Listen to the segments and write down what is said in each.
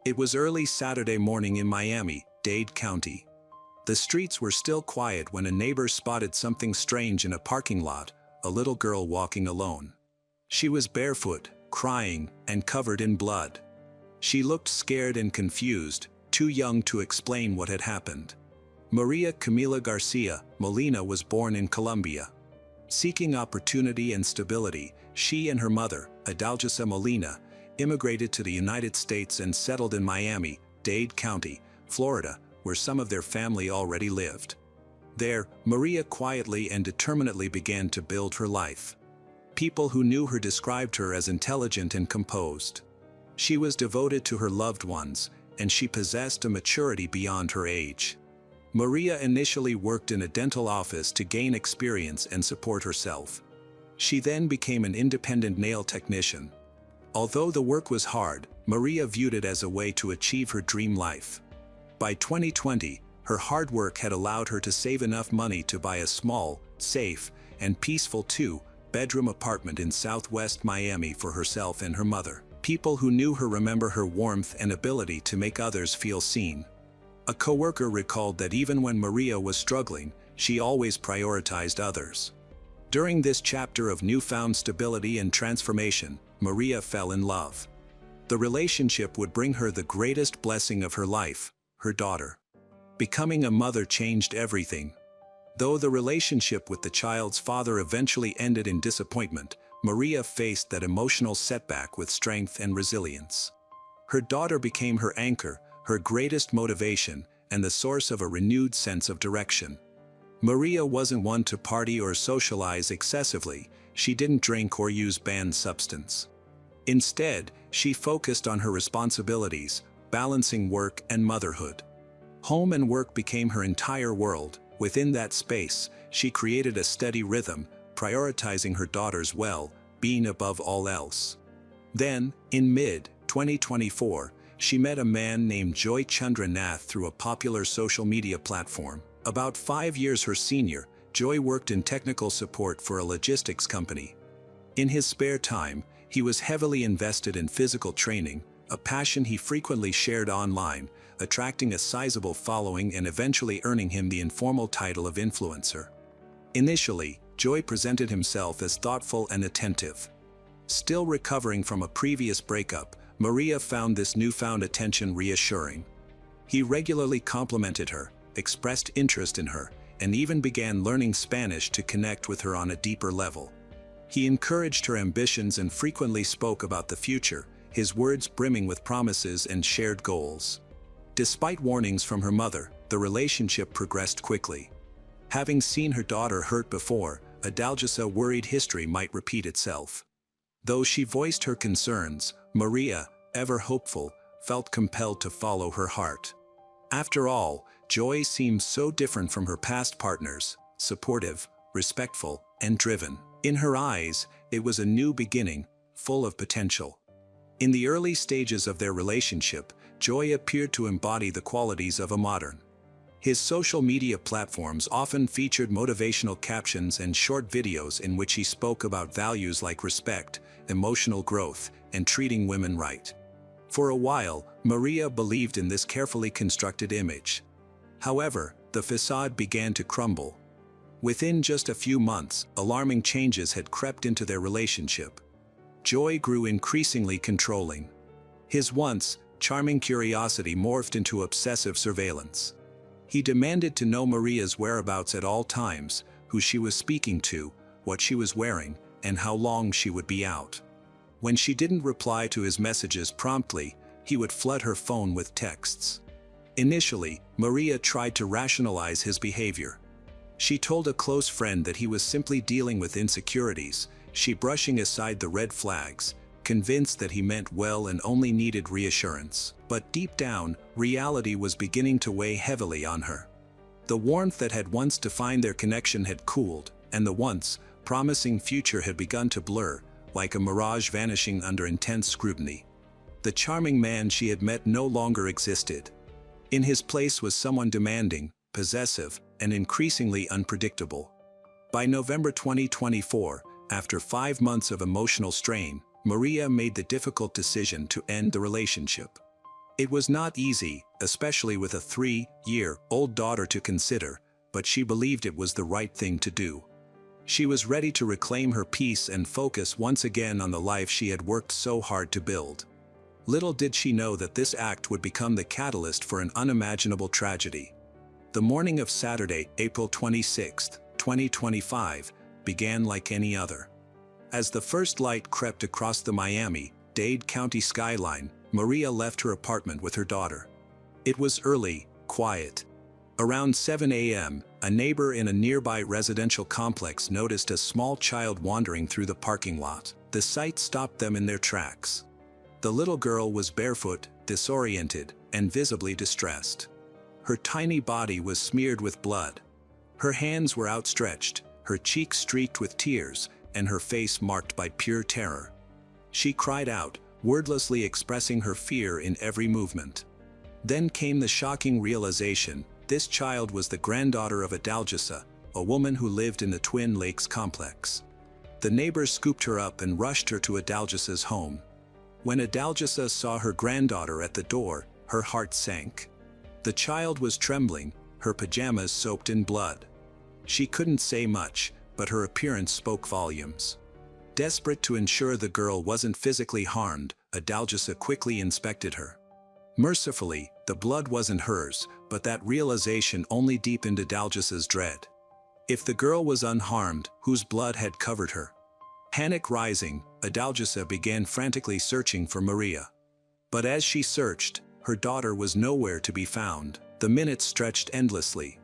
It was early Saturday morning in Miami-Dade County. The streets were still quiet when a neighbor spotted something strange in a parking lot, a little girl walking alone. She was barefoot, crying, and covered in blood. She looked scared and confused, too young to explain what had happened. Maria Camila Garcia Molina was born in Colombia. Seeking opportunity and stability, she and her mother, Adalgisa Molina, immigrated to the United States and settled in Miami-Dade County, Florida, where some of their family already lived. There, Maria quietly and determinedly began to build her life. People who knew her described her as intelligent and composed. She was devoted to her loved ones, and she possessed a maturity beyond her age. Maria initially worked in a dental office to gain experience and support herself. She then became an independent nail technician. Although the work was hard, Maria viewed it as a way to achieve her dream life. By 2020, her hard work had allowed her to save enough money to buy a small, safe, and peaceful two-bedroom apartment in Southwest Miami for herself and her mother. People who knew her remember her warmth and ability to make others feel seen. A coworker recalled that even when Maria was struggling, she always prioritized others. During this chapter of newfound stability and transformation, Maria fell in love. The relationship would bring her the greatest blessing of her life, her daughter. Becoming a mother changed everything. Though the relationship with the child's father eventually ended in disappointment, Maria faced that emotional setback with strength and resilience. Her daughter became her anchor, her greatest motivation, and the source of a renewed sense of direction. Maria wasn't one to party or socialize excessively. She didn't drink or use banned substance. Instead, she focused on her responsibilities, balancing work and motherhood. Home and work became her entire world. Within that space, she created a steady rhythm, prioritizing her daughter's well-being above all else. Then, in mid-2024, she met a man named Joy Chandranath through a popular social media platform. About 5 years her senior, Joy worked in technical support for a logistics company. In his spare time, he was heavily invested in physical training, a passion he frequently shared online, attracting a sizable following and eventually earning him the informal title of influencer. Initially, Joy presented himself as thoughtful and attentive. Still recovering from a previous breakup, Maria found this newfound attention reassuring. He regularly complimented her, expressed interest in her, and even began learning Spanish to connect with her on a deeper level. He encouraged her ambitions and frequently spoke about the future, his words brimming with promises and shared goals. Despite warnings from her mother, the relationship progressed quickly. Having seen her daughter hurt before, Adalgisa worried history might repeat itself. Though she voiced her concerns, Maria, ever hopeful, felt compelled to follow her heart. After all, Joy seemed so different from her past partners, supportive, respectful, and driven. In her eyes, it was a new beginning, full of potential. In the early stages of their relationship, Joy appeared to embody the qualities of a modern. His social media platforms often featured motivational captions and short videos in which he spoke about values like respect, emotional growth, and treating women right. For a while, Maria believed in this carefully constructed image. However, the facade began to crumble. Within just a few months, alarming changes had crept into their relationship. Joy grew increasingly controlling. His once charming curiosity morphed into obsessive surveillance. He demanded to know Maria's whereabouts at all times, who she was speaking to, what she was wearing, and how long she would be out. When she didn't reply to his messages promptly, he would flood her phone with texts. Initially, Maria tried to rationalize his behavior. She told a close friend that he was simply dealing with insecurities, she brushing aside the red flags, convinced that he meant well and only needed reassurance. But deep down, reality was beginning to weigh heavily on her. The warmth that had once defined their connection had cooled, and the once promising future had begun to blur, like a mirage vanishing under intense scrutiny. The charming man she had met no longer existed. In his place was someone demanding, possessive, and increasingly unpredictable. By November 2024, after 5 months of emotional strain, Maria made the difficult decision to end the relationship. It was not easy, especially with a 3-year-old daughter to consider, but she believed it was the right thing to do. She was ready to reclaim her peace and focus once again on the life she had worked so hard to build. Little did she know that this act would become the catalyst for an unimaginable tragedy. The morning of Saturday, April 26, 2025, began like any other. As the first light crept across the Miami-Dade County skyline, Maria left her apartment with her daughter. It was early, quiet. Around 7 a.m., a neighbor in a nearby residential complex noticed a small child wandering through the parking lot. The sight stopped them in their tracks. The little girl was barefoot, disoriented, and visibly distressed. Her tiny body was smeared with blood. Her hands were outstretched, her cheeks streaked with tears, and her face marked by pure terror. She cried out, wordlessly expressing her fear in every movement. Then came the shocking realization: this child was the granddaughter of Adalgisa, a woman who lived in the Twin Lakes complex. The neighbors scooped her up and rushed her to Adalgisa's home. When Adalgisa saw her granddaughter at the door, her heart sank. The child was trembling, her pajamas soaked in blood. She couldn't say much, but her appearance spoke volumes. Desperate to ensure the girl wasn't physically harmed, Adalgisa quickly inspected her. Mercifully, the blood wasn't hers, but that realization only deepened Adalgisa's dread. If the girl was unharmed, whose blood had covered her? Panic rising, Adalgisa began frantically searching for Maria. But as she searched, her daughter was nowhere to be found. The minutes stretched endlessly.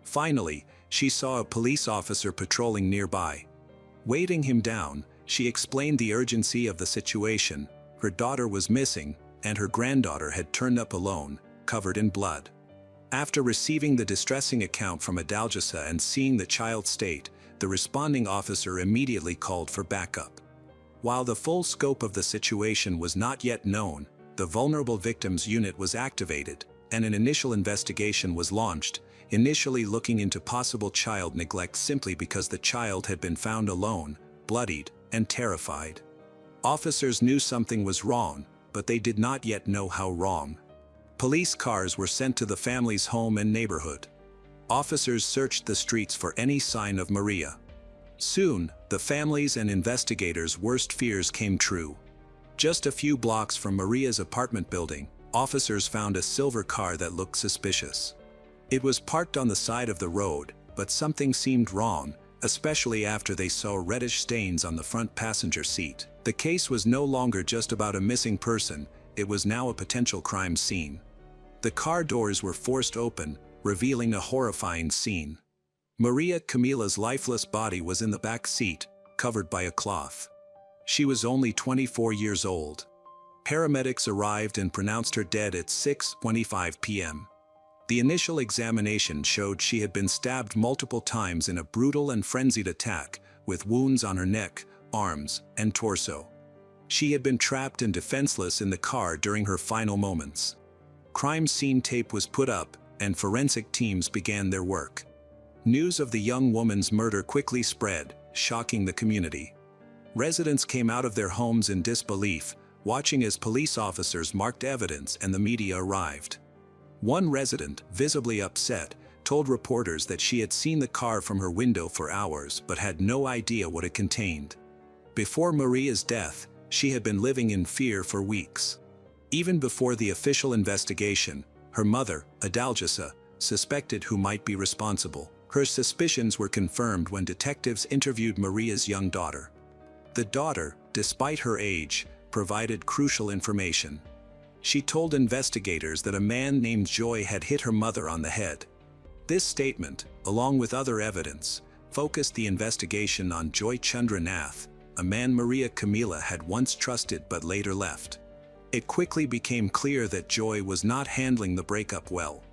Finally, she saw a police officer patrolling nearby. Waving him down, she explained the urgency of the situation. Her daughter was missing, and her granddaughter had turned up alone, covered in blood. After receiving the distressing account from Adalgisa and seeing the child's state, the responding officer immediately called for backup. While the full scope of the situation was not yet known, the Vulnerable Victims Unit was activated, and an initial investigation was launched, initially looking into possible child neglect simply because the child had been found alone, bloodied, and terrified. Officers knew something was wrong, but they did not yet know how wrong. Police cars were sent to the family's home and neighborhood. Officers searched the streets for any sign of Maria. Soon, the family's and investigators' worst fears came true. Just a few blocks from Maria's apartment building, officers found a silver car that looked suspicious. It was parked on the side of the road, but something seemed wrong, especially after they saw reddish stains on the front passenger seat. The case was no longer just about a missing person, it was now a potential crime scene. The car doors were forced open, revealing a horrifying scene. Maria Camila's lifeless body was in the back seat, covered by a cloth. She was only 24 years old. Paramedics arrived and pronounced her dead at 6:25 p.m. The initial examination showed she had been stabbed multiple times in a brutal and frenzied attack, with wounds on her neck, arms, and torso. She had been trapped and defenseless in the car during her final moments. Crime scene tape was put up, and forensic teams began their work. News of the young woman's murder quickly spread, shocking the community. Residents came out of their homes in disbelief, watching as police officers marked evidence and the media arrived. One resident, visibly upset, told reporters that she had seen the car from her window for hours but had no idea what it contained. Before Maria's death, she had been living in fear for weeks. Even before the official investigation, her mother, Adalgisa, suspected who might be responsible. Her suspicions were confirmed when detectives interviewed Maria's young daughter. The daughter, despite her age, provided crucial information. She told investigators that a man named Joy had hit her mother on the head. This statement, along with other evidence, focused the investigation on Joy Chandranath, a man Maria Camila had once trusted but later left. It quickly became clear that Joy was not handling the breakup well.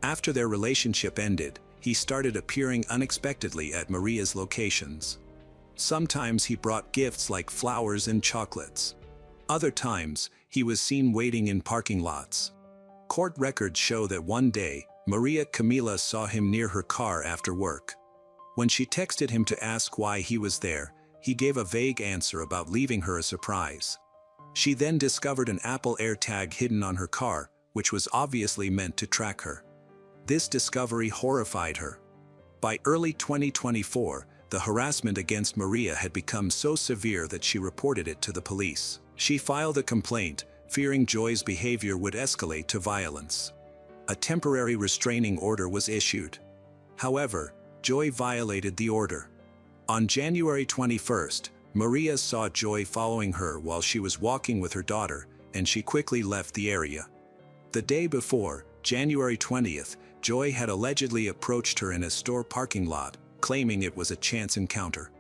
After their relationship ended, he started appearing unexpectedly at Maria's locations. Sometimes he brought gifts like flowers and chocolates. Other times, he was seen waiting in parking lots. Court records show that one day, Maria Camila saw him near her car after work. When she texted him to ask why he was there, he gave a vague answer about leaving her a surprise. She then discovered an Apple AirTag hidden on her car, which was obviously meant to track her. This discovery horrified her. By early 2024, the harassment against Maria had become so severe that she reported it to the police. She filed a complaint, fearing Joy's behavior would escalate to violence. A temporary restraining order was issued. However, Joy violated the order. On January 21st, Maria saw Joy following her while she was walking with her daughter, and she quickly left the area. The day before, January 20th, Joy had allegedly approached her in a store parking lot, claiming it was a chance encounter.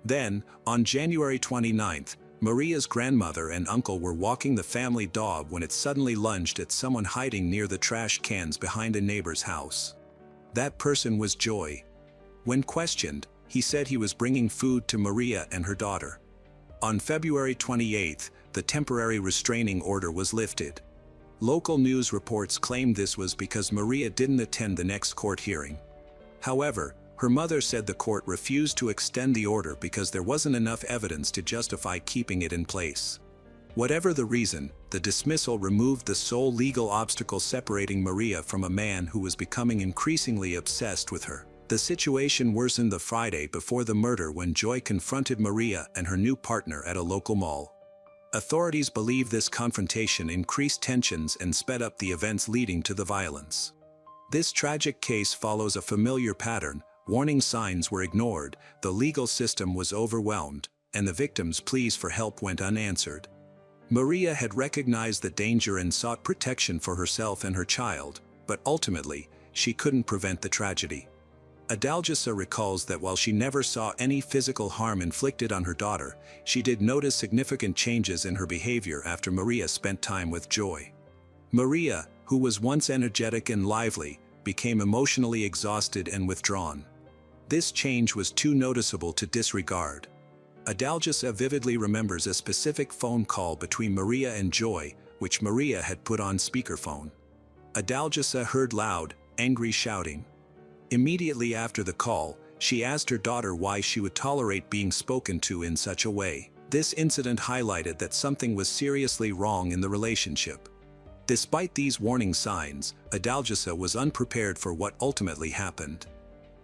Then, on January 29th, Maria's grandmother and uncle were walking the family dog when it suddenly lunged at someone hiding near the trash cans behind a neighbor's house. That person was Joy. When questioned, he said he was bringing food to Maria and her daughter. On February 28th, the temporary restraining order was lifted. Local news reports claimed this was because Maria didn't attend the next court hearing. However, her mother said the court refused to extend the order because there wasn't enough evidence to justify keeping it in place. Whatever the reason, the dismissal removed the sole legal obstacle separating Maria from a man who was becoming increasingly obsessed with her. The situation worsened the Friday before the murder when Joy confronted Maria and her new partner at a local mall. Authorities believe this confrontation increased tensions and sped up the events leading to the violence. This tragic case follows a familiar pattern. Warning signs were ignored, the legal system was overwhelmed, and the victim's pleas for help went unanswered. Maria had recognized the danger and sought protection for herself and her child, but ultimately, she couldn't prevent the tragedy. Adalgisa recalls that while she never saw any physical harm inflicted on her daughter, she did notice significant changes in her behavior after Maria spent time with Joy. Maria, who was once energetic and lively, became emotionally exhausted and withdrawn. This change was too noticeable to disregard. Adalgisa vividly remembers a specific phone call between Maria and Joy, which Maria had put on speakerphone. Adalgisa heard loud, angry shouting. Immediately after the call, she asked her daughter why she would tolerate being spoken to in such a way. This incident highlighted that something was seriously wrong in the relationship. Despite these warning signs, Adalgisa was unprepared for what ultimately happened.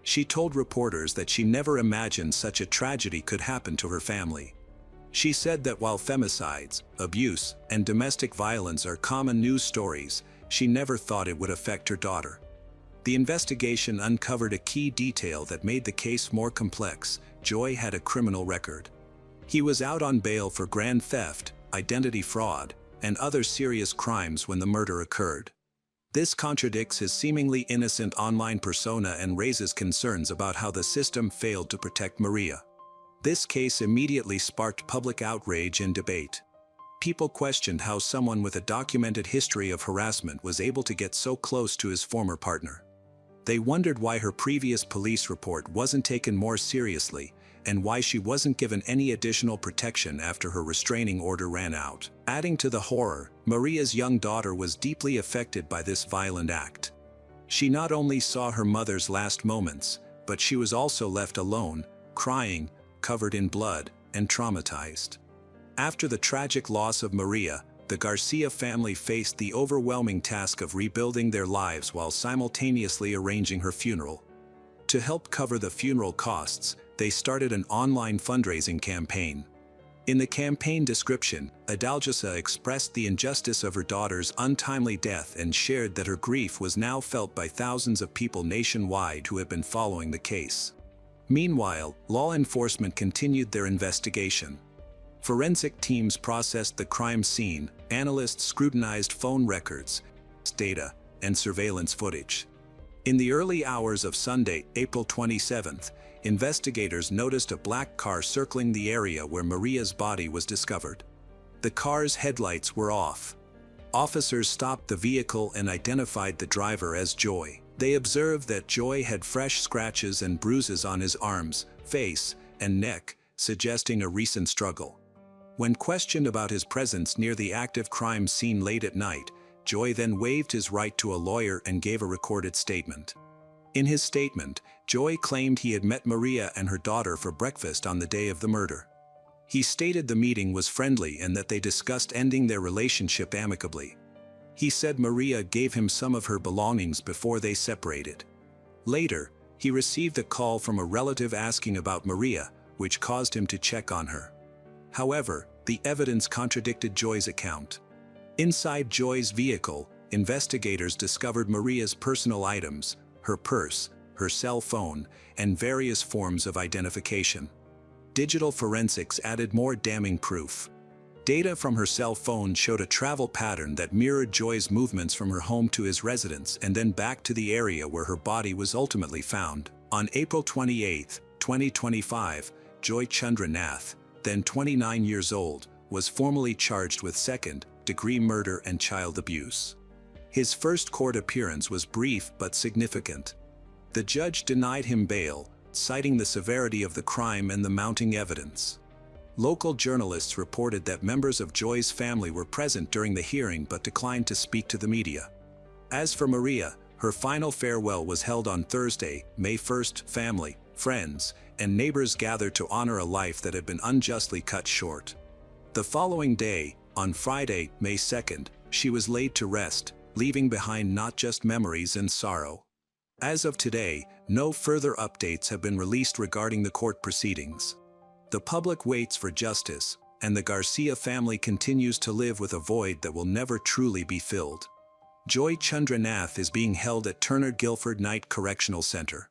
She told reporters that she never imagined such a tragedy could happen to her family. She said that while femicides, abuse, and domestic violence are common news stories, she never thought it would affect her daughter. The investigation uncovered a key detail that made the case more complex. Joy had a criminal record. He was out on bail for grand theft, identity fraud, and other serious crimes when the murder occurred. This contradicts his seemingly innocent online persona and raises concerns about how the system failed to protect Maria. This case immediately sparked public outrage and debate. People questioned how someone with a documented history of harassment was able to get so close to his former partner. They wondered why her previous police report wasn't taken more seriously, and why she wasn't given any additional protection after her restraining order ran out. Adding to the horror, Maria's young daughter was deeply affected by this violent act. She not only saw her mother's last moments, but she was also left alone, crying, covered in blood, and traumatized. After the tragic loss of Maria, the Garcia family faced the overwhelming task of rebuilding their lives while simultaneously arranging her funeral. To help cover the funeral costs, they started an online fundraising campaign. In the campaign description, Adalgisa expressed the injustice of her daughter's untimely death and shared that her grief was now felt by thousands of people nationwide who had been following the case. Meanwhile, law enforcement continued their investigation. Forensic teams processed the crime scene, analysts scrutinized phone records, data, and surveillance footage. In the early hours of Sunday, April 27th, investigators noticed a black car circling the area where Maria's body was discovered. The car's headlights were off. Officers stopped the vehicle and identified the driver as Joy. They observed that Joy had fresh scratches and bruises on his arms, face, and neck, suggesting a recent struggle. When questioned about his presence near the active crime scene late at night, Joy then waived his right to a lawyer and gave a recorded statement. In his statement, Joy claimed he had met Maria and her daughter for breakfast on the day of the murder. He stated the meeting was friendly and that they discussed ending their relationship amicably. He said Maria gave him some of her belongings before they separated. Later, he received a call from a relative asking about Maria, which caused him to check on her. However, the evidence contradicted Joy's account. Inside Joy's vehicle, investigators discovered Maria's personal items, her purse, her cell phone, and various forms of identification. Digital forensics added more damning proof. Data from her cell phone showed a travel pattern that mirrored Joy's movements from her home to his residence and then back to the area where her body was ultimately found. On April 28, 2025, Joy Chandranath, then 29 years old, was formally charged with second-degree murder and child abuse. His first court appearance was brief but significant. The judge denied him bail, citing the severity of the crime and the mounting evidence. Local journalists reported that members of Joy's family were present during the hearing but declined to speak to the media. As for Maria, her final farewell was held on Thursday, May 1st. Family, friends, and neighbors gathered to honor a life that had been unjustly cut short. The following day, on Friday, May 2nd, she was laid to rest, leaving behind not just memories and sorrow. As of today, no further updates have been released regarding the court proceedings. The public waits for justice, and the Garcia family continues to live with a void that will never truly be filled. Joy Chandranath is being held at Turner Guilford Night Correctional Center.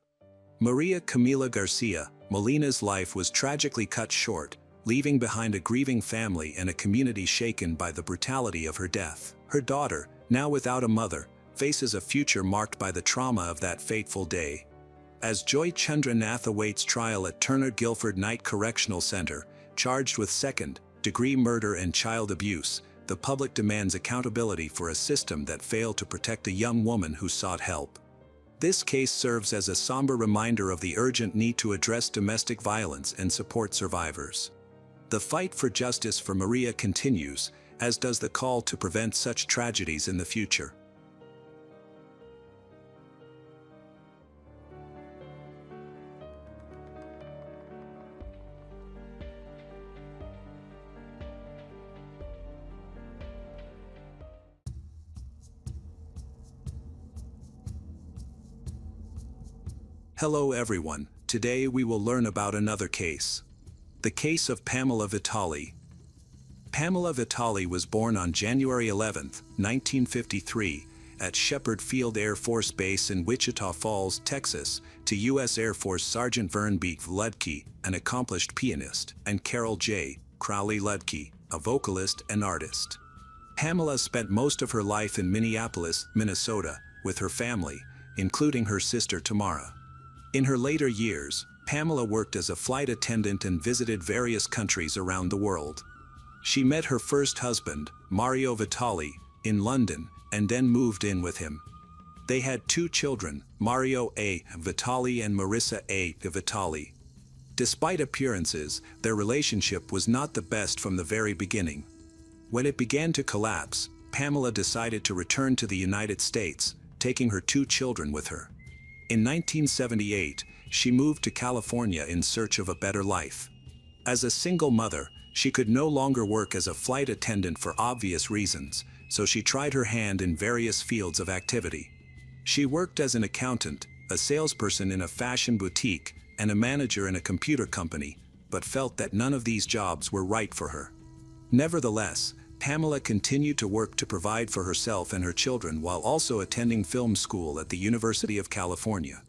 Maria Camila Garcia Molina's life was tragically cut short, leaving behind a grieving family and a community shaken by the brutality of her death. Her daughter, now without a mother, faces a future marked by the trauma of that fateful day. As Joy Chandranath awaits trial at Turner Guilford Night Correctional Center, charged with second-degree murder and child abuse, the public demands accountability for a system that failed to protect a young woman who sought help. This case serves as a somber reminder of the urgent need to address domestic violence and support survivors. The fight for justice for Maria continues, as does the call to prevent such tragedies in the future. Hello everyone, today we will learn about another case. The case of Pamela Vitale. Pamela Vitale was born on January 11, 1953, at Shepherd Field Air Force Base in Wichita Falls, Texas, to U.S. Air Force Sergeant Vern B. Ludke, an accomplished pianist, and Carol J. Crowley Ludke, a vocalist and artist. Pamela spent most of her life in Minneapolis, Minnesota, with her family, including her sister Tamara. In her later years, Pamela worked as a flight attendant and visited various countries around the world. She met her first husband, Mario Vitale, in London, and then moved in with him. They had two children, Mario A. Vitale and Marissa A. Vitale. Despite appearances, their relationship was not the best from the very beginning. When it began to collapse, Pamela decided to return to the United States, taking her two children with her. In 1978, she moved to California in search of a better life. As a single mother, she could no longer work as a flight attendant for obvious reasons, so she tried her hand in various fields of activity. She worked as an accountant, a salesperson in a fashion boutique, and a manager in a computer company, but felt that none of these jobs were right for her. Nevertheless, Pamela continued to work to provide for herself and her children while also attending film school at the University of California.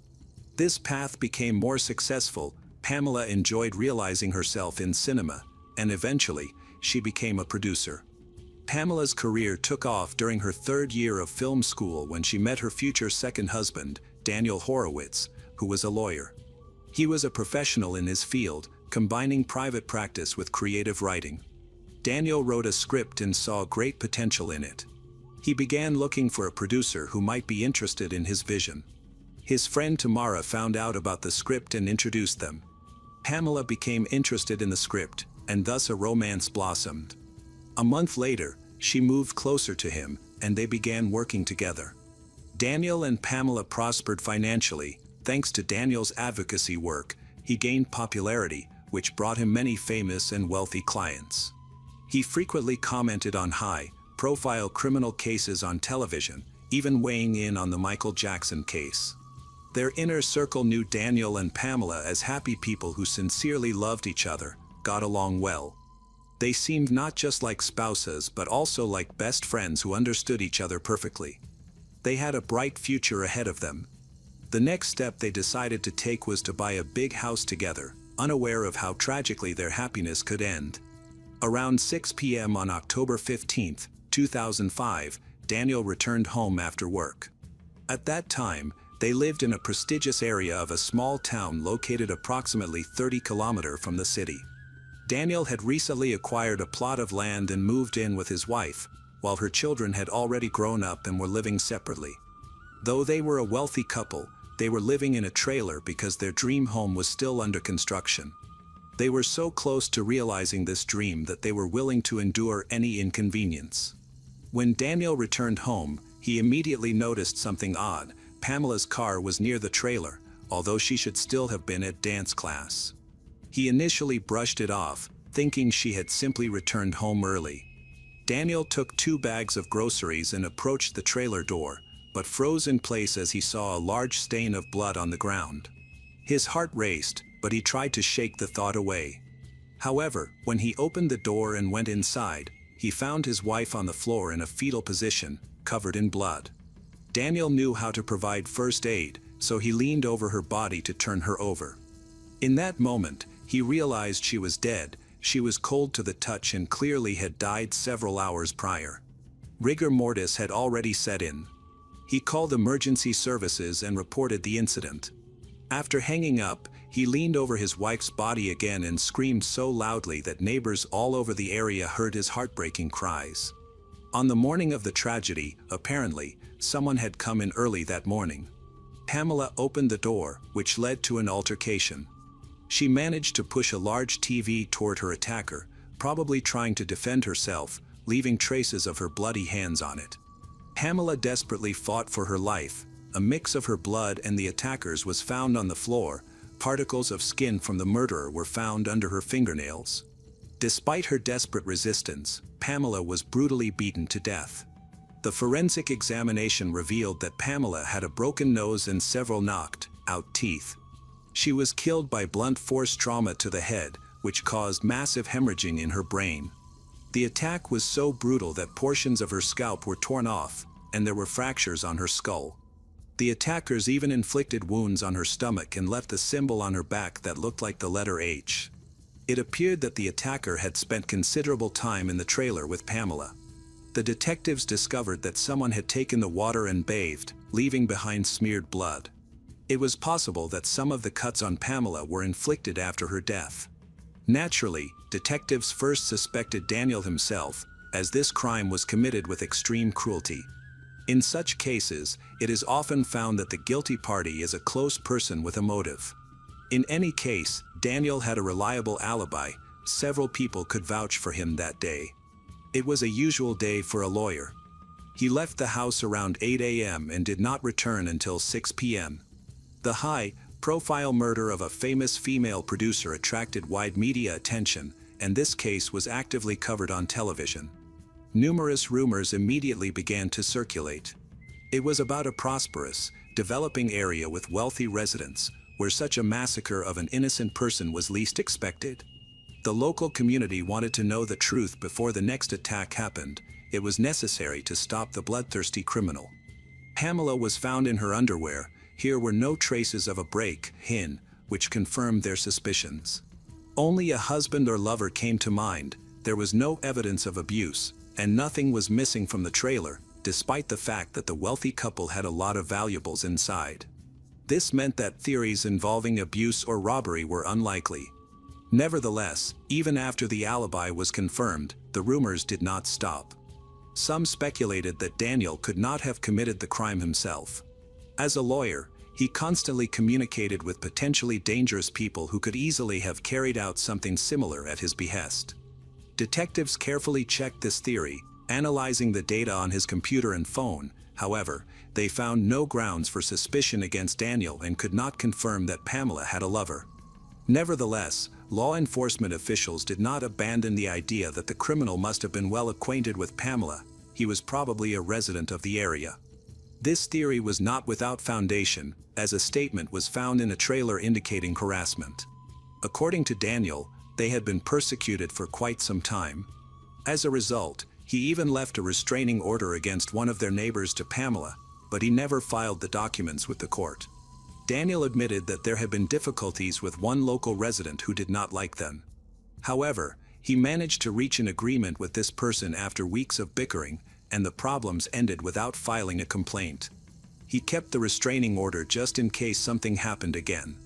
This path became more successful. Pamela enjoyed realizing herself in cinema, and eventually, she became a producer. Pamela's career took off during her third year of film school when she met her future second husband, Daniel Horowitz, who was a lawyer. He was a professional in his field, combining private practice with creative writing. Daniel wrote a script and saw great potential in it. He began looking for a producer who might be interested in his vision. His friend Tamara found out about the script and introduced them. Pamela became interested in the script, and thus a romance blossomed. A month later, she moved closer to him, and they began working together. Daniel and Pamela prospered financially. Thanks to Daniel's advocacy work, he gained popularity, which brought him many famous and wealthy clients. He frequently commented on high, profile criminal cases on television, even weighing in on the Michael Jackson case. Their inner circle knew Daniel and Pamela as happy people who sincerely loved each other, got along well. They seemed not just like spouses but also like best friends who understood each other perfectly. They had a bright future ahead of them. The next step they decided to take was to buy a big house together, unaware of how tragically their happiness could end. Around 6 p.m. on October 15, 2005, Daniel returned home after work. At that time, they lived in a prestigious area of a small town located approximately 30 kilometers from the city. Daniel had recently acquired a plot of land and moved in with his wife, while her children had already grown up and were living separately. Though they were a wealthy couple, they were living in a trailer because their dream home was still under construction. They were so close to realizing this dream that they were willing to endure any inconvenience. When Daniel returned home, he immediately noticed something odd. Pamela's car was near the trailer, although she should still have been at dance class. He initially brushed it off, thinking she had simply returned home early. Daniel took 2 bags of groceries and approached the trailer door, but froze in place as he saw a large stain of blood on the ground. His heart raced, but he tried to shake the thought away. However, when he opened the door and went inside, he found his wife on the floor in a fetal position, covered in blood. Daniel knew how to provide first aid, so he leaned over her body to turn her over. In that moment, he realized she was dead. She was cold to the touch and clearly had died several hours prior. Rigor mortis had already set in. He called emergency services and reported the incident. After hanging up, he leaned over his wife's body again and screamed so loudly that neighbors all over the area heard his heartbreaking cries. On the morning of the tragedy, apparently, someone had come in early that morning. Pamela opened the door, which led to an altercation. She managed to push a large TV toward her attacker, probably trying to defend herself, leaving traces of her bloody hands on it. Pamela desperately fought for her life. A mix of her blood and the attacker's was found on the floor. Particles of skin from the murderer were found under her fingernails. Despite her desperate resistance, Pamela was brutally beaten to death. The forensic examination revealed that Pamela had a broken nose and several knocked-out teeth. She was killed by blunt force trauma to the head, which caused massive hemorrhaging in her brain. The attack was so brutal that portions of her scalp were torn off, and there were fractures on her skull. The attackers even inflicted wounds on her stomach and left a symbol on her back that looked like the letter H. It appeared that the attacker had spent considerable time in the trailer with Pamela. The detectives discovered that someone had taken the water and bathed, leaving behind smeared blood. It was possible that some of the cuts on Pamela were inflicted after her death. Naturally, detectives first suspected Daniel himself, as this crime was committed with extreme cruelty. In such cases, it is often found that the guilty party is a close person with a motive. In any case, Daniel had a reliable alibi. Several people could vouch for him that day. It was a usual day for a lawyer. He left the house around 8 a.m. and did not return until 6 p.m. The high-profile murder of a famous female producer attracted wide media attention, and this case was actively covered on television. Numerous rumors immediately began to circulate. It was about a prosperous, developing area with wealthy residents, where such a massacre of an innocent person was least expected. The local community wanted to know the truth before the next attack happened. It was necessary to stop the bloodthirsty criminal. Pamela was found in her underwear. Here were no traces of a break-in, which confirmed their suspicions. Only a husband or lover came to mind. There was no evidence of abuse, and nothing was missing from the trailer, despite the fact that the wealthy couple had a lot of valuables inside. This meant that theories involving abuse or robbery were unlikely. Nevertheless, even after the alibi was confirmed, the rumors did not stop. Some speculated that Daniel could not have committed the crime himself. As a lawyer, he constantly communicated with potentially dangerous people who could easily have carried out something similar at his behest. Detectives carefully checked this theory, analyzing the data on his computer and phone. However, they found no grounds for suspicion against Daniel and could not confirm that Pamela had a lover. Nevertheless, law enforcement officials did not abandon the idea that the criminal must have been well acquainted with Pamela. he was probably a resident of the area. This theory was not without foundation, as a statement was found in a trailer indicating harassment. According to Daniel, they had been persecuted for quite some time. As a result, he even left a restraining order against one of their neighbors to Pamela, but he never filed the documents with the court. Daniel admitted that there had been difficulties with one local resident who did not like them. However, he managed to reach an agreement with this person after weeks of bickering, and the problems ended without filing a complaint. He kept the restraining order just in case something happened again.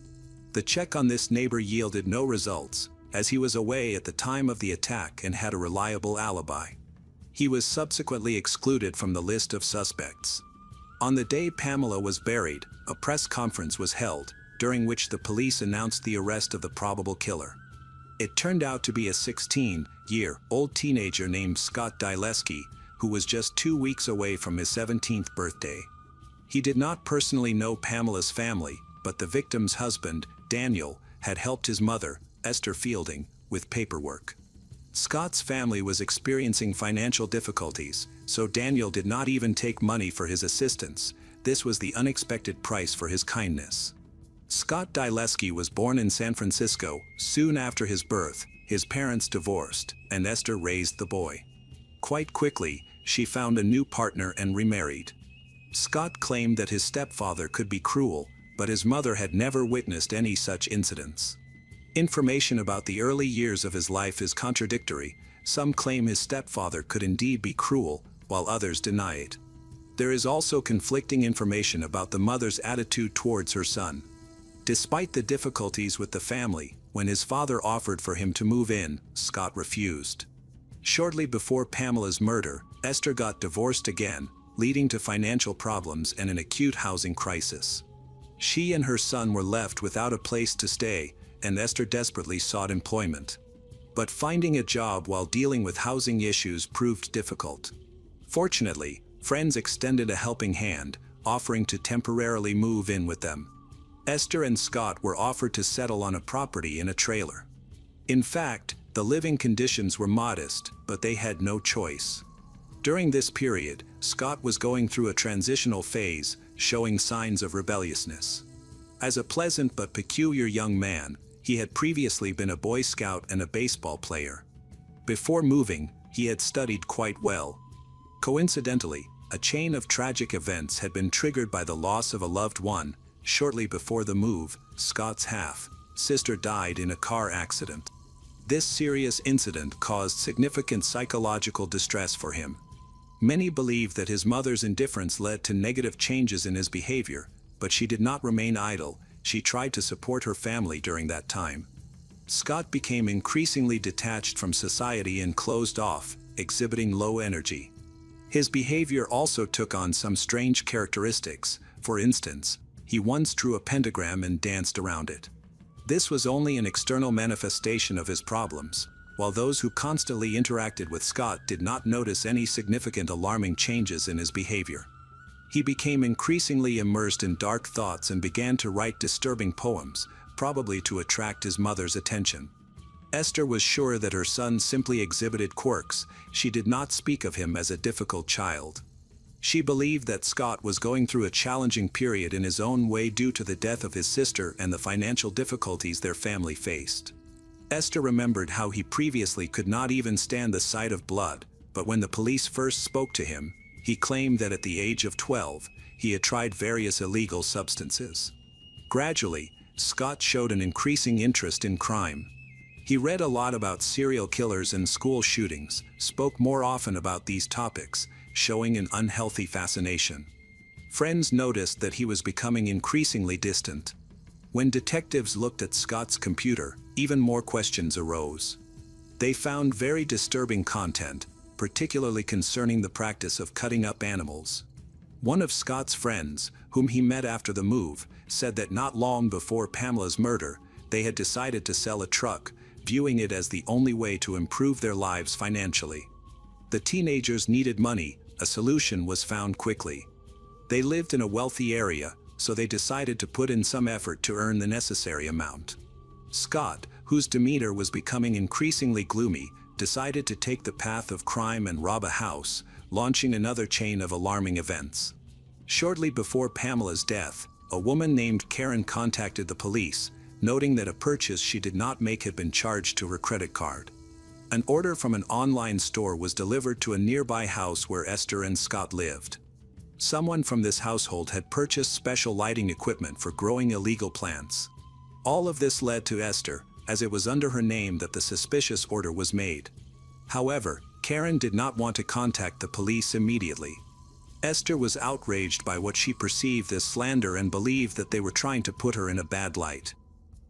The check on this neighbor yielded no results, as he was away at the time of the attack and had a reliable alibi. He was subsequently excluded from the list of suspects. On the day Pamela was buried, a press conference was held, during which the police announced the arrest of the probable killer. It turned out to be a 16-year-old teenager named Scott Dileski, who was just 2 weeks away from his 17th birthday. He did not personally know Pamela's family, but the victim's husband, Daniel, had helped his mother, Esther Fielding, with paperwork. Scott's family was experiencing financial difficulties, so Daniel did not even take money for his assistance. This was the unexpected price for his kindness. Scott Dileski was born in San Francisco. Soon after his birth, his parents divorced, and Esther raised the boy. Quite quickly, she found a new partner and remarried. Scott claimed that his stepfather could be cruel, but his mother had never witnessed any such incidents. Information about the early years of his life is contradictory. Some claim his stepfather could indeed be cruel, while others deny it. There is also conflicting information about the mother's attitude towards her son. Despite the difficulties with the family, when his father offered for him to move in, Scott refused. Shortly before Pamela's murder, Esther got divorced again, leading to financial problems and an acute housing crisis. She and her son were left without a place to stay, and Esther desperately sought employment. But finding a job while dealing with housing issues proved difficult. Fortunately, friends extended a helping hand, offering to temporarily move in with them. Esther and Scott were offered to settle on a property in a trailer. In fact, the living conditions were modest, but they had no choice. During this period, Scott was going through a transitional phase, showing signs of rebelliousness. As a pleasant but peculiar young man, he had previously been a Boy Scout and a baseball player. Before moving, he had studied quite well. Coincidentally, a chain of tragic events had been triggered by the loss of a loved one. Shortly before the move, Scott's half-sister died in a car accident. This serious incident caused significant psychological distress for him. Many believe that his mother's indifference led to negative changes in his behavior, but she did not remain idle. She tried to support her family during that time. Scott became increasingly detached from society and closed off, exhibiting low energy. His behavior also took on some strange characteristics. For instance, he once drew a pentagram and danced around it. This was only an external manifestation of his problems, while those who constantly interacted with Scott did not notice any significant alarming changes in his behavior. He became increasingly immersed in dark thoughts and began to write disturbing poems, probably to attract his mother's attention. Esther was sure that her son simply exhibited quirks. She did not speak of him as a difficult child. She believed that Scott was going through a challenging period in his own way due to the death of his sister and the financial difficulties their family faced. Esther remembered how he previously could not even stand the sight of blood, but when the police first spoke to him, he claimed that at the age of 12, he had tried various illegal substances. Gradually, Scott showed an increasing interest in crime. He read a lot about serial killers and school shootings, spoke more often about these topics, showing an unhealthy fascination. Friends noticed that he was becoming increasingly distant. When detectives looked at Scott's computer, even more questions arose. They found very disturbing content, particularly concerning the practice of cutting up animals. One of Scott's friends, whom he met after the move, said that not long before Pamela's murder, they had decided to sell a truck, viewing it as the only way to improve their lives financially. The teenagers needed money. A solution was found quickly. They lived in a wealthy area, so they decided to put in some effort to earn the necessary amount. Scott, whose demeanor was becoming increasingly gloomy, decided to take the path of crime and rob a house, launching another chain of alarming events. Shortly before Pamela's death, a woman named Karen contacted the police, noting that a purchase she did not make had been charged to her credit card. An order from an online store was delivered to a nearby house where Esther and Scott lived. Someone from this household had purchased special lighting equipment for growing illegal plants. All of this led to Esther, as it was under her name that the suspicious order was made. However, Karen did not want to contact the police immediately. Esther was outraged by what she perceived as slander and believed that they were trying to put her in a bad light.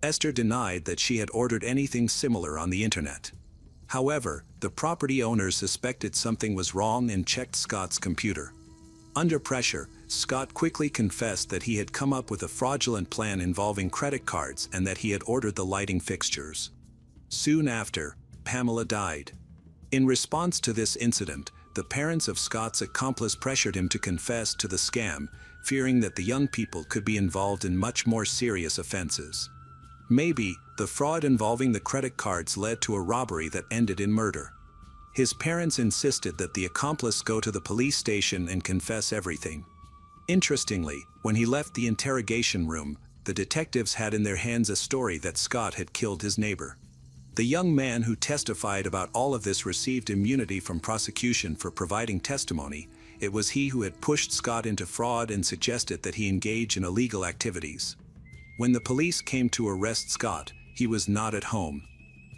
Esther denied that she had ordered anything similar on the internet. However, the property owner suspected something was wrong and checked Scott's computer. Under pressure, Scott quickly confessed that he had come up with a fraudulent plan involving credit cards and that he had ordered the lighting fixtures. Soon after, Pamela died. In response to this incident, the parents of Scott's accomplice pressured him to confess to the scam, fearing that the young people could be involved in much more serious offenses. Maybe, the fraud involving the credit cards led to a robbery that ended in murder. His parents insisted that the accomplice go to the police station and confess everything. Interestingly, when he left the interrogation room, the detectives had in their hands a story that Scott had killed his neighbor. The young man who testified about all of this received immunity from prosecution for providing testimony. It was he who had pushed Scott into fraud and suggested that he engage in illegal activities. When the police came to arrest Scott, he was not at home.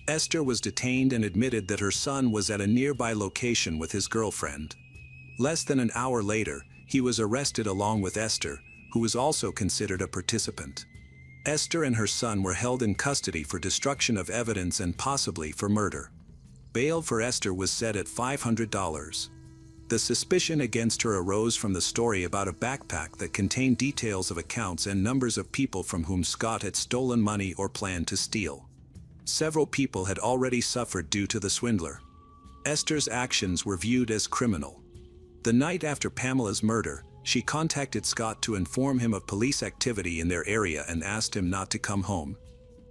Esther was detained and admitted that her son was at a nearby location with his girlfriend. Less than an hour later, he was arrested along with Esther, who was also considered a participant. Esther and her son were held in custody for destruction of evidence and possibly for murder. Bail for Esther was set at $500. The suspicion against her arose from the story about a backpack that contained details of accounts and numbers of people from whom Scott had stolen money or planned to steal. Several people had already suffered due to the swindler. Esther's actions were viewed as criminal. The night after Pamela's murder, she contacted Scott to inform him of police activity in their area and asked him not to come home.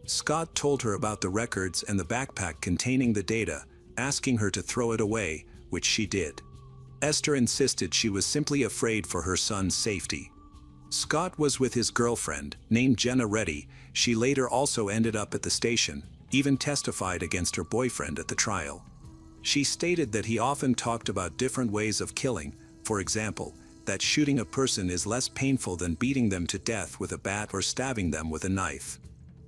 Scott told her about the records and the backpack containing the data, asking her to throw it away, which she did. Esther insisted she was simply afraid for her son's safety. Scott was with his girlfriend, named Jenna Reddy. She later also ended up at the station, even testified against her boyfriend at the trial. She stated that he often talked about different ways of killing, for example, that shooting a person is less painful than beating them to death with a bat or stabbing them with a knife.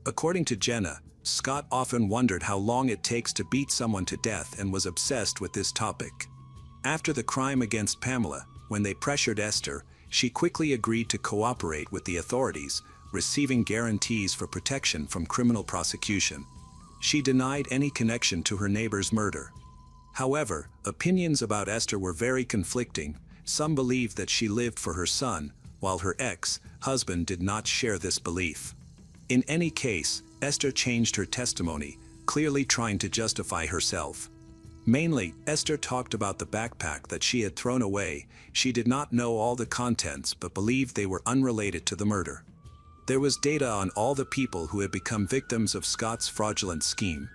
According to Jenna, Scott often wondered how long it takes to beat someone to death and was obsessed with this topic. After the crime against Pamela, when they pressured Esther, she quickly agreed to cooperate with the authorities, receiving guarantees for protection from criminal prosecution. She denied any connection to her neighbor's murder. However, opinions about Esther were very conflicting. Some believed that she lived for her son, while her ex-husband did not share this belief. In any case, Esther changed her testimony, clearly trying to justify herself. Mainly, Esther talked about the backpack that she had thrown away. She did not know all the contents but believed they were unrelated to the murder. There was data on all the people who had become victims of Scott's fraudulent scheme.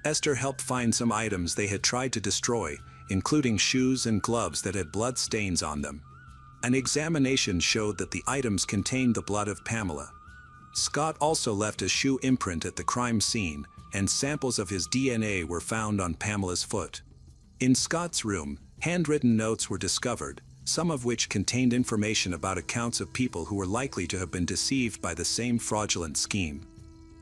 Esther helped find some items they had tried to destroy, including shoes and gloves that had blood stains on them. An examination showed that the items contained the blood of Pamela. Scott also left a shoe imprint at the crime scene, and samples of his DNA were found on Pamela's foot. In Scott's room, handwritten notes were discovered, some of which contained information about accounts of people who were likely to have been deceived by the same fraudulent scheme.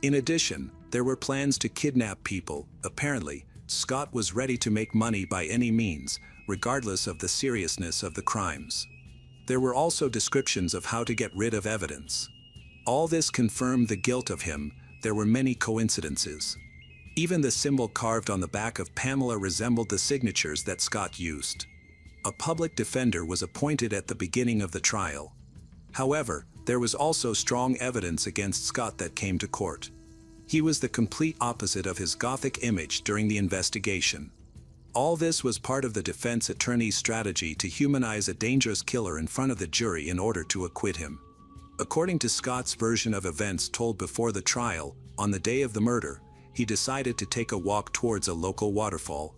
In addition, there were plans to kidnap people. Apparently, Scott was ready to make money by any means, regardless of the seriousness of the crimes. There were also descriptions of how to get rid of evidence. All this confirmed the guilt of him. There were many coincidences. Even the symbol carved on the back of Pamela resembled the signatures that Scott used. A public defender was appointed at the beginning of the trial. However, there was also strong evidence against Scott that came to court. He was the complete opposite of his Gothic image during the investigation. All this was part of the defense attorney's strategy to humanize a dangerous killer in front of the jury in order to acquit him. According to Scott's version of events told before the trial, on the day of the murder, he decided to take a walk towards a local waterfall.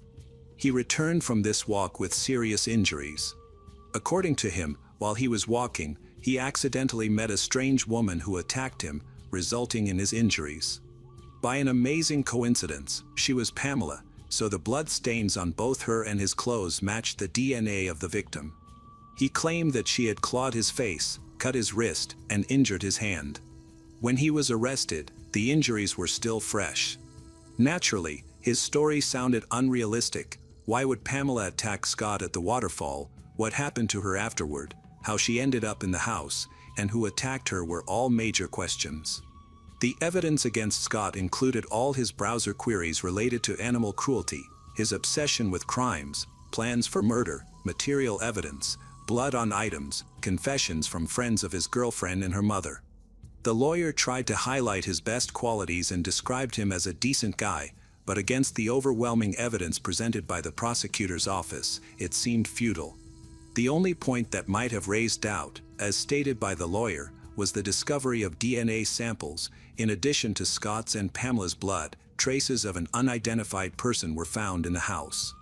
He returned from this walk with serious injuries. According to him, while he was walking, he accidentally met a strange woman who attacked him, resulting in his injuries. By an amazing coincidence, she was Pamela, so the blood stains on both her and his clothes matched the DNA of the victim. He claimed that she had clawed his face, cut his wrist, and injured his hand. When he was arrested, the injuries were still fresh. Naturally, his story sounded unrealistic. Why would Pamela attack Scott at the waterfall? What happened to her afterward? How she ended up in the house, and who attacked her were all major questions. The evidence against Scott included all his browser queries related to animal cruelty, his obsession with crimes, plans for murder, material evidence, blood on items, confessions from friends of his girlfriend and her mother. The lawyer tried to highlight his best qualities and described him as a decent guy, but against the overwhelming evidence presented by the prosecutor's office, it seemed futile. The only point that might have raised doubt, as stated by the lawyer, was the discovery of DNA samples. In addition to Scott's and Pamela's blood, traces of an unidentified person were found in the house.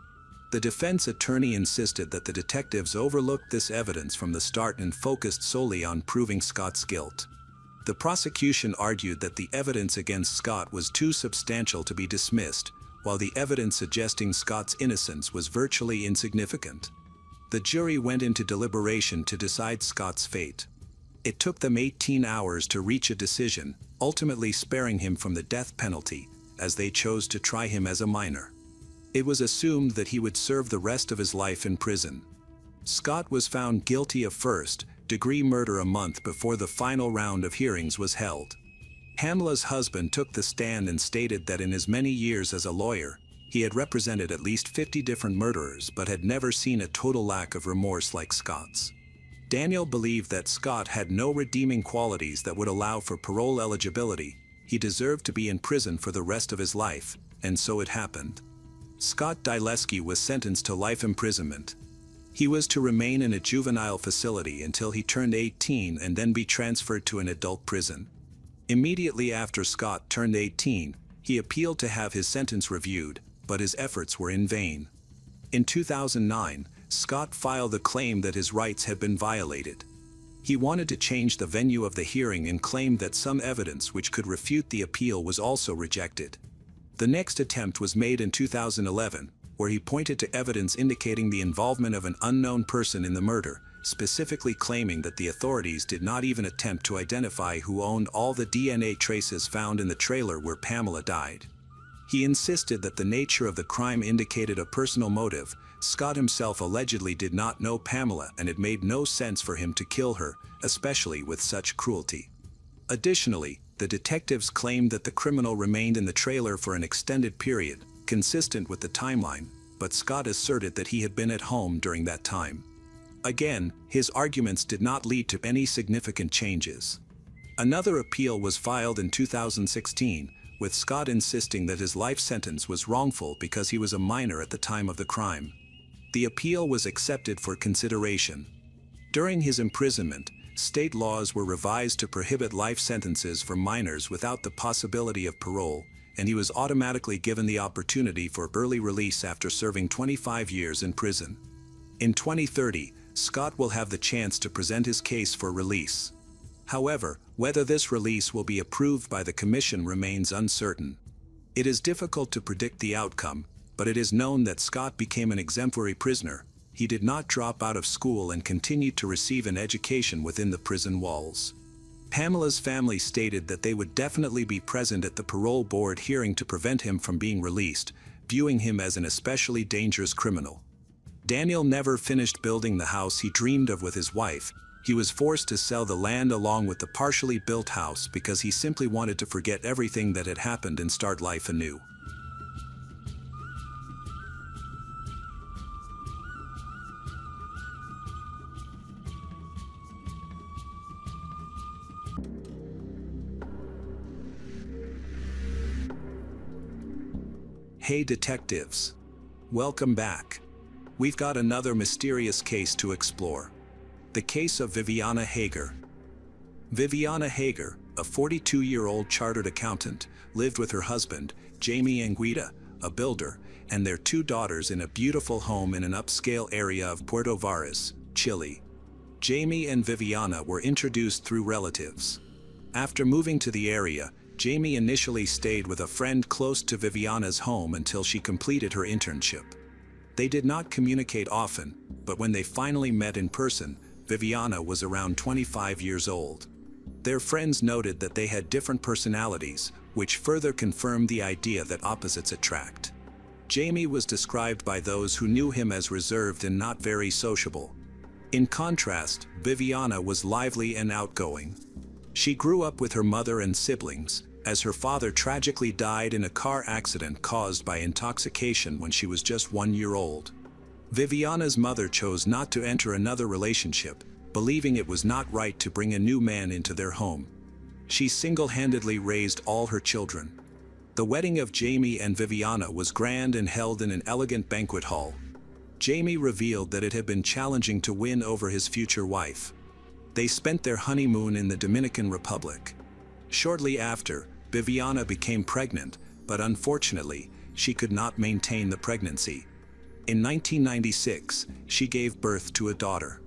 The defense attorney insisted that the detectives overlooked this evidence from the start and focused solely on proving Scott's guilt. The prosecution argued that the evidence against Scott was too substantial to be dismissed, while the evidence suggesting Scott's innocence was virtually insignificant. The jury went into deliberation to decide Scott's fate. It took them 18 hours to reach a decision, ultimately sparing him from the death penalty, as they chose to try him as a minor. It was assumed that he would serve the rest of his life in prison. Scott was found guilty of first-degree murder a month before the final round of hearings was held. Pamela's husband took the stand and stated that in his many years as a lawyer, he had represented at least 50 different murderers but had never seen a total lack of remorse like Scott's. Daniel believed that Scott had no redeeming qualities that would allow for parole eligibility. He deserved to be in prison for the rest of his life, and so it happened. Scott Dileski was sentenced to life imprisonment. He was to remain in a juvenile facility until he turned 18 and then be transferred to an adult prison. Immediately after Scott turned 18, he appealed to have his sentence reviewed, but his efforts were in vain. In 2009, Scott filed a claim that his rights had been violated. He wanted to change the venue of the hearing and claimed that some evidence which could refute the appeal was also rejected. The next attempt was made in 2011, where he pointed to evidence indicating the involvement of an unknown person in the murder, specifically claiming that the authorities did not even attempt to identify who owned all the DNA traces found in the trailer where Pamela died. He insisted that the nature of the crime indicated a personal motive. Scott himself allegedly did not know Pamela, and it made no sense for him to kill her, especially with such cruelty. Additionally, the detectives claimed that the criminal remained in the trailer for an extended period, consistent with the timeline, but Scott asserted that he had been at home during that time. Again, his arguments did not lead to any significant changes. Another appeal was filed in 2016, with Scott insisting that his life sentence was wrongful because he was a minor at the time of the crime. The appeal was accepted for consideration. During his imprisonment, state laws were revised to prohibit life sentences for minors without the possibility of parole, and he was automatically given the opportunity for early release after serving 25 years in prison. In 2030, Scott will have the chance to present his case for release. However, whether this release will be approved by the Commission remains uncertain. It is difficult to predict the outcome, but it is known that Scott became an exemplary prisoner. He did not drop out of school and continued to receive an education within the prison walls. Pamela's family stated that they would definitely be present at the parole board hearing to prevent him from being released, viewing him as an especially dangerous criminal. Daniel never finished building the house he dreamed of with his wife. He was forced to sell the land along with the partially built house because he simply wanted to forget everything that had happened and start life anew. Hey detectives! Welcome back. We've got another mysterious case to explore. The case of Viviana Hager. Viviana Hager, a 42-year-old chartered accountant, lived with her husband, Jamie Anguita, a builder, and their 2 daughters in a beautiful home in an upscale area of Puerto Varas, Chile. Jamie and Viviana were introduced through relatives. After moving to the area, Jamie initially stayed with a friend close to Viviana's home until she completed her internship. They did not communicate often, but when they finally met in person, Viviana was around 25 years old. Their friends noted that they had different personalities, which further confirmed the idea that opposites attract. Jamie was described by those who knew him as reserved and not very sociable. In contrast, Viviana was lively and outgoing. She grew up with her mother and siblings, as her father tragically died in a car accident caused by intoxication when she was just 1 year old. Viviana's mother chose not to enter another relationship, believing it was not right to bring a new man into their home. She single-handedly raised all her children. The wedding of Jamie and Viviana was grand and held in an elegant banquet hall. Jamie revealed that it had been challenging to win over his future wife. They spent their honeymoon in the Dominican Republic. Shortly after, Viviana became pregnant, but unfortunately, she could not maintain the pregnancy. In 1996, she gave birth to a daughter.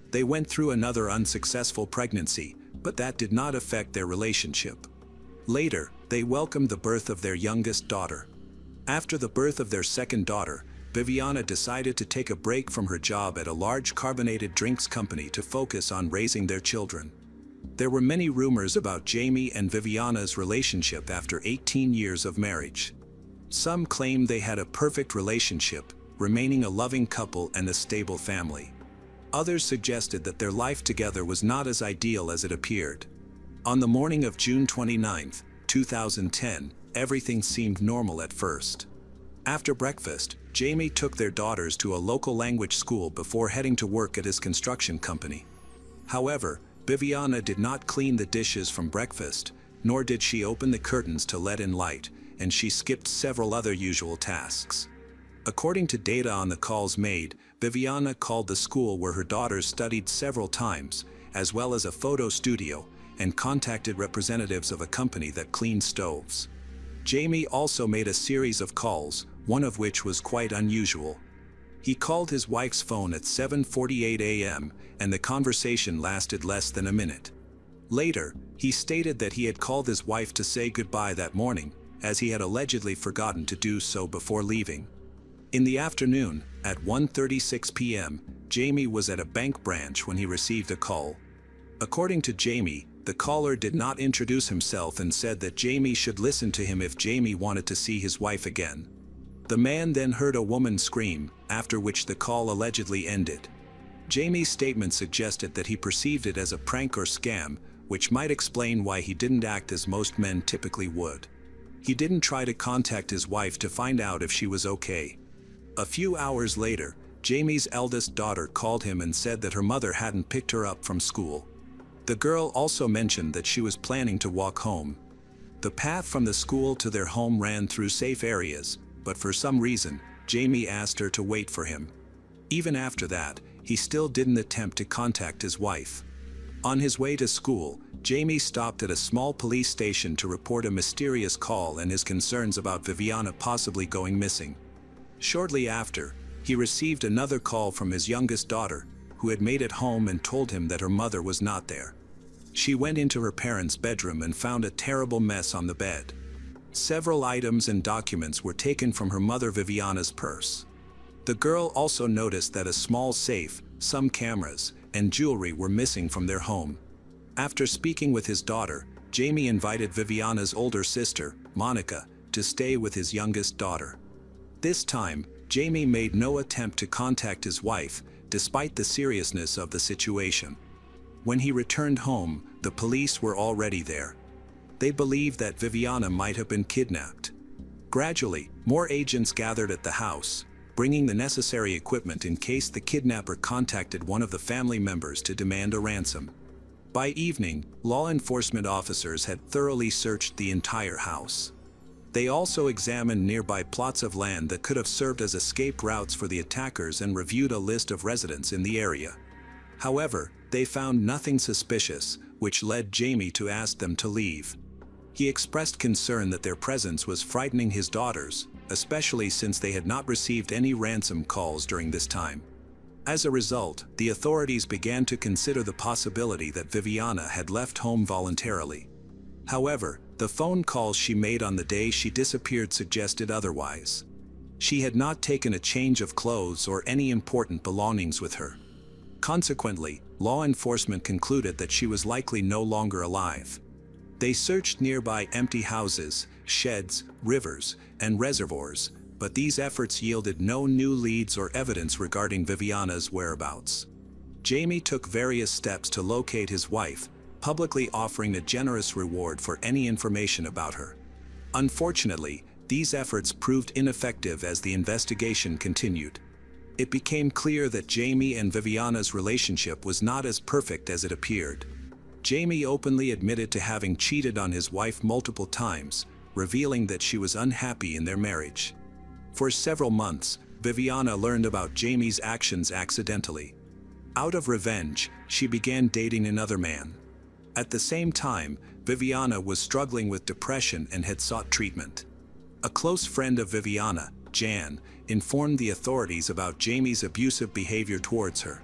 They went through another unsuccessful pregnancy, but that did not affect their relationship. Later, they welcomed the birth of their youngest daughter. After the birth of their second daughter, Viviana decided to take a break from her job at a large carbonated drinks company to focus on raising their children. There were many rumors about Jamie and Viviana's relationship after 18 years of marriage. Some claimed they had a perfect relationship, remaining a loving couple and a stable family. Others suggested that their life together was not as ideal as it appeared. On the morning of June 29, 2010, everything seemed normal at first. After breakfast, Jamie took their daughters to a local language school before heading to work at his construction company. However, Viviana did not clean the dishes from breakfast, nor did she open the curtains to let in light, and she skipped several other usual tasks. According to data on the calls made, Viviana called the school where her daughters studied several times, as well as a photo studio, and contacted representatives of a company that cleaned stoves. Jamie also made a series of calls, one of which was quite unusual. He called his wife's phone at 7:48 a.m., and the conversation lasted less than a minute. Later, he stated that he had called his wife to say goodbye that morning, as he had allegedly forgotten to do so before leaving. In the afternoon, at 1:36 p.m., Jamie was at a bank branch when he received a call. According to Jamie, the caller did not introduce himself and said that Jamie should listen to him if Jamie wanted to see his wife again. The man then heard a woman scream, after which the call allegedly ended. Jamie's statement suggested that he perceived it as a prank or scam, which might explain why he didn't act as most men typically would. He didn't try to contact his wife to find out if she was okay. A few hours later, Jamie's eldest daughter called him and said that her mother hadn't picked her up from school. The girl also mentioned that she was planning to walk home. The path from the school to their home ran through safe areas, but for some reason, Jamie asked her to wait for him. Even after that, he still didn't attempt to contact his wife. On his way to school, Jamie stopped at a small police station to report a mysterious call and his concerns about Viviana possibly going missing. Shortly after, he received another call from his youngest daughter, who had made it home and told him that her mother was not there. She went into her parents' bedroom and found a terrible mess on the bed. Several items and documents were taken from her mother Viviana's purse. The girl also noticed that a small safe, some cameras, and jewelry were missing from their home. After speaking with his daughter, Jamie invited Viviana's older sister, Monica, to stay with his youngest daughter. This time, Jamie made no attempt to contact his wife, despite the seriousness of the situation. When he returned home, the police were already there. They believed that Viviana might have been kidnapped. Gradually, more agents gathered at the house, bringing the necessary equipment in case the kidnapper contacted one of the family members to demand a ransom. By evening, law enforcement officers had thoroughly searched the entire house. They also examined nearby plots of land that could have served as escape routes for the attackers and reviewed a list of residents in the area. However, they found nothing suspicious, which led Jamie to ask them to leave. He expressed concern that their presence was frightening his daughters, especially since they had not received any ransom calls during this time. As a result, the authorities began to consider the possibility that Viviana had left home voluntarily. However, the phone calls she made on the day she disappeared suggested otherwise. She had not taken a change of clothes or any important belongings with her. Consequently, law enforcement concluded that she was likely no longer alive. They searched nearby empty houses, sheds, rivers, and reservoirs, but these efforts yielded no new leads or evidence regarding Viviana's whereabouts. Jamie took various steps to locate his wife, publicly offering a generous reward for any information about her. Unfortunately, these efforts proved ineffective as the investigation continued. It became clear that Jamie and Viviana's relationship was not as perfect as it appeared. Jamie openly admitted to having cheated on his wife multiple times, revealing that she was unhappy in their marriage. For several months, Viviana learned about Jamie's actions accidentally. Out of revenge, she began dating another man. At the same time, Viviana was struggling with depression and had sought treatment. A close friend of Viviana, Jan, informed the authorities about Jamie's abusive behavior towards her.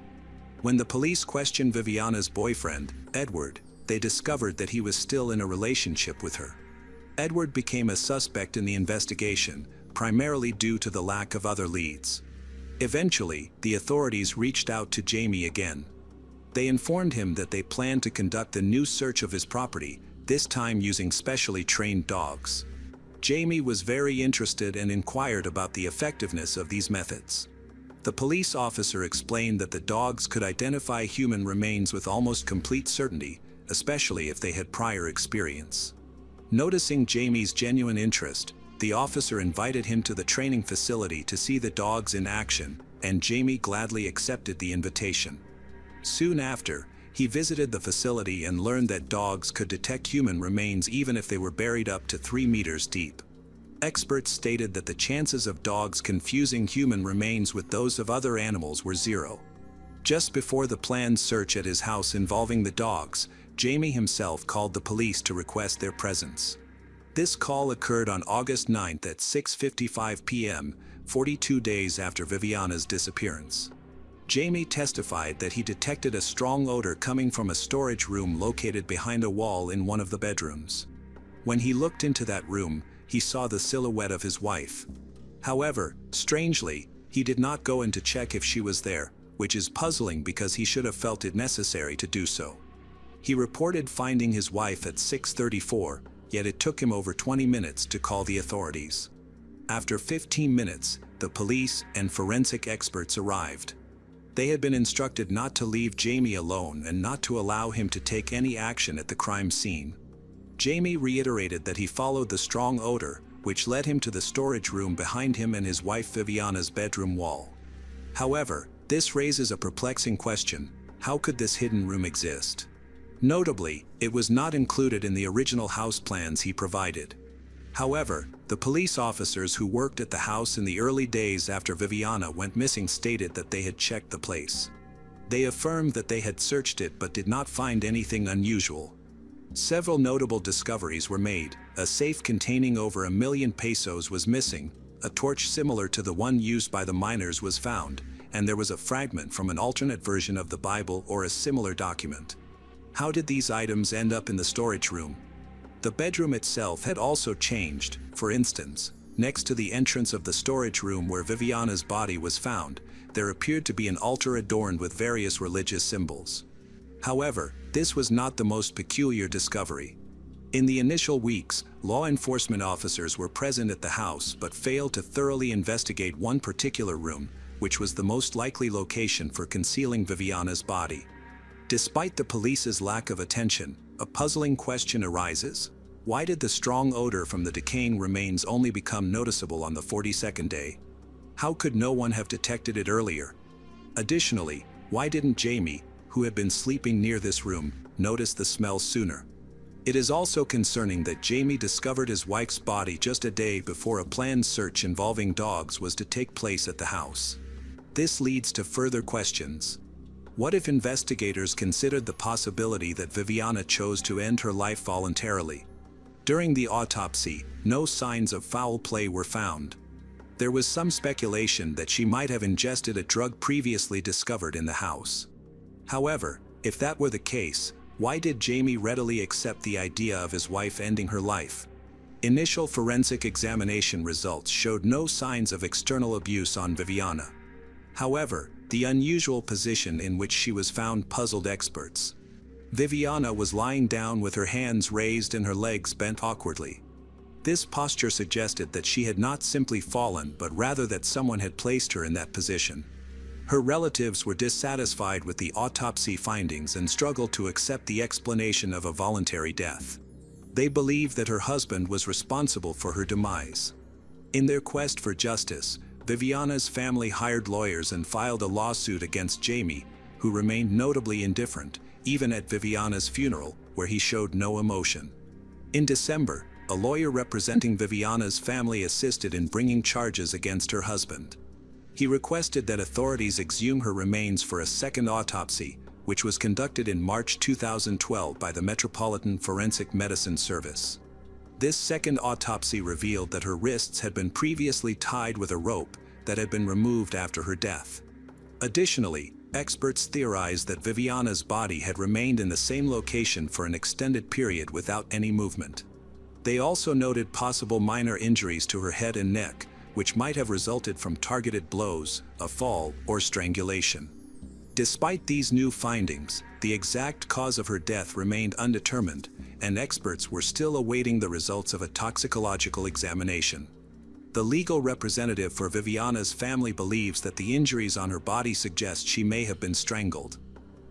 When the police questioned Viviana's boyfriend, Edward, they discovered that he was still in a relationship with her. Edward became a suspect in the investigation, primarily due to the lack of other leads. Eventually, the authorities reached out to Jamie again. They informed him that they planned to conduct a new search of his property, this time using specially trained dogs. Jamie was very interested and inquired about the effectiveness of these methods. The police officer explained that the dogs could identify human remains with almost complete certainty, especially if they had prior experience. Noticing Jamie's genuine interest, the officer invited him to the training facility to see the dogs in action, and Jamie gladly accepted the invitation. Soon after, he visited the facility and learned that dogs could detect human remains even if they were buried up to 3 meters deep. Experts stated that the chances of dogs confusing human remains with those of other animals were zero. Just before the planned search at his house involving the dogs, Jamie himself called the police to request their presence. This call occurred on August 9 at 6:55 p.m., 42 days after Viviana's disappearance. Jamie testified that he detected a strong odor coming from a storage room located behind a wall in one of the bedrooms. When he looked into that room, he saw the silhouette of his wife. However, strangely, he did not go in to check if she was there, which is puzzling because he should have felt it necessary to do so. He reported finding his wife at 6:34, yet it took him over 20 minutes to call the authorities. After 15 minutes, the police and forensic experts arrived. They had been instructed not to leave Jamie alone and not to allow him to take any action at the crime scene. Jamie reiterated that he followed the strong odor, which led him to the storage room behind him and his wife Viviana's bedroom wall. However, this raises a perplexing question: how could this hidden room exist? Notably, it was not included in the original house plans he provided. However, the police officers who worked at the house in the early days after Viviana went missing stated that they had checked the place. They affirmed that they had searched it but did not find anything unusual. Several notable discoveries were made. A safe containing over $1 million pesos was missing, a torch similar to the one used by the miners was found, and there was a fragment from an alternate version of the Bible or a similar document. How did these items end up in the storage room? The bedroom itself had also changed. For instance, next to the entrance of the storage room where Viviana's body was found, there appeared to be an altar adorned with various religious symbols. However, this was not the most peculiar discovery. In the initial weeks, law enforcement officers were present at the house but failed to thoroughly investigate one particular room, which was the most likely location for concealing Viviana's body. Despite the police's lack of attention, a puzzling question arises. Why did the strong odor from the decaying remains only become noticeable on the 42nd day? How could no one have detected it earlier? Additionally, why didn't Jamie, who had been sleeping near this room, notice the smell sooner? It is also concerning that Jamie discovered his wife's body just a day before a planned search involving dogs was to take place at the house. This leads to further questions. What if investigators considered the possibility that Viviana chose to end her life voluntarily? During the autopsy, no signs of foul play were found. There was some speculation that she might have ingested a drug previously discovered in the house. However, if that were the case, why did Jamie readily accept the idea of his wife ending her life? Initial forensic examination results showed no signs of external abuse on Viviana. However, the unusual position in which she was found puzzled experts. Viviana was lying down with her hands raised and her legs bent awkwardly. This posture suggested that she had not simply fallen but rather that someone had placed her in that position. Her relatives were dissatisfied with the autopsy findings and struggled to accept the explanation of a voluntary death. They believed that her husband was responsible for her demise. In their quest for justice, Viviana's family hired lawyers and filed a lawsuit against Jamie, who remained notably indifferent, even at Viviana's funeral, where he showed no emotion. In December, a lawyer representing Viviana's family assisted in bringing charges against her husband. He requested that authorities exhume her remains for a second autopsy, which was conducted in March 2012 by the Metropolitan Forensic Medicine Service. This second autopsy revealed that her wrists had been previously tied with a rope that had been removed after her death. Additionally, experts theorized that Viviana's body had remained in the same location for an extended period without any movement. They also noted possible minor injuries to her head and neck, which might have resulted from targeted blows, a fall, or strangulation. Despite these new findings, the exact cause of her death remained undetermined, and experts were still awaiting the results of a toxicological examination. The legal representative for Viviana's family believes that the injuries on her body suggest she may have been strangled.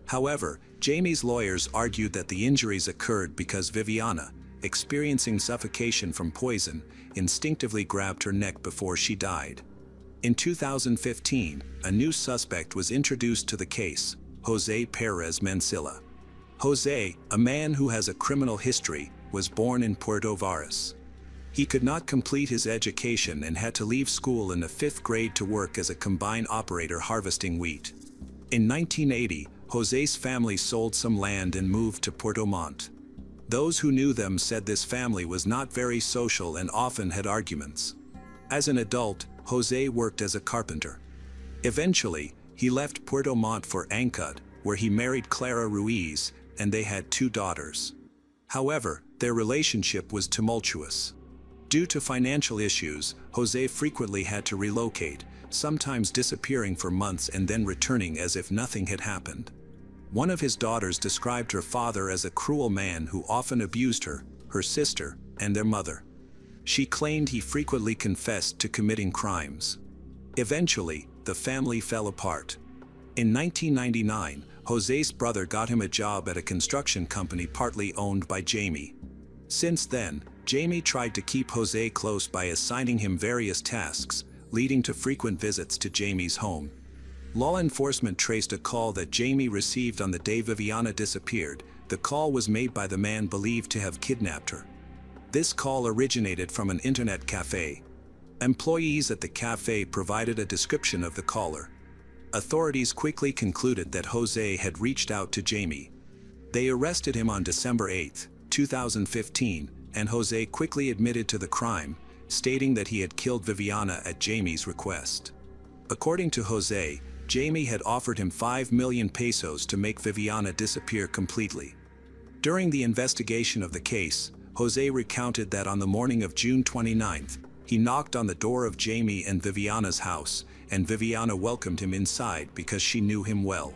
However, Jamie's lawyers argued that the injuries occurred because Viviana, experiencing suffocation from poison, instinctively grabbed her neck before she died. In 2015, a new suspect was introduced to the case, Jose Perez Mancilla. Jose, a man who has a criminal history, was born in Puerto Varas. He could not complete his education and had to leave school in the 5th grade to work as a combine operator harvesting wheat. In 1980, Jose's family sold some land and moved to Puerto Montt. Those who knew them said this family was not very social and often had arguments. As an adult, Jose worked as a carpenter. Eventually, he left Puerto Montt for Ancud, where he married Clara Ruiz, and they had 2 daughters. However, their relationship was tumultuous. Due to financial issues, Jose frequently had to relocate, sometimes disappearing for months and then returning as if nothing had happened. One of his daughters described her father as a cruel man who often abused her, her sister, and their mother. She claimed he frequently confessed to committing crimes. Eventually, the family fell apart. In 1999, Jose's brother got him a job at a construction company partly owned by Jamie. Since then, Jamie tried to keep Jose close by assigning him various tasks, leading to frequent visits to Jamie's home. Law enforcement traced a call that Jamie received on the day Viviana disappeared. The call was made by the man believed to have kidnapped her. This call originated from an internet cafe. Employees at the cafe provided a description of the caller. Authorities quickly concluded that Jose had reached out to Jamie. They arrested him on December 8, 2015, and Jose quickly admitted to the crime, stating that he had killed Viviana at Jamie's request. According to Jose, Jamie had offered him 5 million pesos to make Viviana disappear completely. During the investigation of the case, Jose recounted that on the morning of June 29, he knocked on the door of Jamie and Viviana's house, and Viviana welcomed him inside because she knew him well.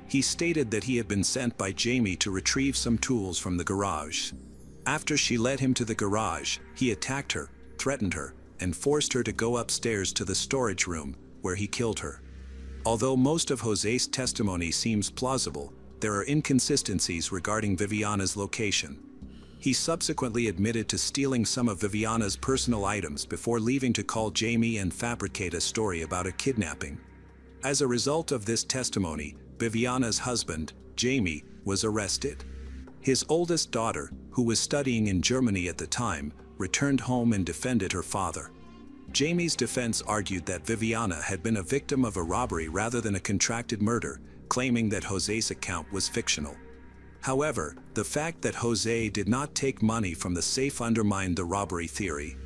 He stated that he had been sent by Jamie to retrieve some tools from the garage. After she led him to the garage, he attacked her, threatened her, and forced her to go upstairs to the storage room, where he killed her. Although most of Jose's testimony seems plausible, there are inconsistencies regarding Viviana's location. He subsequently admitted to stealing some of Viviana's personal items before leaving to call Jamie and fabricate a story about a kidnapping. As a result of this testimony, Viviana's husband, Jamie, was arrested. His oldest daughter, who was studying in Germany at the time, returned home and defended her father. Jamie's defense argued that Viviana had been a victim of a robbery rather than a contracted murder, claiming that Jose's account was fictional. However, the fact that Jose did not take money from the safe undermined the robbery theory.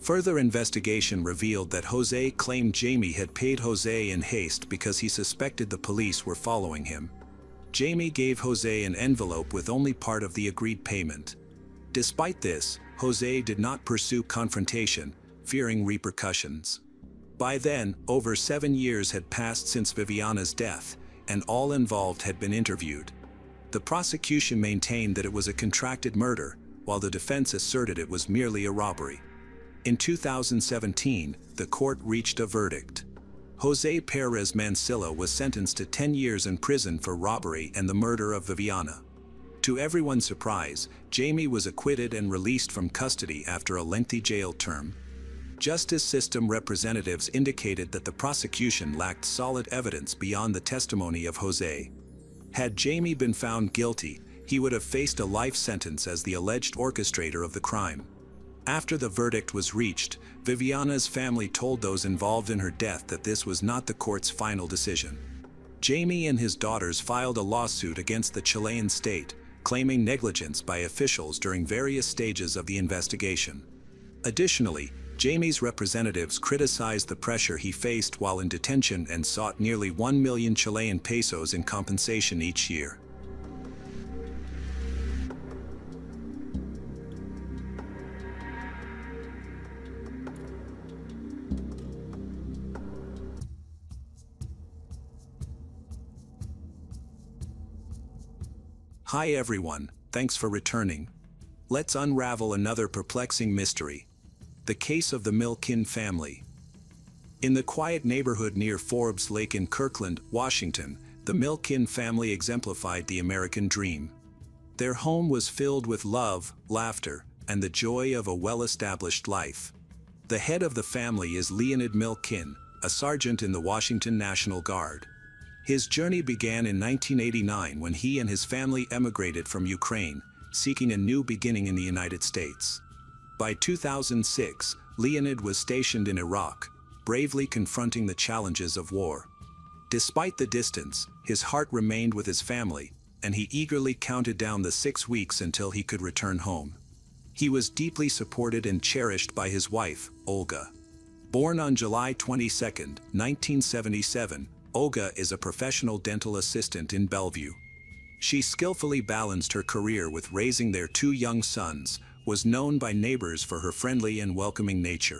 Further investigation revealed that Jose claimed Jamie had paid Jose in haste because he suspected the police were following him. Jamie gave Jose an envelope with only part of the agreed payment. Despite this, Jose did not pursue confrontation, fearing repercussions. By then, over 7 years had passed since Viviana's death, and all involved had been interviewed. The prosecution maintained that it was a contracted murder, while the defense asserted it was merely a robbery. In 2017, the court reached a verdict. Jose Perez Mancilla was sentenced to 10 years in prison for robbery and the murder of Viviana. To everyone's surprise, Jamie was acquitted and released from custody after a lengthy jail term. Justice system representatives indicated that the prosecution lacked solid evidence beyond the testimony of Jose. Had Jamie been found guilty, he would have faced a life sentence as the alleged orchestrator of the crime. After the verdict was reached, Viviana's family told those involved in her death that this was not the court's final decision. Jamie and his daughters filed a lawsuit against the Chilean state, claiming negligence by officials during various stages of the investigation. Additionally, Jamie's representatives criticized the pressure he faced while in detention and sought nearly 1 million Chilean pesos in compensation each year. Hi everyone, thanks for returning. Let's unravel another perplexing mystery. The case of the Milken family. In the quiet neighborhood near Forbes Lake in Kirkland, Washington, the Milken family exemplified the American dream. Their home was filled with love, laughter, and the joy of a well-established life. The head of the family is Leonid Milken, a sergeant in the Washington National Guard. His journey began in 1989 when he and his family emigrated from Ukraine, seeking a new beginning in the United States. By 2006, Leonid was stationed in Iraq, bravely confronting the challenges of war. Despite the distance, his heart remained with his family, and he eagerly counted down the 6 weeks until he could return home. He was deeply supported and cherished by his wife, Olga. Born on July 22, 1977, Olga is a professional dental assistant in Bellevue. She skillfully balanced her career with raising their 2 young sons, was known by neighbors for her friendly and welcoming nature.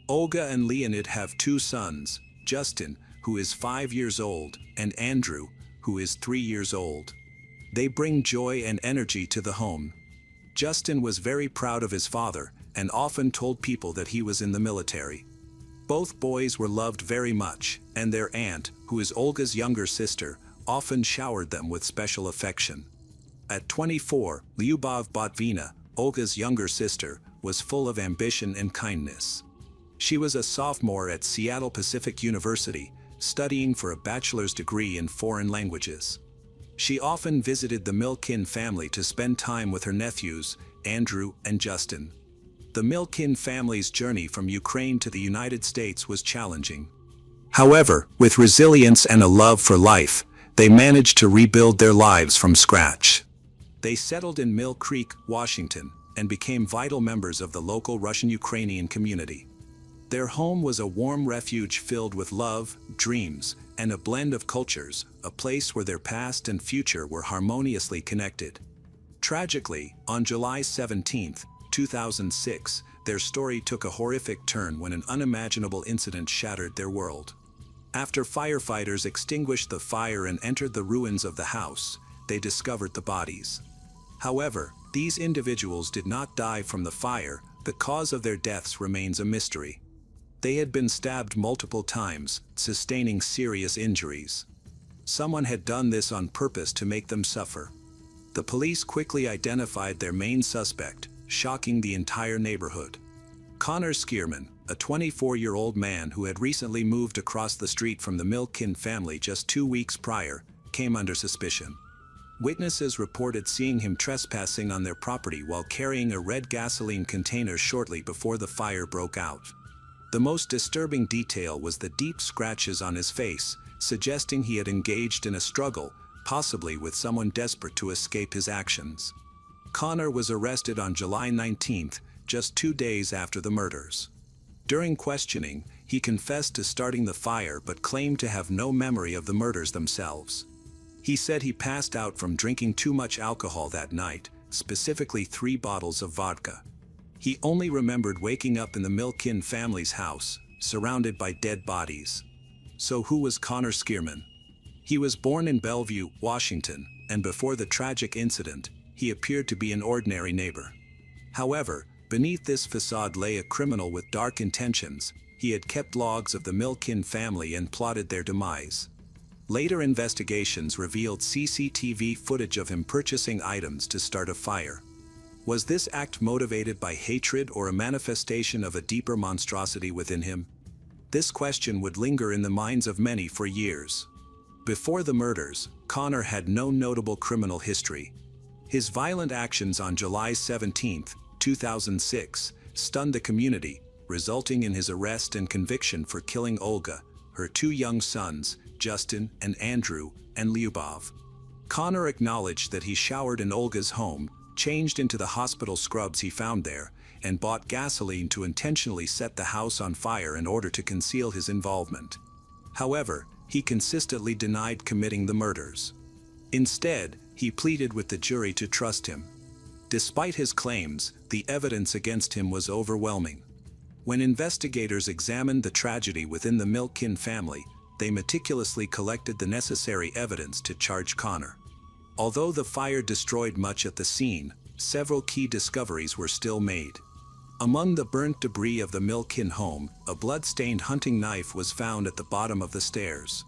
Olga and Leonid have 2 sons, Justin, who is 5 years old, and Andrew, who is 3 years old. They bring joy and energy to the home. Justin was very proud of his father, and often told people that he was in the military. Both boys were loved very much, and their aunt, who is Olga's younger sister, often showered them with special affection. At 24, Lyubov Botvina, Olga's younger sister, was full of ambition and kindness. She was a sophomore at Seattle Pacific University, studying for a bachelor's degree in foreign languages. She often visited the Milken family to spend time with her nephews, Andrew and Justin. The Milken family's journey from Ukraine to the United States was challenging. However, with resilience and a love for life, they managed to rebuild their lives from scratch. They settled in Mill Creek, Washington, and became vital members of the local Russian-Ukrainian community. Their home was a warm refuge filled with love, dreams, and a blend of cultures, a place where their past and future were harmoniously connected. Tragically, on July 17, 2006, their story took a horrific turn when an unimaginable incident shattered their world. After firefighters extinguished the fire and entered the ruins of the house, they discovered the bodies. However, these individuals did not die from the fire. The cause of their deaths remains a mystery. They had been stabbed multiple times, sustaining serious injuries. Someone had done this on purpose to make them suffer. The police quickly identified their main suspect, shocking the entire neighborhood. Connor Skierman, a 24-year-old man who had recently moved across the street from the Milken family just 2 weeks prior, came under suspicion. Witnesses reported seeing him trespassing on their property while carrying a red gasoline container shortly before the fire broke out. The most disturbing detail was the deep scratches on his face, suggesting he had engaged in a struggle, possibly with someone desperate to escape his actions. Connor was arrested on July 19, just 2 days after the murders. During questioning, he confessed to starting the fire but claimed to have no memory of the murders themselves. He said he passed out from drinking too much alcohol that night, specifically 3 bottles of vodka. He only remembered waking up in the Milkin family's house, surrounded by dead bodies. So who was Connor Skierman? He was born in Bellevue, Washington, and before the tragic incident, he appeared to be an ordinary neighbor. However, beneath this facade lay a criminal with dark intentions. He had kept logs of the Milkin family and plotted their demise. Later investigations revealed CCTV footage of him purchasing items to start a fire. Was this act motivated by hatred or a manifestation of a deeper monstrosity within him? This question would linger in the minds of many for years. Before the murders, Connor had no notable criminal history. His violent actions on July 17, 2006, stunned the community, resulting in his arrest and conviction for killing Olga, her 2 young sons, Justin and Andrew, and Lyubov. Connor acknowledged that he showered in Olga's home, changed into the hospital scrubs he found there, and bought gasoline to intentionally set the house on fire in order to conceal his involvement. However, he consistently denied committing the murders. Instead, he pleaded with the jury to trust him. Despite his claims, the evidence against him was overwhelming. When investigators examined the tragedy within the Milkin family, they meticulously collected the necessary evidence to charge Connor. Although the fire destroyed much at the scene, several key discoveries were still made. Among the burnt debris of the Milkin home, a blood-stained hunting knife was found at the bottom of the stairs.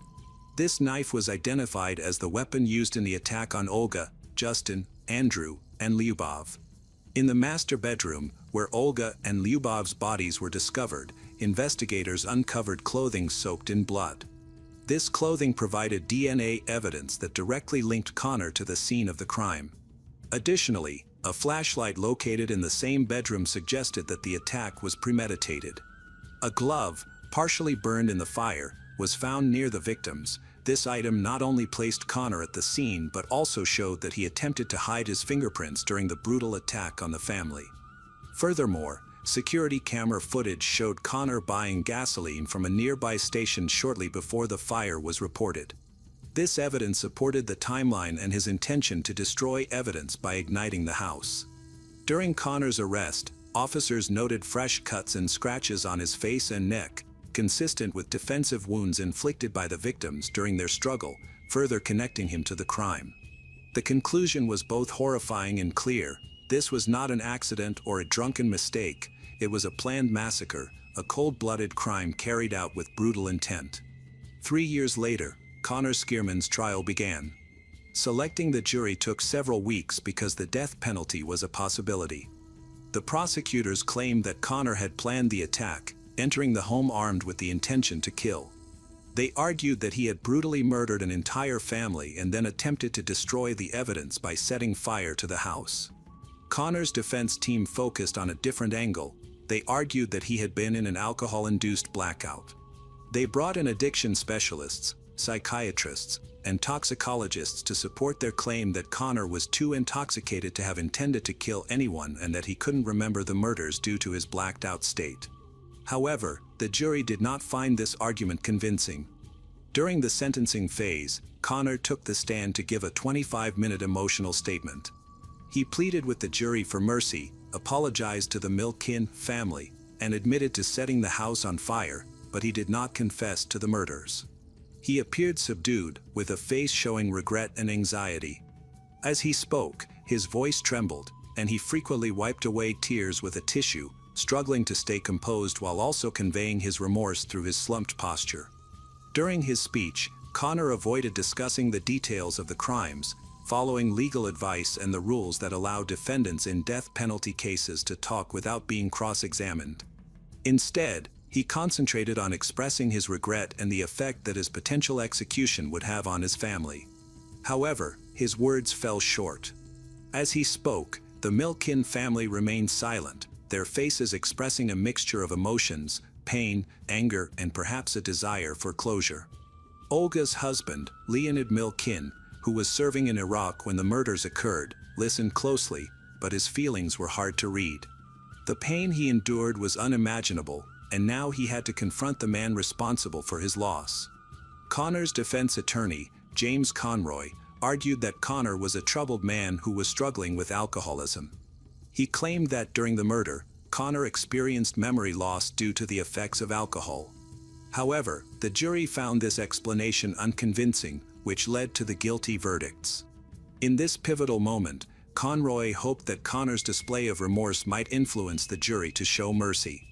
This knife was identified as the weapon used in the attack on Olga, Justin, Andrew, and Lyubov. In the master bedroom, where Olga and Lyubov's bodies were discovered, investigators uncovered clothing soaked in blood. This clothing provided DNA evidence that directly linked Connor to the scene of the crime. Additionally, a flashlight located in the same bedroom suggested that the attack was premeditated. A glove, partially burned in the fire, was found near the victims. This item not only placed Connor at the scene but also showed that he attempted to hide his fingerprints during the brutal attack on the family. Furthermore, security camera footage showed Connor buying gasoline from a nearby station shortly before the fire was reported. This evidence supported the timeline and his intention to destroy evidence by igniting the house. During Connor's arrest, officers noted fresh cuts and scratches on his face and neck, consistent with defensive wounds inflicted by the victims during their struggle, further connecting him to the crime. The conclusion was both horrifying and clear. This was not an accident or a drunken mistake. It was a planned massacre, a cold-blooded crime carried out with brutal intent. 3 years later, Connor Skierman's trial began. Selecting the jury took several weeks because the death penalty was a possibility. The prosecutors claimed that Connor had planned the attack, entering the home armed with the intention to kill. They argued that he had brutally murdered an entire family and then attempted to destroy the evidence by setting fire to the house. Connor's defense team focused on a different angle. They argued that he had been in an alcohol-induced blackout. They brought in addiction specialists, psychiatrists, and toxicologists to support their claim that Connor was too intoxicated to have intended to kill anyone and that he couldn't remember the murders due to his blacked-out state. However, the jury did not find this argument convincing. During the sentencing phase, Connor took the stand to give a 25-minute emotional statement. He pleaded with the jury for mercy, apologized to the Milkin family, and admitted to setting the house on fire, but he did not confess to the murders. He appeared subdued, with a face showing regret and anxiety. As he spoke, his voice trembled, and he frequently wiped away tears with a tissue, struggling to stay composed while also conveying his remorse through his slumped posture. During his speech, Connor avoided discussing the details of the crimes, following legal advice and the rules that allow defendants in death penalty cases to talk without being cross-examined. Instead, he concentrated on expressing his regret and the effect that his potential execution would have on his family. However, his words fell short. As he spoke, the Milkin family remained silent, their faces expressing a mixture of emotions, pain, anger, and perhaps a desire for closure. Olga's husband, Leonid Milkin, who was serving in Iraq when the murders occurred, listened closely, but his feelings were hard to read. The pain he endured was unimaginable, and now he had to confront the man responsible for his loss. Connor's defense attorney, James Conroy, argued that Connor was a troubled man who was struggling with alcoholism. He claimed that during the murder, Connor experienced memory loss due to the effects of alcohol. However, the jury found this explanation unconvincing, which led to the guilty verdicts. In this pivotal moment, Conroy hoped that Connor's display of remorse might influence the jury to show mercy.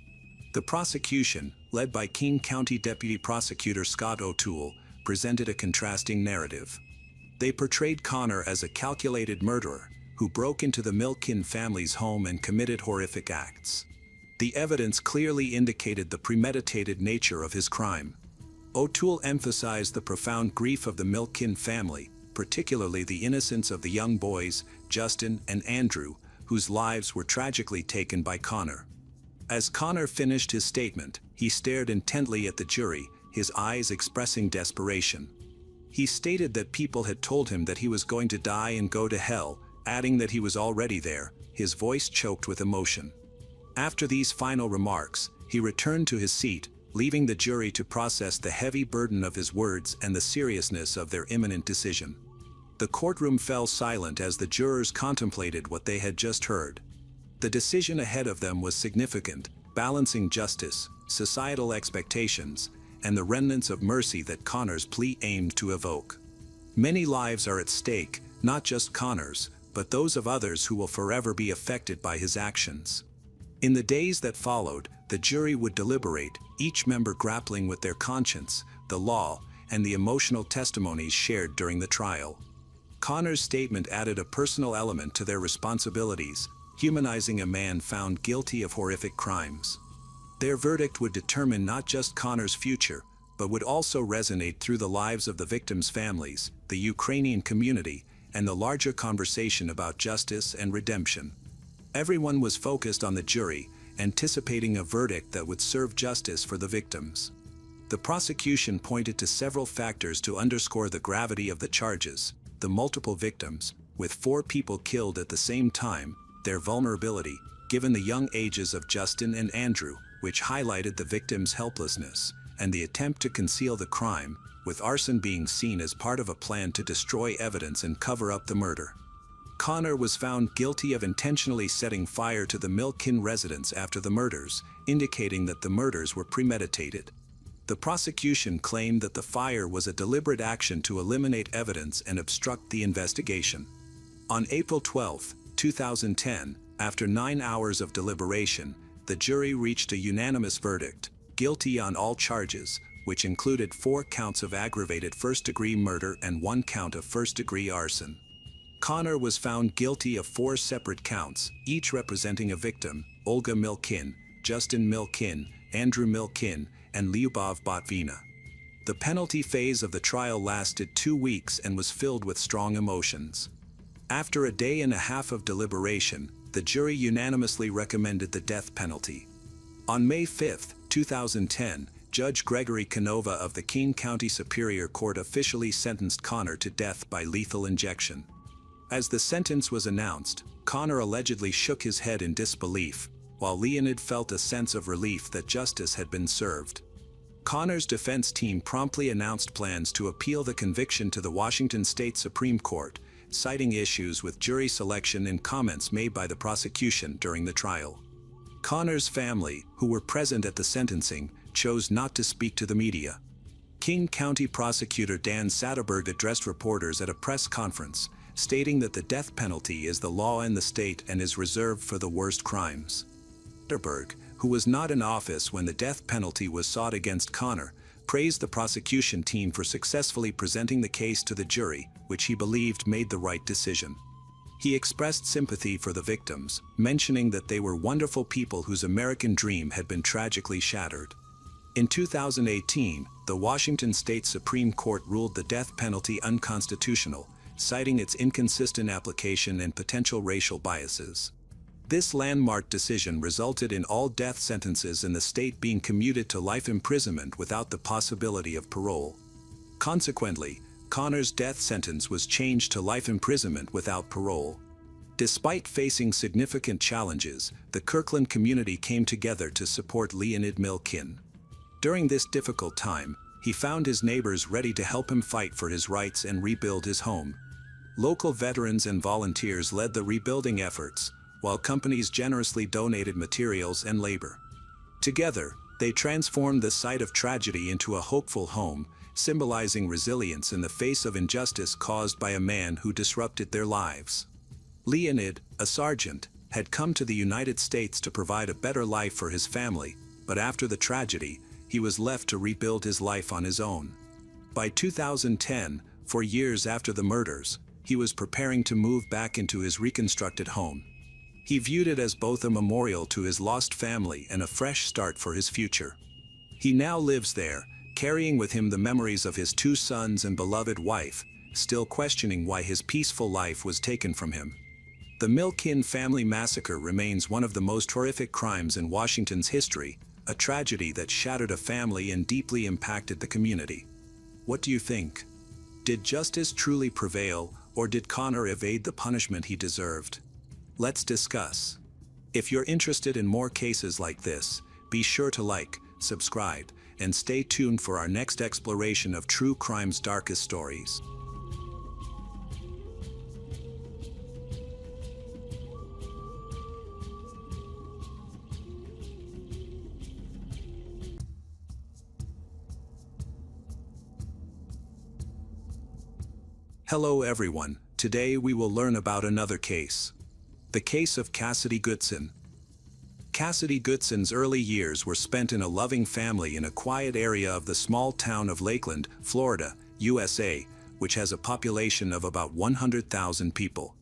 The prosecution, led by King County Deputy Prosecutor Scott O'Toole, presented a contrasting narrative. They portrayed Connor as a calculated murderer who broke into the Milkin family's home and committed horrific acts. The evidence clearly indicated the premeditated nature of his crime. O'Toole emphasized the profound grief of the Milkin family, particularly the innocence of the young boys, Justin and Andrew, whose lives were tragically taken by Connor. As Connor finished his statement, he stared intently at the jury, his eyes expressing desperation. He stated that people had told him that he was going to die and go to hell, adding that he was already there, his voice choked with emotion. After these final remarks, he returned to his seat, leaving the jury to process the heavy burden of his words and the seriousness of their imminent decision. The courtroom fell silent as the jurors contemplated what they had just heard. The decision ahead of them was significant, balancing justice, societal expectations, and the remnants of mercy that Connor's plea aimed to evoke. Many lives are at stake, not just Connor's, but those of others who will forever be affected by his actions. In the days that followed, the jury would deliberate, each member grappling with their conscience, the law, and the emotional testimonies shared during the trial. Connor's statement added a personal element to their responsibilities, humanizing a man found guilty of horrific crimes. Their verdict would determine not just Connor's future, but would also resonate through the lives of the victims' families, the Ukrainian community, and the larger conversation about justice and redemption. Everyone was focused on the jury, anticipating a verdict that would serve justice for the victims. The prosecution pointed to several factors to underscore the gravity of the charges: the multiple victims, with 4 people killed at the same time, their vulnerability, given the young ages of Justin and Andrew, which highlighted the victims' helplessness, and the attempt to conceal the crime, with arson being seen as part of a plan to destroy evidence and cover up the murder. Connor was found guilty of intentionally setting fire to the Milkin residence after the murders, indicating that the murders were premeditated. The prosecution claimed that the fire was a deliberate action to eliminate evidence and obstruct the investigation. On April 12, 2010, after 9 hours of deliberation, the jury reached a unanimous verdict, guilty on all charges, which included 4 counts of aggravated first-degree murder and 1 count of first-degree arson. Connor was found guilty of 4 separate counts, each representing a victim: Olga Milkin, Justin Milkin, Andrew Milkin, and Lyubov Botvina. The penalty phase of the trial lasted 2 weeks and was filled with strong emotions. After a day and a half of deliberation, the jury unanimously recommended the death penalty. On May 5, 2010, Judge Gregory Canova of the King County Superior Court officially sentenced Connor to death by lethal injection. As the sentence was announced, Connor allegedly shook his head in disbelief, while Leonid felt a sense of relief that justice had been served. Connor's defense team promptly announced plans to appeal the conviction to the Washington State Supreme Court, citing issues with jury selection and comments made by the prosecution during the trial. Connor's family, who were present at the sentencing, chose not to speak to the media. King County Prosecutor Dan Satterberg addressed reporters at a press conference, stating that the death penalty is the law in the state and is reserved for the worst crimes. Satterberg, who was not in office when the death penalty was sought against Connor, praised the prosecution team for successfully presenting the case to the jury, which he believed made the right decision. He expressed sympathy for the victims, mentioning that they were wonderful people whose American dream had been tragically shattered. In 2018, the Washington State Supreme Court ruled the death penalty unconstitutional, citing its inconsistent application and potential racial biases. This landmark decision resulted in all death sentences in the state being commuted to life imprisonment without the possibility of parole. Consequently, Connor's death sentence was changed to life imprisonment without parole. Despite facing significant challenges, the Kirkland community came together to support Leonid Milkin. During this difficult time, he found his neighbors ready to help him fight for his rights and rebuild his home. Local veterans and volunteers led the rebuilding efforts, while companies generously donated materials and labor. Together, they transformed the site of tragedy into a hopeful home, symbolizing resilience in the face of injustice caused by a man who disrupted their lives. Leonid, a sergeant, had come to the United States to provide a better life for his family, but after the tragedy, he was left to rebuild his life on his own. By 2010, 4 years after the murders, he was preparing to move back into his reconstructed home. He viewed it as both a memorial to his lost family and a fresh start for his future. He now lives there, carrying with him the memories of his 2 sons and beloved wife, still questioning why his peaceful life was taken from him. The Milkin family massacre remains one of the most horrific crimes in Washington's history, a tragedy that shattered a family and deeply impacted the community. What do you think? Did justice truly prevail, or did Connor evade the punishment he deserved? Let's discuss. If you're interested in more cases like this, be sure to like, subscribe, and stay tuned for our next exploration of true crime's darkest stories. Hello everyone, today we will learn about another case. The case of Cassidy Goodson. Cassidy Goodson's early years were spent in a loving family in a quiet area of the small town of Lakeland, Florida, USA, which has a population of about 100,000 people.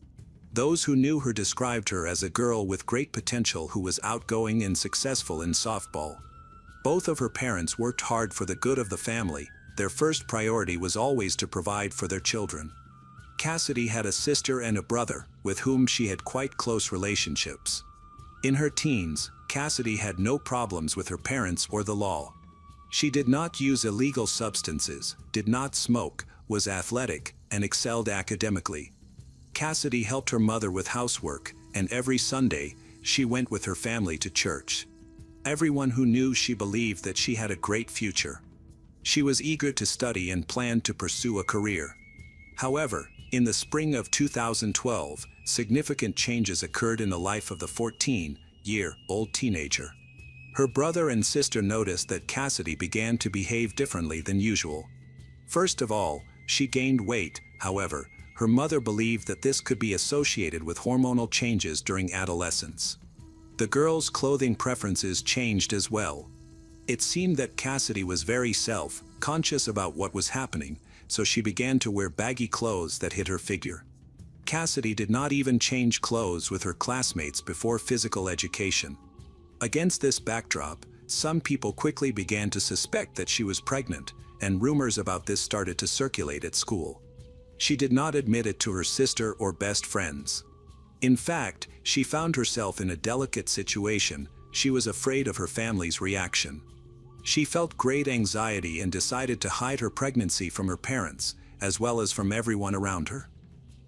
Those who knew her described her as a girl with great potential who was outgoing and successful in softball. Both of her parents worked hard for the good of the family. Their first priority was always to provide for their children. Cassidy had a sister and a brother, with whom she had quite close relationships. In her teens, Cassidy had no problems with her parents or the law. She did not use illegal substances, did not smoke, was athletic, and excelled academically. Cassidy helped her mother with housework, and every Sunday, she went with her family to church. Everyone who knew she believed that she had a great future. She was eager to study and planned to pursue a career. However, in the spring of 2012, significant changes occurred in the life of the 14-year-old teenager. Her brother and sister noticed that Cassidy began to behave differently than usual. First of all, she gained weight. However, her mother believed that this could be associated with hormonal changes during adolescence. The girl's clothing preferences changed as well. It seemed that Cassidy was very self-conscious about what was happening, so she began to wear baggy clothes that hid her figure. Cassidy did not even change clothes with her classmates before physical education. Against this backdrop, some people quickly began to suspect that she was pregnant, and rumors about this started to circulate at school. She did not admit it to her sister or best friends. In fact, she found herself in a delicate situation. She was afraid of her family's reaction. She felt great anxiety and decided to hide her pregnancy from her parents, as well as from everyone around her.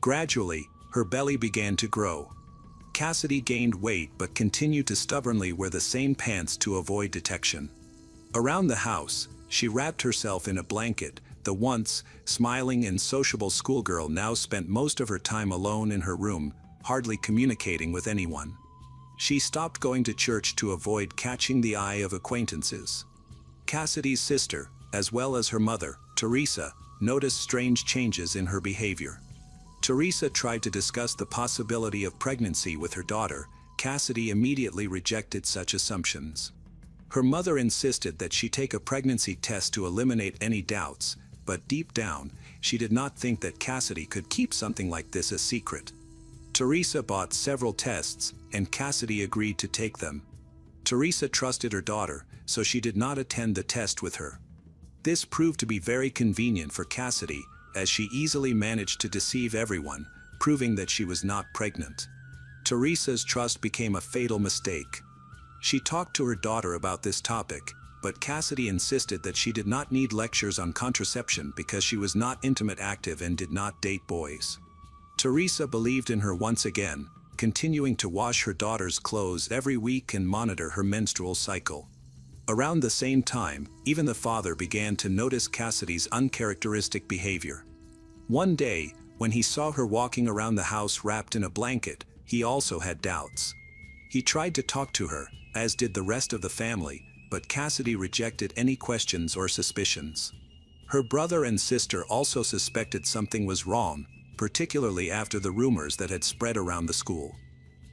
Gradually, her belly began to grow. Cassidy gained weight but continued to stubbornly wear the same pants to avoid detection. Around the house, she wrapped herself in a blanket. The once smiling and sociable schoolgirl now spent most of her time alone in her room, hardly communicating with anyone. She stopped going to church to avoid catching the eye of acquaintances. Cassidy's sister, as well as her mother, Teresa, noticed strange changes in her behavior. Teresa tried to discuss the possibility of pregnancy with her daughter. Cassidy immediately rejected such assumptions. Her mother insisted that she take a pregnancy test to eliminate any doubts, but deep down, she did not think that Cassidy could keep something like this a secret. Teresa bought several tests, and Cassidy agreed to take them. Teresa trusted her daughter, so she did not attend the test with her. This proved to be very convenient for Cassidy, as she easily managed to deceive everyone, proving that she was not pregnant. Teresa's trust became a fatal mistake. She talked to her daughter about this topic, but Cassidy insisted that she did not need lectures on contraception because she was not intimate active and did not date boys. Teresa believed in her once again, continuing to wash her daughter's clothes every week and monitor her menstrual cycle. Around the same time, even the father began to notice Cassidy's uncharacteristic behavior. One day, when he saw her walking around the house wrapped in a blanket, he also had doubts. He tried to talk to her, as did the rest of the family, but Cassidy rejected any questions or suspicions. Her brother and sister also suspected something was wrong, particularly after the rumors that had spread around the school.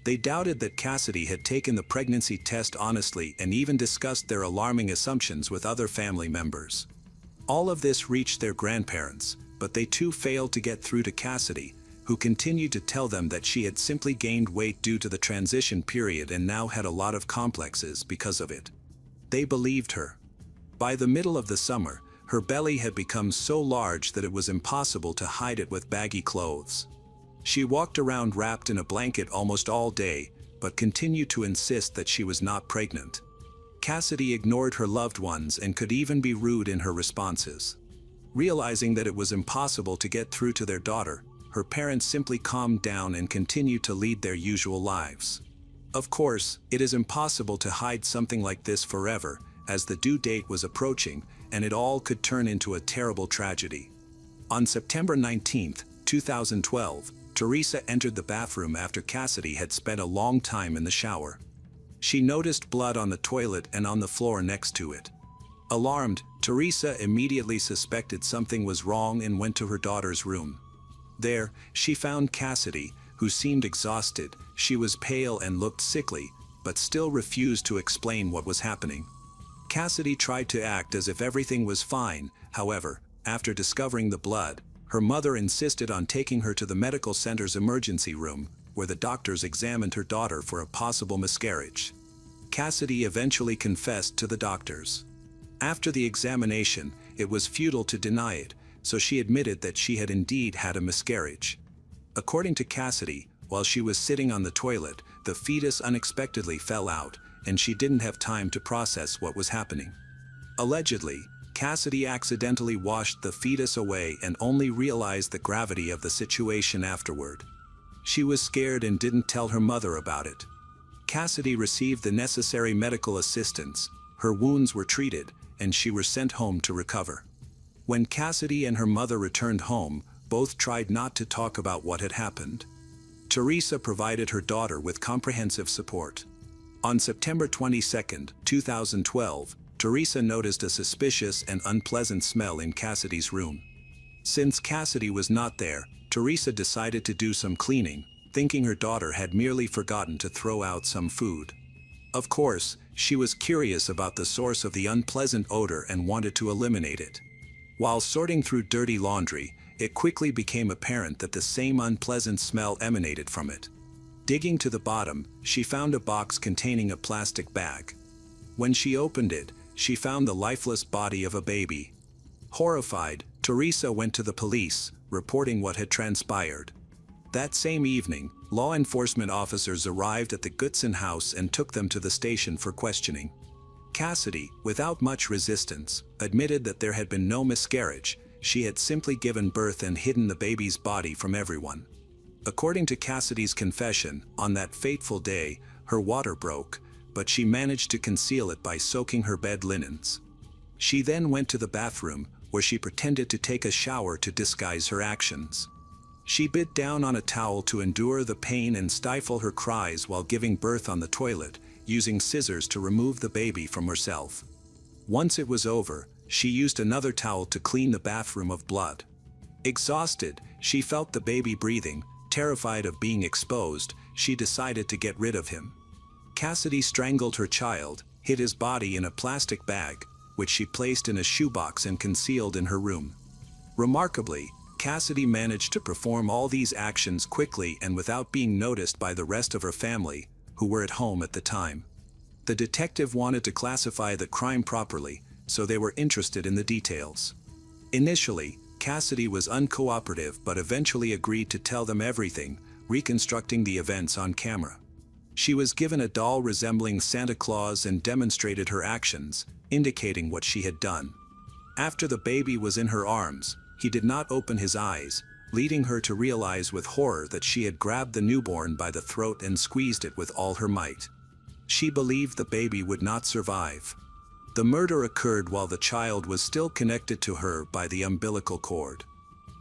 They doubted that Cassidy had taken the pregnancy test honestly and even discussed their alarming assumptions with other family members. All of this reached their grandparents, but they too failed to get through to Cassidy, who continued to tell them that she had simply gained weight due to the transition period and now had a lot of complexes because of it. They believed her. By the middle of the summer, her belly had become so large that it was impossible to hide it with baggy clothes. She walked around wrapped in a blanket almost all day, but continued to insist that she was not pregnant. Cassidy ignored her loved ones and could even be rude in her responses. Realizing that it was impossible to get through to their daughter, her parents simply calmed down and continued to lead their usual lives. Of course, it is impossible to hide something like this forever, as the due date was approaching, and it all could turn into a terrible tragedy. On September 19, 2012, Teresa entered the bathroom after Cassidy had spent a long time in the shower. She noticed blood on the toilet and on the floor next to it. Alarmed, Teresa immediately suspected something was wrong and went to her daughter's room. There, she found Cassidy, who seemed exhausted. She was pale and looked sickly, but still refused to explain what was happening. Cassidy tried to act as if everything was fine. However, after discovering the blood, her mother insisted on taking her to the medical center's emergency room, where the doctors examined her daughter for a possible miscarriage. Cassidy eventually confessed to the doctors. After the examination, it was futile to deny it, so she admitted that she had indeed had a miscarriage. According to Cassidy, while she was sitting on the toilet, the fetus unexpectedly fell out, and she didn't have time to process what was happening. Allegedly, Cassidy accidentally washed the fetus away and only realized the gravity of the situation afterward. She was scared and didn't tell her mother about it. Cassidy received the necessary medical assistance, her wounds were treated, and she was sent home to recover. When Cassidy and her mother returned home, both tried not to talk about what had happened. Teresa provided her daughter with comprehensive support. On September 22, 2012, Teresa noticed a suspicious and unpleasant smell in Cassidy's room. Since Cassidy was not there, Teresa decided to do some cleaning, thinking her daughter had merely forgotten to throw out some food. Of course, she was curious about the source of the unpleasant odor and wanted to eliminate it. While sorting through dirty laundry, it quickly became apparent that the same unpleasant smell emanated from it. Digging to the bottom, she found a box containing a plastic bag. When she opened it, she found the lifeless body of a baby. Horrified, Teresa went to the police, reporting what had transpired. That same evening, law enforcement officers arrived at the Goodson house and took them to the station for questioning. Cassidy, without much resistance, admitted that there had been no miscarriage. She had simply given birth and hidden the baby's body from everyone. According to Cassidy's confession, on that fateful day, her water broke, but she managed to conceal it by soaking her bed linens. She then went to the bathroom, where she pretended to take a shower to disguise her actions. She bit down on a towel to endure the pain and stifle her cries while giving birth on the toilet, using scissors to remove the baby from herself. Once it was over, she used another towel to clean the bathroom of blood. Exhausted, she felt the baby breathing. Terrified of being exposed, she decided to get rid of him. Cassidy strangled her child, hid his body in a plastic bag, which she placed in a shoebox and concealed in her room. Remarkably, Cassidy managed to perform all these actions quickly and without being noticed by the rest of her family, who were at home at the time. The detective wanted to classify the crime properly, so they were interested in the details. Initially, Cassidy was uncooperative but eventually agreed to tell them everything, reconstructing the events on camera. She was given a doll resembling Santa Claus and demonstrated her actions, indicating what she had done. After the baby was in her arms, he did not open his eyes, leading her to realize with horror that she had grabbed the newborn by the throat and squeezed it with all her might. She believed the baby would not survive. The murder occurred while the child was still connected to her by the umbilical cord.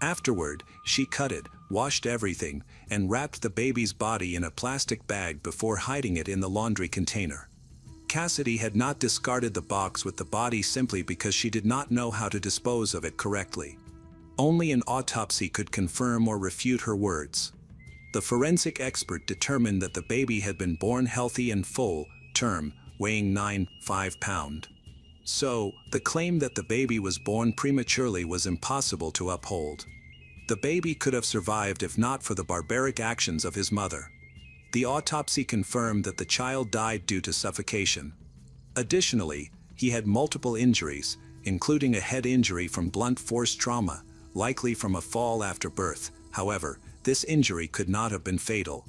Afterward, she cut it, washed everything, and wrapped the baby's body in a plastic bag before hiding it in the laundry container. Cassidy had not discarded the box with the body simply because she did not know how to dispose of it correctly. Only an autopsy could confirm or refute her words. The forensic expert determined that the baby had been born healthy and full term, weighing 9.5 pounds. So, the claim that the baby was born prematurely was impossible to uphold. The baby could have survived if not for the barbaric actions of his mother. The autopsy confirmed that the child died due to suffocation. Additionally, he had multiple injuries, including a head injury from blunt force trauma, likely from a fall after birth. However, this injury could not have been fatal.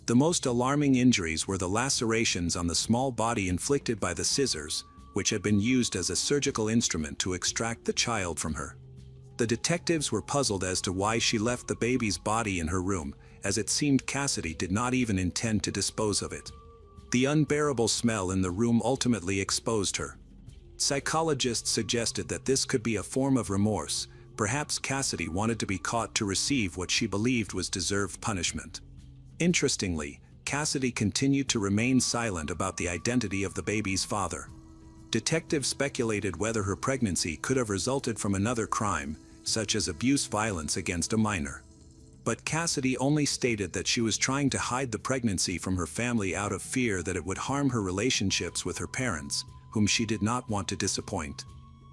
The most alarming injuries were the lacerations on the small body inflicted by the scissors, which had been used as a surgical instrument to extract the child from her. The detectives were puzzled as to why she left the baby's body in her room, as it seemed Cassidy did not even intend to dispose of it. The unbearable smell in the room ultimately exposed her. Psychologists suggested that this could be a form of remorse. Perhaps Cassidy wanted to be caught to receive what she believed was deserved punishment. Interestingly, Cassidy continued to remain silent about the identity of the baby's father. Detectives speculated whether her pregnancy could have resulted from another crime, such as violence against a minor. But Cassidy only stated that she was trying to hide the pregnancy from her family out of fear that it would harm her relationships with her parents, whom she did not want to disappoint.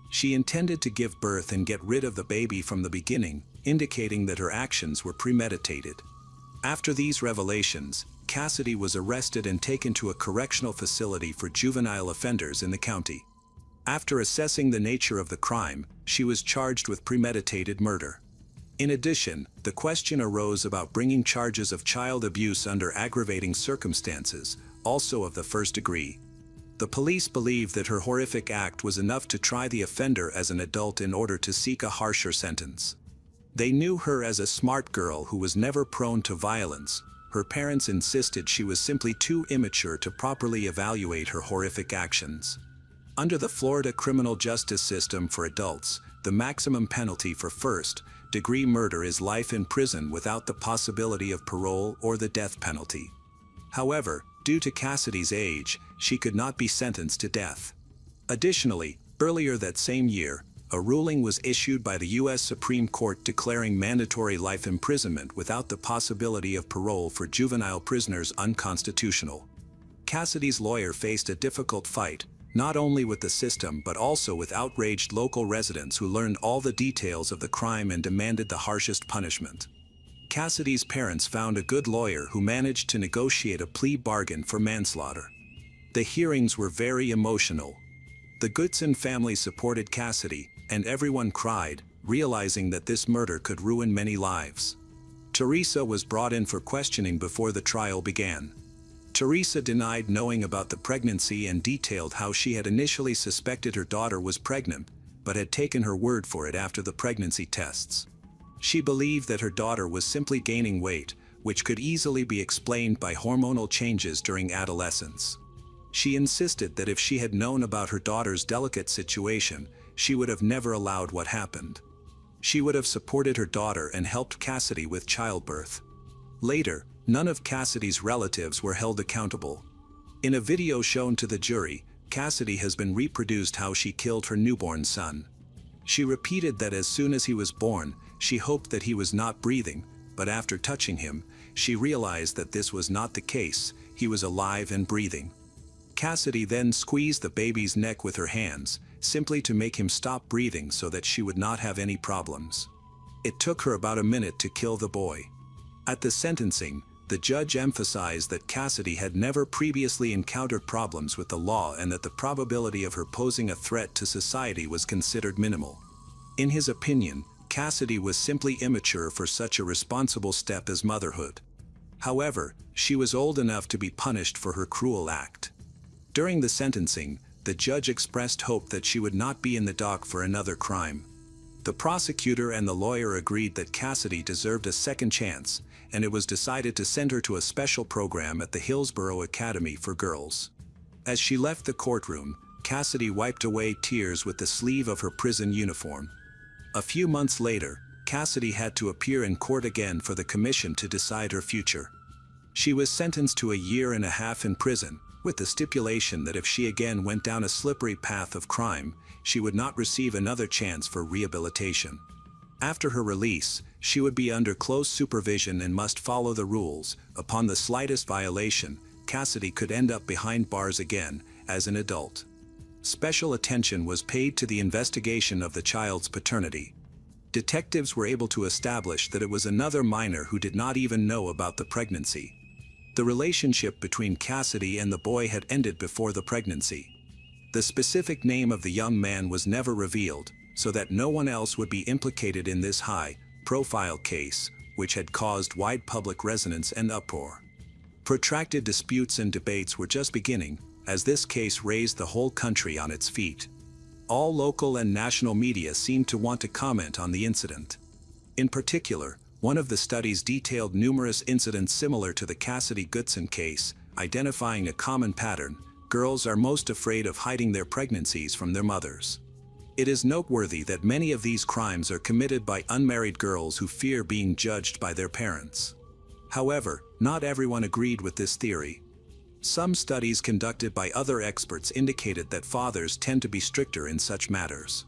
She intended to give birth and get rid of the baby from the beginning, indicating that her actions were premeditated. After these revelations, Cassidy was arrested and taken to a correctional facility for juvenile offenders in the county. After assessing the nature of the crime, she was charged with premeditated murder. In addition, the question arose about bringing charges of child abuse under aggravating circumstances, also of the first degree. The police believed that her horrific act was enough to try the offender as an adult in order to seek a harsher sentence. They knew her as a smart girl who was never prone to violence. Her parents insisted she was simply too immature to properly evaluate her horrific actions. Under the Florida criminal justice system for adults, the maximum penalty for first-degree murder is life in prison without the possibility of parole or the death penalty. However, due to Cassidy's age, she could not be sentenced to death. Additionally, earlier that same year, a ruling was issued by the U.S. Supreme Court declaring mandatory life imprisonment without the possibility of parole for juvenile prisoners unconstitutional. Cassidy's lawyer faced a difficult fight, not only with the system but also with outraged local residents who learned all the details of the crime and demanded the harshest punishment. Cassidy's parents found a good lawyer who managed to negotiate a plea bargain for manslaughter. The hearings were very emotional. The Goodson family supported Cassidy, and everyone cried, realizing that this murder could ruin many lives. Teresa was brought in for questioning before the trial began. Teresa denied knowing about the pregnancy and detailed how she had initially suspected her daughter was pregnant, but had taken her word for it after the pregnancy tests. She believed that her daughter was simply gaining weight, which could easily be explained by hormonal changes during adolescence. She insisted that if she had known about her daughter's delicate situation, she would have never allowed what happened. She would have supported her daughter and helped Cassidy with childbirth. Later, none of Cassidy's relatives were held accountable. In a video shown to the jury, Cassidy has been reproduced how she killed her newborn son. She repeated that as soon as he was born, she hoped that he was not breathing, but after touching him, she realized that this was not the case. He was alive and breathing. Cassidy then squeezed the baby's neck with her hands, simply to make him stop breathing so that she would not have any problems. It took her about a minute to kill the boy. At the sentencing, the judge emphasized that Cassidy had never previously encountered problems with the law and that the probability of her posing a threat to society was considered minimal. In his opinion, Cassidy was simply immature for such a responsible step as motherhood. However, she was old enough to be punished for her cruel act. During the sentencing, the judge expressed hope that she would not be in the dock for another crime. The prosecutor and the lawyer agreed that Cassidy deserved a second chance, and it was decided to send her to a special program at the Hillsborough Academy for Girls. As she left the courtroom, Cassidy wiped away tears with the sleeve of her prison uniform. A few months later, Cassidy had to appear in court again for the commission to decide her future. She was sentenced to 1.5 years in prison, with the stipulation that if she again went down a slippery path of crime, she would not receive another chance for rehabilitation. After her release, she would be under close supervision and must follow the rules. Upon the slightest violation, Cassidy could end up behind bars again, as an adult. Special attention was paid to the investigation of the child's paternity. Detectives were able to establish that it was another minor who did not even know about the pregnancy. The relationship between Cassidy and the boy had ended before the pregnancy. The specific name of the young man was never revealed, so that no one else would be implicated in this high-profile case, which had caused wide public resonance and uproar. Protracted disputes and debates were just beginning, as this case raised the whole country on its feet. All local and national media seemed to want to comment on the incident. In particular, one of the studies detailed numerous incidents similar to the Cassidy Goodson case, identifying a common pattern: girls are most afraid of hiding their pregnancies from their mothers. It is noteworthy that many of these crimes are committed by unmarried girls who fear being judged by their parents. However, not everyone agreed with this theory. Some studies conducted by other experts indicated that fathers tend to be stricter in such matters.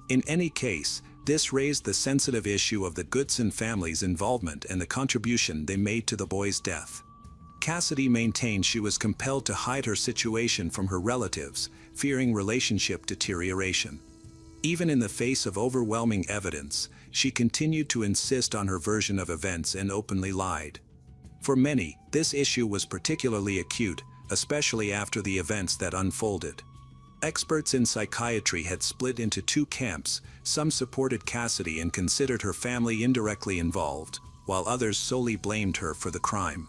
In any case, this raised the sensitive issue of the Goodson family's involvement and the contribution they made to the boy's death. Cassidy maintained she was compelled to hide her situation from her relatives, fearing relationship deterioration. Even in the face of overwhelming evidence, she continued to insist on her version of events and openly lied. For many, this issue was particularly acute, especially after the events that unfolded. Experts in psychiatry had split into two camps. Some supported Cassidy and considered her family indirectly involved, while others solely blamed her for the crime.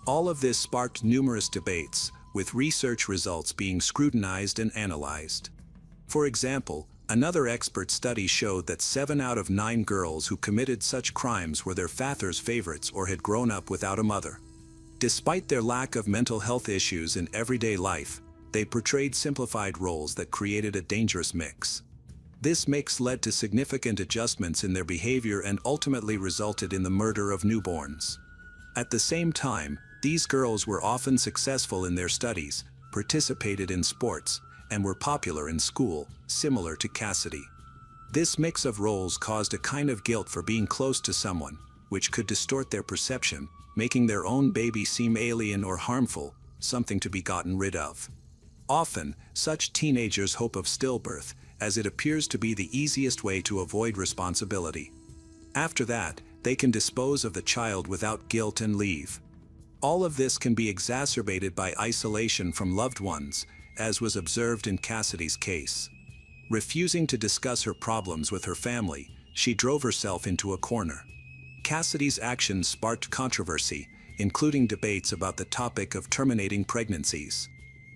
All of this sparked numerous debates, with research results being scrutinized and analyzed. For example, another expert study showed that 7 out of 9 girls who committed such crimes were their father's favorites or had grown up without a mother. Despite their lack of mental health issues in everyday life, they portrayed simplified roles that created a dangerous mix. This mix led to significant adjustments in their behavior and ultimately resulted in the murder of newborns. At the same time, these girls were often successful in their studies, participated in sports, and were popular in school, similar to Cassidy. This mix of roles caused a kind of guilt for being close to someone, which could distort their perception, making their own baby seem alien or harmful, something to be gotten rid of. Often, such teenagers hope of stillbirth, as it appears to be the easiest way to avoid responsibility. After that, they can dispose of the child without guilt and leave. All of this can be exacerbated by isolation from loved ones, as was observed in Cassidy's case. Refusing to discuss her problems with her family, she drove herself into a corner. Cassidy's actions sparked controversy, including debates about the topic of terminating pregnancies.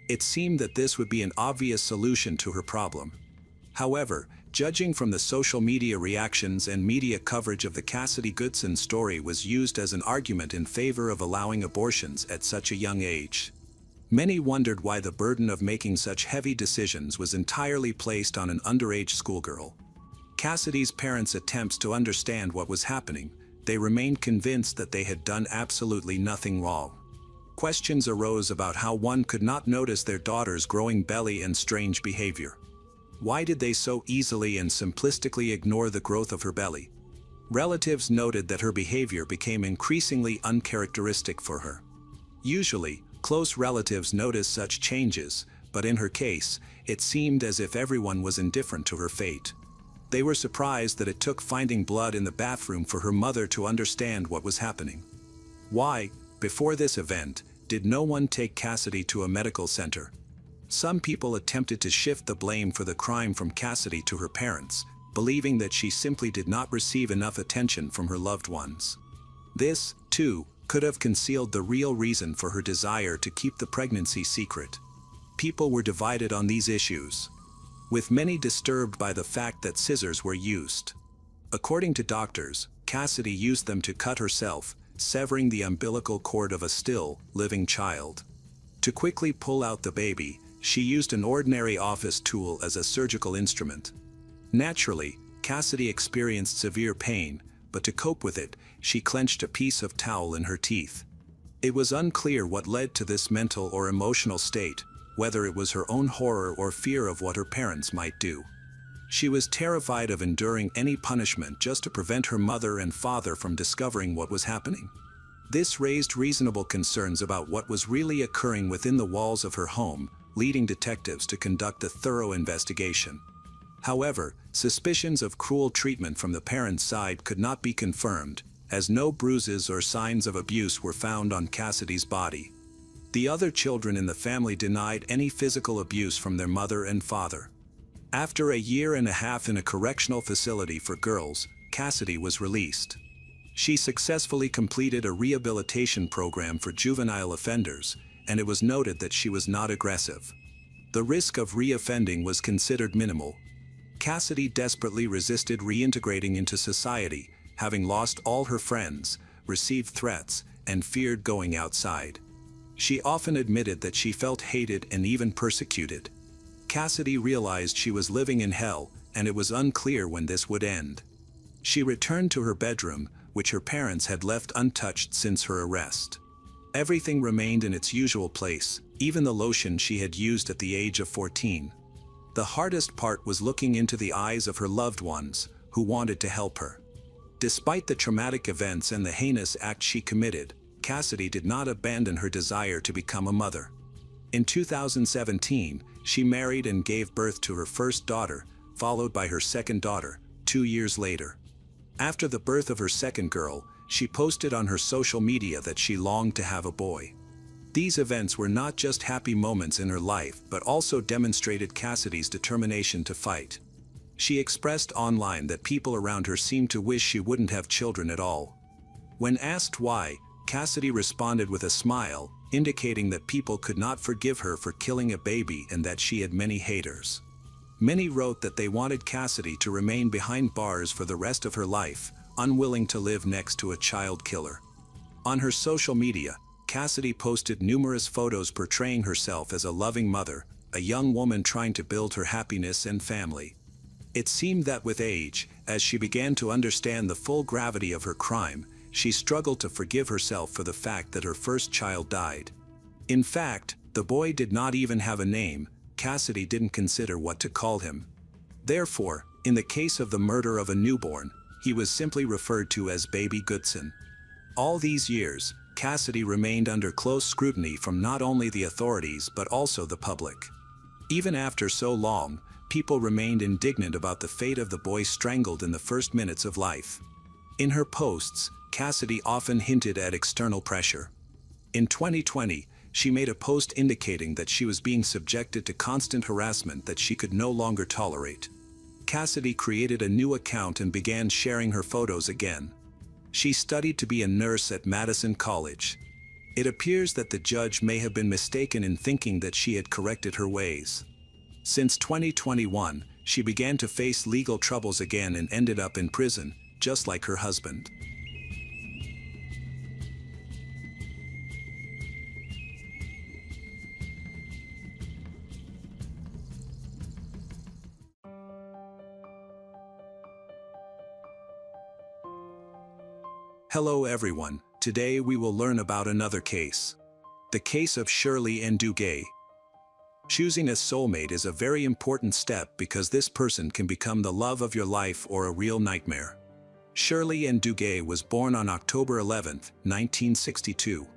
It seemed that this would be an obvious solution to her problem. However, judging from the social media reactions and media coverage of the Cassidy Goodson story was used as an argument in favor of allowing abortions at such a young age. Many wondered why the burden of making such heavy decisions was entirely placed on an underage schoolgirl. Cassidy's parents' attempts to understand what was happening, they remained convinced that they had done absolutely nothing wrong. Questions arose about how one could not notice their daughter's growing belly and strange behavior. Why did they so easily and simplistically ignore the growth of her belly? Relatives noted that her behavior became increasingly uncharacteristic for her. Usually, close relatives noticed such changes, but in her case, it seemed as if everyone was indifferent to her fate. They were surprised that it took finding blood in the bathroom for her mother to understand what was happening. Why, before this event, did no one take Cassidy to a medical center? Some people attempted to shift the blame for the crime from Cassidy to her parents, believing that she simply did not receive enough attention from her loved ones. This, too, could have concealed the real reason for her desire to keep the pregnancy secret. People were divided on these issues, with many disturbed by the fact that scissors were used. According to doctors, Cassidy used them to cut herself, severing the umbilical cord of a still, living child. To quickly pull out the baby, she used an ordinary office tool as a surgical instrument. Naturally, Cassidy experienced severe pain, but to cope with it, she clenched a piece of towel in her teeth. It was unclear what led to this mental or emotional state, whether it was her own horror or fear of what her parents might do. She was terrified of enduring any punishment just to prevent her mother and father from discovering what was happening. This raised reasonable concerns about what was really occurring within the walls of her home, leading detectives to conduct a thorough investigation. However, suspicions of cruel treatment from the parents' side could not be confirmed, as no bruises or signs of abuse were found on Cassidy's body. The other children in the family denied any physical abuse from their mother and father. After a year and a half in a correctional facility for girls, Cassidy was released. She successfully completed a rehabilitation program for juvenile offenders, and it was noted that she was not aggressive. The risk of reoffending was considered minimal. Cassidy desperately resisted reintegrating into society, having lost all her friends, received threats, and feared going outside. She often admitted that she felt hated and even persecuted. Cassidy realized she was living in hell, and it was unclear when this would end. She returned to her bedroom, which her parents had left untouched since her arrest. Everything remained in its usual place, even the lotion she had used at the age of 14. The hardest part was looking into the eyes of her loved ones, who wanted to help her. Despite the traumatic events and the heinous act she committed, Cassidy did not abandon her desire to become a mother. In 2017, she married and gave birth to her first daughter, followed by her second daughter, 2 years later. After the birth of her second girl, she posted on her social media that she longed to have a boy. These events were not just happy moments in her life but also demonstrated Cassidy's determination to fight. She expressed online that people around her seemed to wish she wouldn't have children at all. When asked why, Cassidy responded with a smile, indicating that people could not forgive her for killing a baby and that she had many haters. Many wrote that they wanted Cassidy to remain behind bars for the rest of her life, unwilling to live next to a child killer. On her social media, Cassidy posted numerous photos portraying herself as a loving mother, a young woman trying to build her happiness and family. It seemed that with age, as she began to understand the full gravity of her crime, she struggled to forgive herself for the fact that her first child died. In fact, the boy did not even have a name. Cassidy didn't consider what to call him. Therefore, in the case of the murder of a newborn, he was simply referred to as Baby Goodson. All these years, Cassidy remained under close scrutiny from not only the authorities but also the public. Even after so long, people remained indignant about the fate of the boy strangled in the first minutes of life. In her posts, Cassidy often hinted at external pressure. In 2020, she made a post indicating that she was being subjected to constant harassment that she could no longer tolerate. Cassidy created a new account and began sharing her photos again. She studied to be a nurse at Madison College. It appears that the judge may have been mistaken in thinking that she had corrected her ways. Since 2021, she began to face legal troubles again and ended up in prison, just like her husband. Hello everyone, today we will learn about another case. The case of Shirley and Duguay. Choosing a soulmate is a very important step because this person can become the love of your life or a real nightmare. Shirley and Duguay was born on October 11, 1962.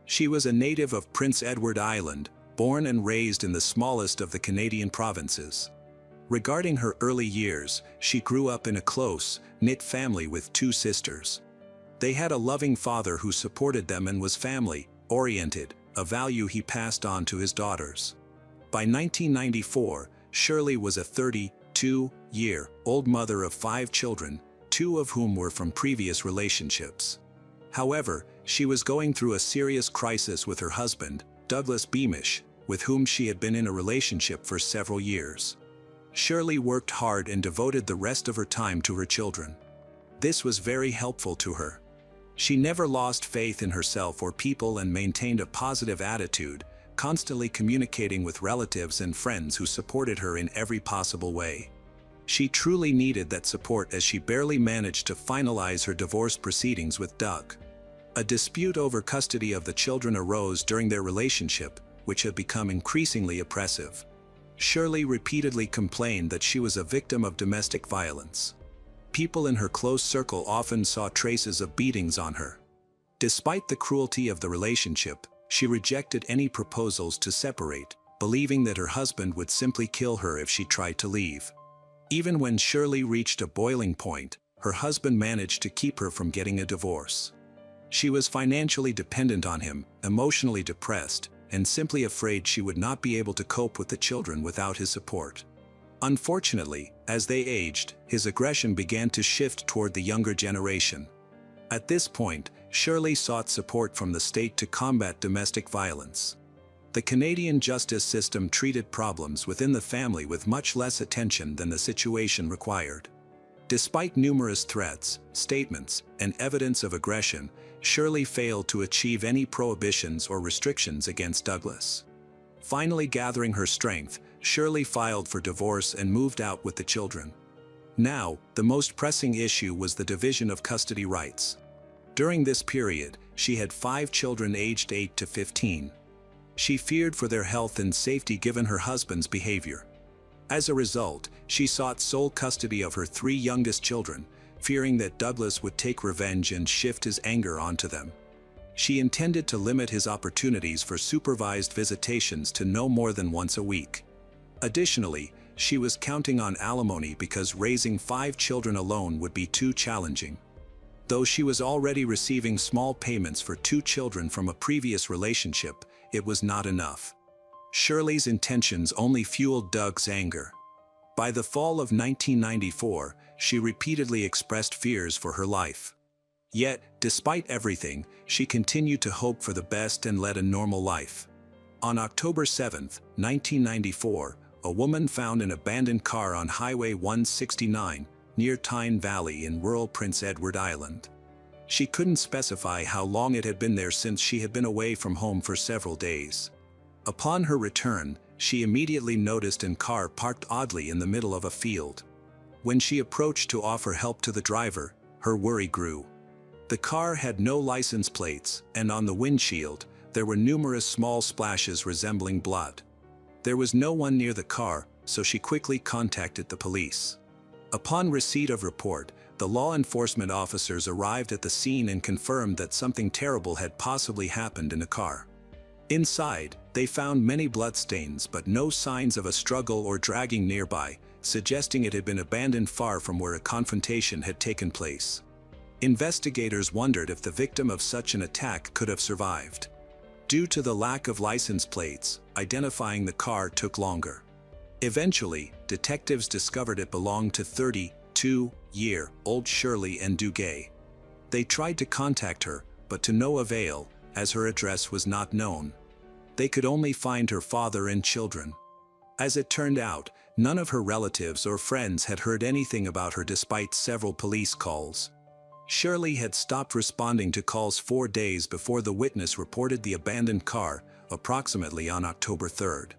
She was a native of Prince Edward Island, born and raised in the smallest of the Canadian provinces. Regarding her early years, she grew up in a close, knit family with 2 sisters. They had a loving father who supported them and was family-oriented, a value he passed on to his daughters. By 1994, Shirley was a 32-year-old mother of 5 children, 2 of whom were from previous relationships. However, she was going through a serious crisis with her husband, Douglas Beamish, with whom she had been in a relationship for several years. Shirley worked hard and devoted the rest of her time to her children. This was very helpful to her. She never lost faith in herself or people and maintained a positive attitude, constantly communicating with relatives and friends who supported her in every possible way. She truly needed that support as she barely managed to finalize her divorce proceedings with Doug. A dispute over custody of the children arose during their relationship, which had become increasingly oppressive. Shirley repeatedly complained that she was a victim of domestic violence. People in her close circle often saw traces of beatings on her. Despite the cruelty of the relationship, she rejected any proposals to separate, believing that her husband would simply kill her if she tried to leave. Even when Shirley reached a boiling point, her husband managed to keep her from getting a divorce. She was financially dependent on him, emotionally depressed, and simply afraid she would not be able to cope with the children without his support. Unfortunately, as they aged, his aggression began to shift toward the younger generation. At this point, Shirley sought support from the state to combat domestic violence. The Canadian justice system treated problems within the family with much less attention than the situation required. Despite numerous threats, statements, and evidence of aggression, Shirley failed to achieve any prohibitions or restrictions against Douglas. Finally gathering her strength, Shirley filed for divorce and moved out with the children. Now, the most pressing issue was the division of custody rights. During this period, she had 5 children aged 8 to 15. She feared for their health and safety given her husband's behavior. As a result, she sought sole custody of her 3 youngest children, fearing that Douglas would take revenge and shift his anger onto them. She intended to limit his opportunities for supervised visitations to no more than once a week. Additionally, she was counting on alimony because raising 5 children alone would be too challenging. Though she was already receiving small payments for 2 children from a previous relationship, it was not enough. Shirley's intentions only fueled Doug's anger. By the fall of 1994, she repeatedly expressed fears for her life. Yet, despite everything, she continued to hope for the best and led a normal life. On October 7, 1994, a woman found an abandoned car on Highway 169, near Tyne Valley in rural Prince Edward Island. She couldn't specify how long it had been there since she had been away from home for several days. Upon her return, she immediately noticed a car parked oddly in the middle of a field. When she approached to offer help to the driver, her worry grew. The car had no license plates, and on the windshield, there were numerous small splashes resembling blood. There was no one near the car, so she quickly contacted the police. Upon receipt of report, the law enforcement officers arrived at the scene and confirmed that something terrible had possibly happened in the car. Inside, they found many bloodstains but no signs of a struggle or dragging nearby, suggesting it had been abandoned far from where a confrontation had taken place. Investigators wondered if the victim of such an attack could have survived. Due to the lack of license plates, identifying the car took longer. Eventually, detectives discovered it belonged to 32-year-old Shirley Duguay. They tried to contact her, but to no avail, as her address was not known. They could only find her father and children. As it turned out, none of her relatives or friends had heard anything about her despite several police calls. Shirley had stopped responding to calls 4 days before the witness reported the abandoned car, approximately on October 3rd.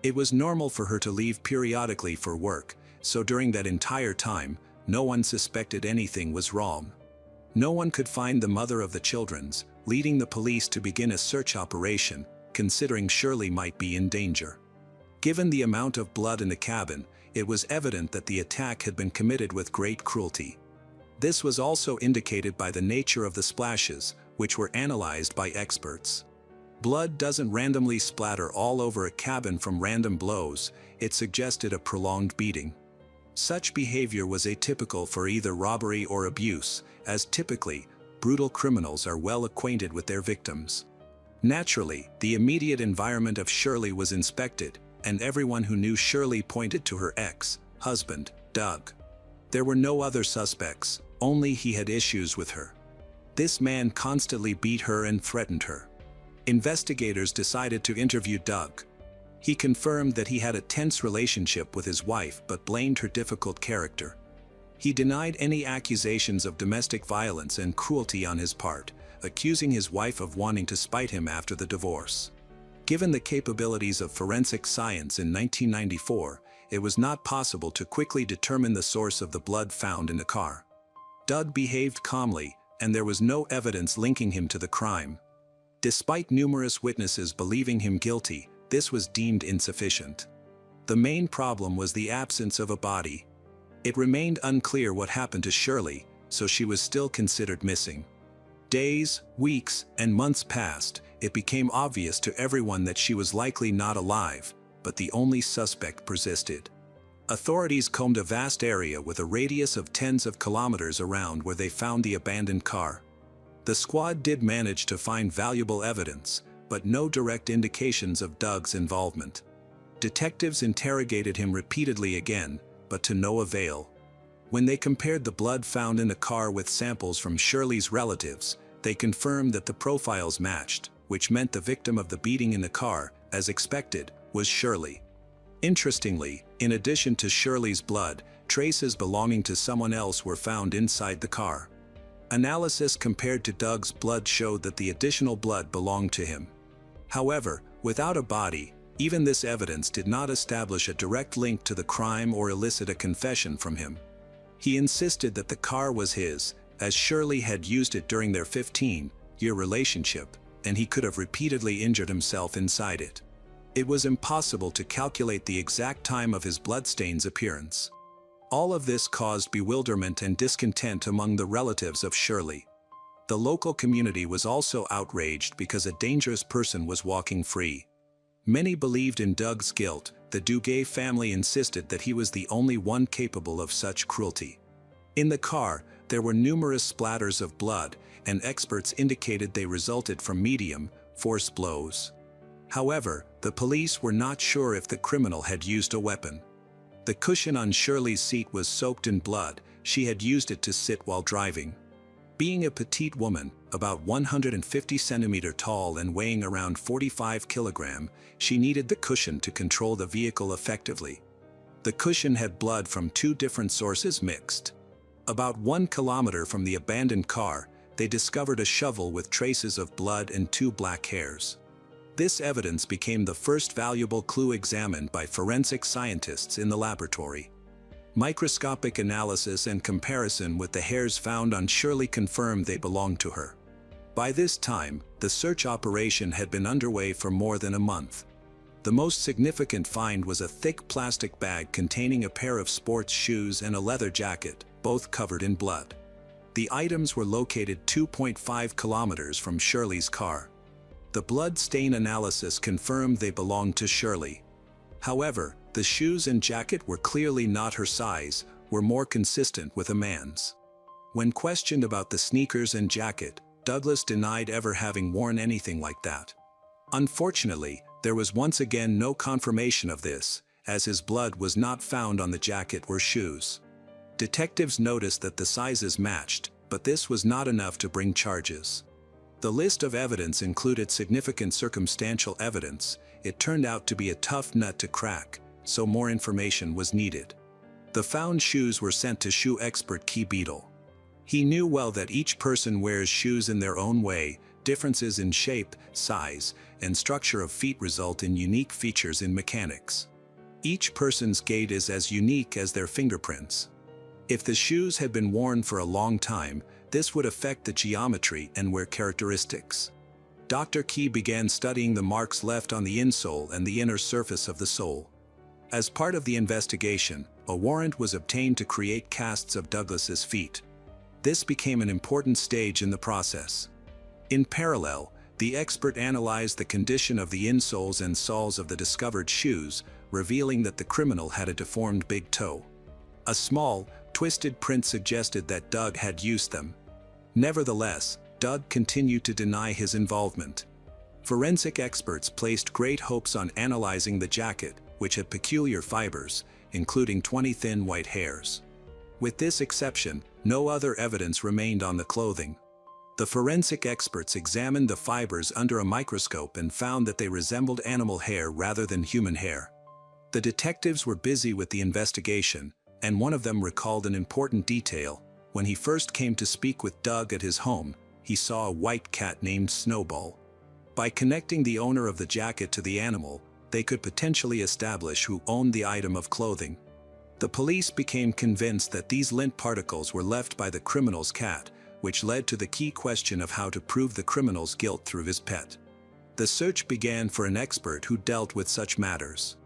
It was normal for her to leave periodically for work, so during that entire time, no one suspected anything was wrong. No one could find the mother of the children, leading the police to begin a search operation, considering Shirley might be in danger. Given the amount of blood in the cabin, it was evident that the attack had been committed with great cruelty. This was also indicated by the nature of the splashes, which were analyzed by experts. Blood doesn't randomly splatter all over a cabin from random blows, it suggested a prolonged beating. Such behavior was atypical for either robbery or abuse, as typically, brutal criminals are well acquainted with their victims. Naturally, the immediate environment of Shirley was inspected, and everyone who knew Shirley pointed to her ex-husband, Doug. There were no other suspects, only he had issues with her. This man constantly beat her and threatened her. Investigators decided to interview Doug. He confirmed that he had a tense relationship with his wife but blamed her difficult character. He denied any accusations of domestic violence and cruelty on his part, accusing his wife of wanting to spite him after the divorce. Given the capabilities of forensic science in 1994, it was not possible to quickly determine the source of the blood found in the car. Doug behaved calmly, and there was no evidence linking him to the crime. Despite numerous witnesses believing him guilty, this was deemed insufficient. The main problem was the absence of a body. It remained unclear what happened to Shirley, so she was still considered missing. Days, weeks, and months passed. It became obvious to everyone that she was likely not alive, but the only suspect persisted. Authorities combed a vast area with a radius of tens of kilometers around where they found the abandoned car. The squad did manage to find valuable evidence, but no direct indications of Doug's involvement. Detectives interrogated him repeatedly again, but to no avail. When they compared the blood found in the car with samples from Shirley's relatives, they confirmed that the profiles matched, which meant the victim of the beating in the car, as expected, was Shirley. Interestingly, in addition to Shirley's blood, traces belonging to someone else were found inside the car. Analysis compared to Doug's blood showed that the additional blood belonged to him. However, without a body, even this evidence did not establish a direct link to the crime or elicit a confession from him. He insisted that the car was his, as Shirley had used it during their 15-year relationship, and he could have repeatedly injured himself inside it. It was impossible to calculate the exact time of his bloodstain's appearance. All of this caused bewilderment and discontent among the relatives of Shirley. The local community was also outraged because a dangerous person was walking free. Many believed in Doug's guilt. The Duguay family insisted that he was the only one capable of such cruelty. In the car, there were numerous splatters of blood, and experts indicated they resulted from medium force blows. However, the police were not sure if the criminal had used a weapon. The cushion on Shirley's seat was soaked in blood. She had used it to sit while driving. Being a petite woman, about 150 centimeters tall and weighing around 45 kilograms, she needed the cushion to control the vehicle effectively. The cushion had blood from two different sources mixed. About 1 kilometer from the abandoned car, they discovered a shovel with traces of blood and 2 black hairs. This evidence became the first valuable clue examined by forensic scientists in the laboratory. Microscopic analysis and comparison with the hairs found on Shirley confirmed they belonged to her. By this time, the search operation had been underway for more than a month. The most significant find was a thick plastic bag containing a pair of sports shoes and a leather jacket, both covered in blood. The items were located 2.5 kilometers from Shirley's car. The blood stain analysis confirmed they belonged to Shirley. However, the shoes and jacket were clearly not her size, were more consistent with a man's. When questioned about the sneakers and jacket, Douglas denied ever having worn anything like that. Unfortunately, there was once again no confirmation of this, as his blood was not found on the jacket or shoes. Detectives noticed that the sizes matched, but this was not enough to bring charges. The list of evidence included significant circumstantial evidence. It turned out to be a tough nut to crack, so more information was needed. The found shoes were sent to shoe expert Key Beadle. He knew well that each person wears shoes in their own way. Differences in shape, size, and structure of feet result in unique features in mechanics. Each person's gait is as unique as their fingerprints. If the shoes had been worn for a long time, this would affect the geometry and wear characteristics. Dr. Key began studying the marks left on the insole and the inner surface of the sole. As part of the investigation, a warrant was obtained to create casts of Douglas's feet. This became an important stage in the process. In parallel, the expert analyzed the condition of the insoles and soles of the discovered shoes, revealing that the criminal had a deformed big toe. A small, twisted print suggested that Doug had used them. Nevertheless, Doug continued to deny his involvement. Forensic experts placed great hopes on analyzing the jacket, which had peculiar fibers, including 20 thin white hairs. With this exception, no other evidence remained on the clothing. The forensic experts examined the fibers under a microscope and found that they resembled animal hair rather than human hair. The detectives were busy with the investigation, and one of them recalled an important detail. When he first came to speak with Doug at his home, he saw a white cat named Snowball. By connecting the owner of the jacket to the animal, they could potentially establish who owned the item of clothing. The police became convinced that these lint particles were left by the criminal's cat, which led to the key question of how to prove the criminal's guilt through his pet. The search began for an expert who dealt with such matters.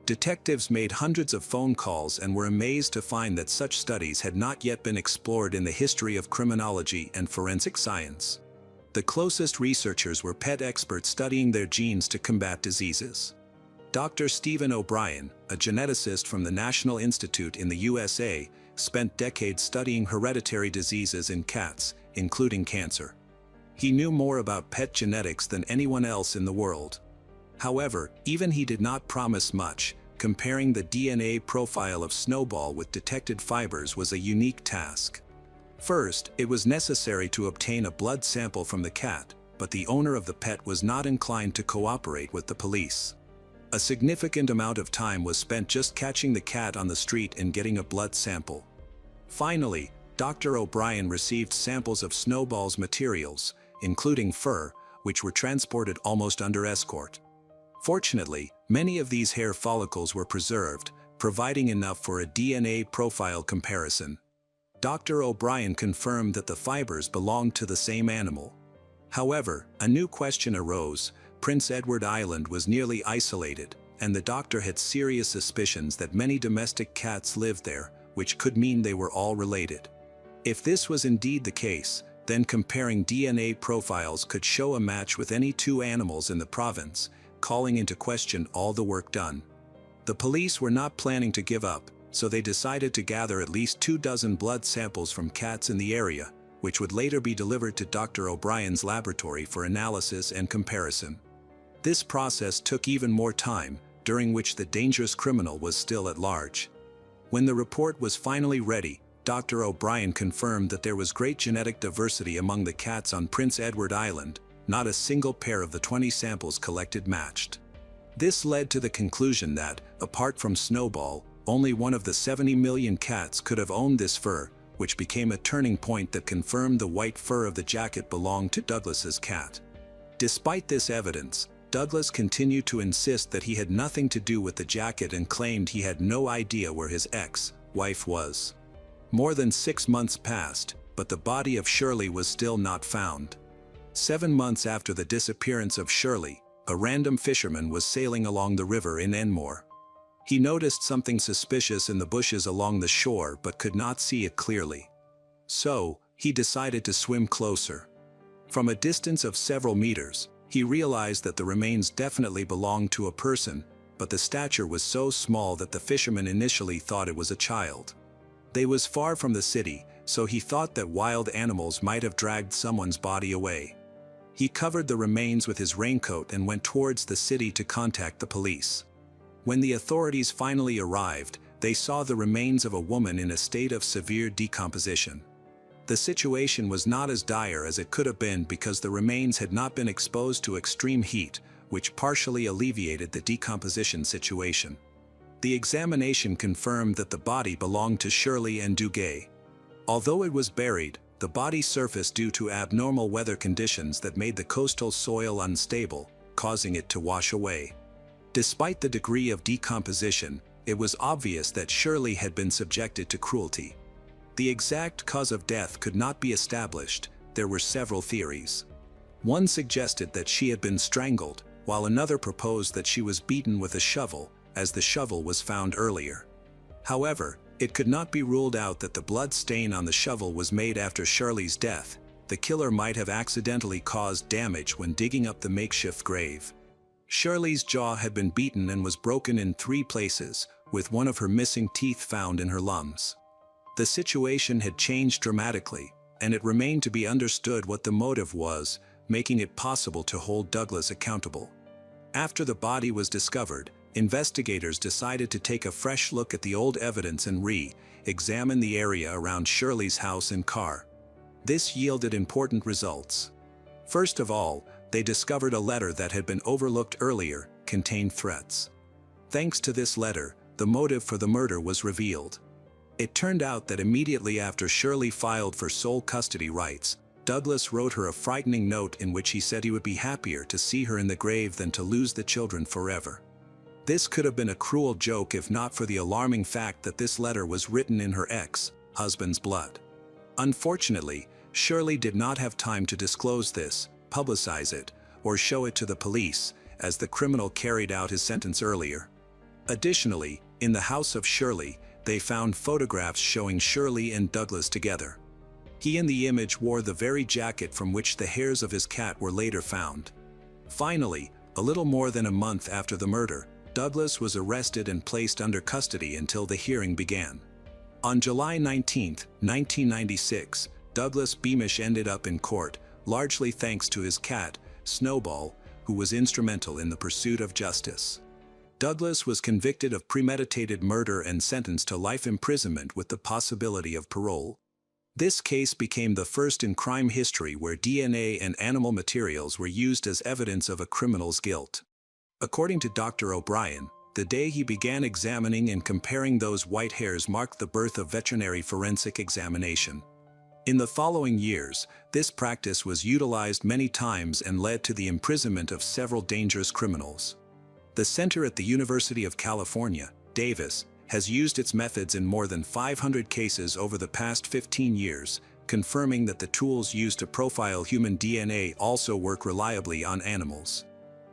Detectives made hundreds of phone calls and were amazed to find that such studies had not yet been explored in the history of criminology and forensic science. The closest researchers were pet experts studying their genes to combat diseases. Dr. Stephen O'Brien, a geneticist from the National Institute in the USA, spent decades studying hereditary diseases in cats, including cancer. He knew more about pet genetics than anyone else in the world. However, even he did not promise much. Comparing the DNA profile of Snowball with detected fibers was a unique task. First, it was necessary to obtain a blood sample from the cat, but the owner of the pet was not inclined to cooperate with the police. A significant amount of time was spent just catching the cat on the street and getting a blood sample. Finally, Dr. O'Brien received samples of Snowball's materials, including fur, which were transported almost under escort. Fortunately, many of these hair follicles were preserved, providing enough for a DNA profile comparison. Dr. O'Brien confirmed that the fibers belonged to the same animal. However, a new question arose. Prince Edward Island was nearly isolated, and the doctor had serious suspicions that many domestic cats lived there, which could mean they were all related. If this was indeed the case, then comparing DNA profiles could show a match with any two animals in the province, calling into question all the work done. The police were not planning to give up, so they decided to gather at least 24 blood samples from cats in the area, which would later be delivered to Dr. O'Brien's laboratory for analysis and comparison. This process took even more time, during which the dangerous criminal was still at large. When the report was finally ready, Dr. O'Brien confirmed that there was great genetic diversity among the cats on Prince Edward Island. Not a single pair of the 20 samples collected matched. This led to the conclusion that, apart from Snowball, only one of the 70 million cats could have owned this fur, which became a turning point that confirmed the white fur of the jacket belonged to Douglas's cat. Despite this evidence, Douglas continued to insist that he had nothing to do with the jacket and claimed he had no idea where his ex-wife was. More than 6 months passed, but the body of Shirley was still not found. 7 months after the disappearance of Shirley, a random fisherman was sailing along the river in Enmore. He noticed something suspicious in the bushes along the shore but could not see it clearly. So, he decided to swim closer. From a distance of several meters, he realized that the remains definitely belonged to a person, but the stature was so small that the fisherman initially thought it was a child. They was far from the city, so he thought that wild animals might have dragged someone's body away. He covered the remains with his raincoat and went towards the city to contact the police. When the authorities finally arrived, they saw the remains of a woman in a state of severe decomposition. The situation was not as dire as it could have been because the remains had not been exposed to extreme heat, which partially alleviated the decomposition situation. The examination confirmed that the body belonged to Shirley and Duguay. Although it was buried, the body surfaced due to abnormal weather conditions that made the coastal soil unstable, causing it to wash away. Despite the degree of decomposition, it was obvious that Shirley had been subjected to cruelty. The exact cause of death could not be established. There were several theories. One suggested that she had been strangled, while another proposed that she was beaten with a shovel, as the shovel was found earlier. However, it could not be ruled out that the blood stain on the shovel was made after Shirley's death. The killer might have accidentally caused damage when digging up the makeshift grave. Shirley's jaw had been beaten and was broken in 3 places, with one of her missing teeth found in her lungs. The situation had changed dramatically, and it remained to be understood what the motive was, making it possible to hold Douglas accountable. After the body was discovered, investigators decided to take a fresh look at the old evidence and re-examine the area around Shirley's house and car. This yielded important results. First of all, they discovered a letter that had been overlooked earlier, contained threats. Thanks to this letter, the motive for the murder was revealed. It turned out that immediately after Shirley filed for sole custody rights, Douglas wrote her a frightening note in which he said he would be happier to see her in the grave than to lose the children forever. This could have been a cruel joke if not for the alarming fact that this letter was written in her ex-husband's blood. Unfortunately, Shirley did not have time to disclose this, publicize it, or show it to the police, as the criminal carried out his sentence earlier. Additionally, in the house of Shirley, they found photographs showing Shirley and Douglas together. He in the image wore the very jacket from which the hairs of his cat were later found. Finally, a little more than a month after the murder, Douglas was arrested and placed under custody until the hearing began. On July 19, 1996, Douglas Beamish ended up in court, largely thanks to his cat, Snowball, who was instrumental in the pursuit of justice. Douglas was convicted of premeditated murder and sentenced to life imprisonment with the possibility of parole. This case became the first in crime history where DNA and animal materials were used as evidence of a criminal's guilt. According to Dr. O'Brien, the day he began examining and comparing those white hairs marked the birth of veterinary forensic examination. In the following years, this practice was utilized many times and led to the imprisonment of several dangerous criminals. The center at the University of California, Davis, has used its methods in more than 500 cases over the past 15 years, confirming that the tools used to profile human DNA also work reliably on animals.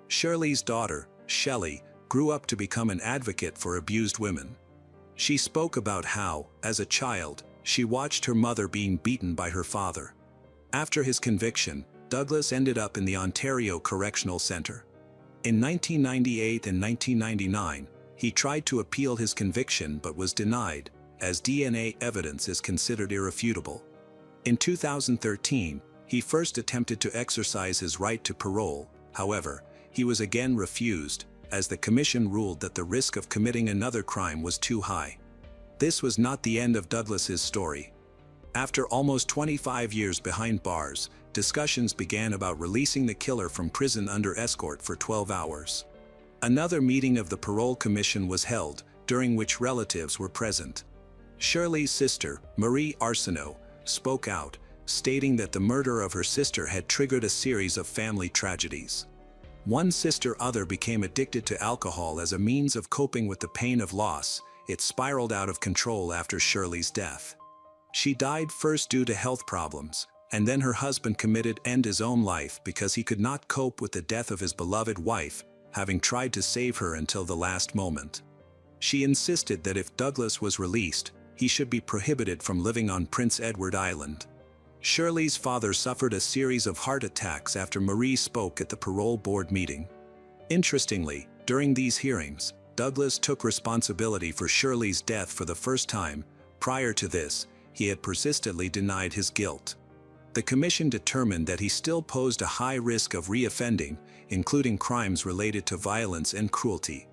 Shirley's daughter, Shelley, grew up to become an advocate for abused women. She spoke about how, as a child, she watched her mother being beaten by her father. After his conviction, Douglas ended up in the Ontario Correctional Centre. In 1998 and 1999, he tried to appeal his conviction but was denied, as DNA evidence is considered irrefutable. In 2013, he first attempted to exercise his right to parole. However, he was again refused, as the commission ruled that the risk of committing another crime was too high. This was not the end of Douglas's story. After almost 25 years behind bars, discussions began about releasing the killer from prison under escort for 12 hours. Another meeting of the parole commission was held, during which relatives were present. Shirley's sister, Marie Arsenault, spoke out, stating that the murder of her sister had triggered a series of family tragedies. One sister became addicted to alcohol as a means of coping with the pain of loss. It spiraled out of control after Shirley's death. She died first due to health problems, and then her husband committed to end his own life because he could not cope with the death of his beloved wife, having tried to save her until the last moment. She insisted that if Douglas was released, he should be prohibited from living on Prince Edward Island. Shirley's father suffered a series of heart attacks after Marie spoke at the parole board meeting. Interestingly, during these hearings, Douglas took responsibility for Shirley's death for the first time. Prior to this, he had persistently denied his guilt. The commission determined that he still posed a high risk of reoffending, including crimes related to violence and cruelty.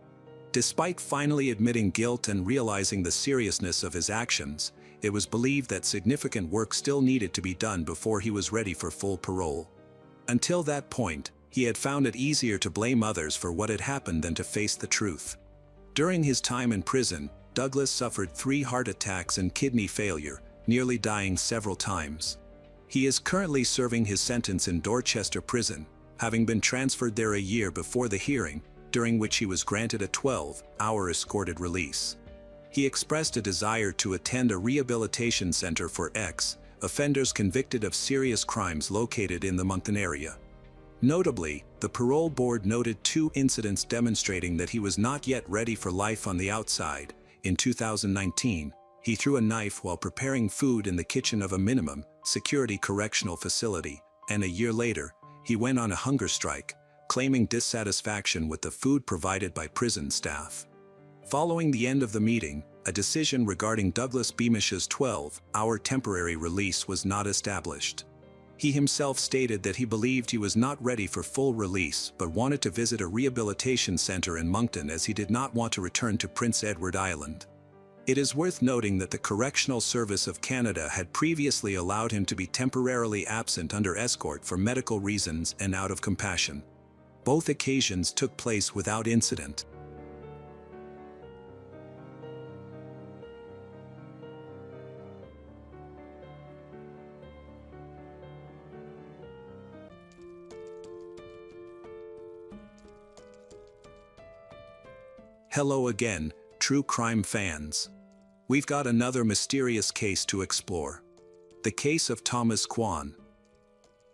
Despite finally admitting guilt and realizing the seriousness of his actions, it was believed that significant work still needed to be done before he was ready for full parole. Until that point, he had found it easier to blame others for what had happened than to face the truth. During his time in prison, Douglas suffered 3 heart attacks and kidney failure, nearly dying several times. He is currently serving his sentence in Dorchester Prison, having been transferred there a year before the hearing, during which he was granted a 12-hour escorted release. He expressed a desire to attend a rehabilitation center for ex-offenders convicted of serious crimes located in the Moncton area. Notably, the parole board noted 2 incidents demonstrating that he was not yet ready for life on the outside. In 2019, he threw a knife while preparing food in the kitchen of a minimum security correctional facility, and a year later, he went on a hunger strike, claiming dissatisfaction with the food provided by prison staff. Following the end of the meeting, a decision regarding Douglas Beamish's 12-hour temporary release was not established. He himself stated that he believed he was not ready for full release but wanted to visit a rehabilitation center in Moncton as he did not want to return to Prince Edward Island. It is worth noting that the Correctional Service of Canada had previously allowed him to be temporarily absent under escort for medical reasons and out of compassion. Both occasions took place without incident. Hello again, true crime fans. We've got another mysterious case to explore. The case of Thomas Kwan.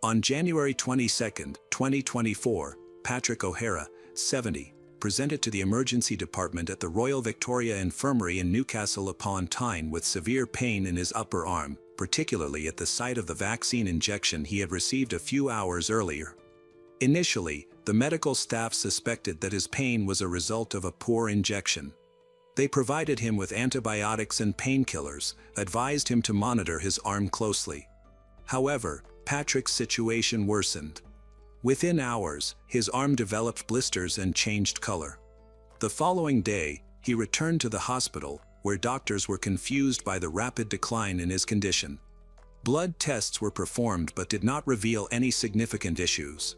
On January 22, 2024, Patrick O'Hara, 70, presented to the emergency department at the Royal Victoria Infirmary in Newcastle upon Tyne with severe pain in his upper arm, particularly at the site of the vaccine injection he had received a few hours earlier. Initially, the medical staff suspected that his pain was a result of a poor injection. They provided him with antibiotics and painkillers, advised him to monitor his arm closely. However, Patrick's situation worsened. Within hours, his arm developed blisters and changed color. The following day, he returned to the hospital, where doctors were confused by the rapid decline in his condition. Blood tests were performed but did not reveal any significant issues.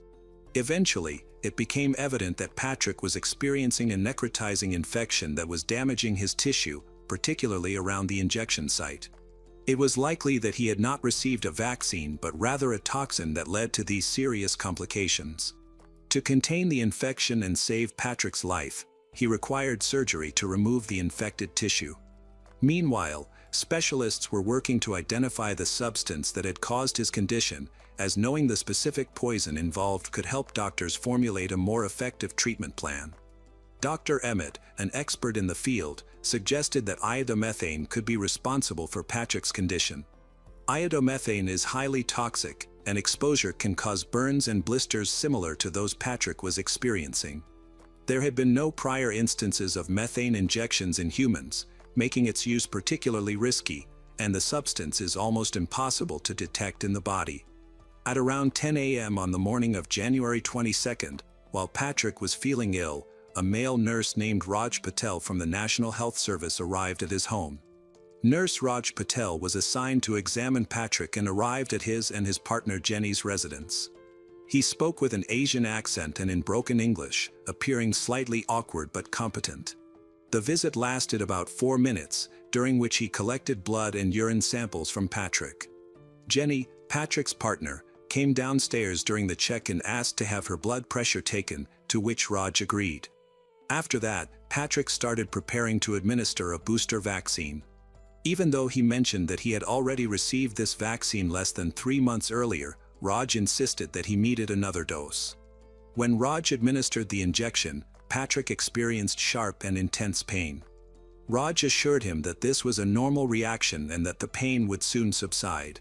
Eventually, it became evident that Patrick was experiencing a necrotizing infection that was damaging his tissue, particularly around the injection site. It was likely that he had not received a vaccine but rather a toxin that led to these serious complications. To contain the infection and save Patrick's life, he required surgery to remove the infected tissue. Meanwhile, specialists were working to identify the substance that had caused his condition, as knowing the specific poison involved could help doctors formulate a more effective treatment plan. Dr. Emmett, an expert in the field, suggested that iodomethane could be responsible for Patrick's condition. Iodomethane is highly toxic, and exposure can cause burns and blisters similar to those Patrick was experiencing. There had been no prior instances of methane injections in humans, making its use particularly risky, and the substance is almost impossible to detect in the body. At around 10 a.m. on the morning of January 22, while Patrick was feeling ill, a male nurse named Raj Patel from the National Health Service arrived at his home. Nurse Raj Patel was assigned to examine Patrick and arrived at his and his partner Jenny's residence. He spoke with an Asian accent and in broken English, appearing slightly awkward but competent. The visit lasted about 4 minutes, during which he collected blood and urine samples from Patrick. Jenny, Patrick's partner, came downstairs during the check and asked to have her blood pressure taken, to which Raj agreed. After that, Patrick started preparing to administer a booster vaccine. Even though he mentioned that he had already received this vaccine less than 3 months earlier, Raj insisted that he needed another dose. When Raj administered the injection, Patrick experienced sharp and intense pain. Raj assured him that this was a normal reaction and that the pain would soon subside.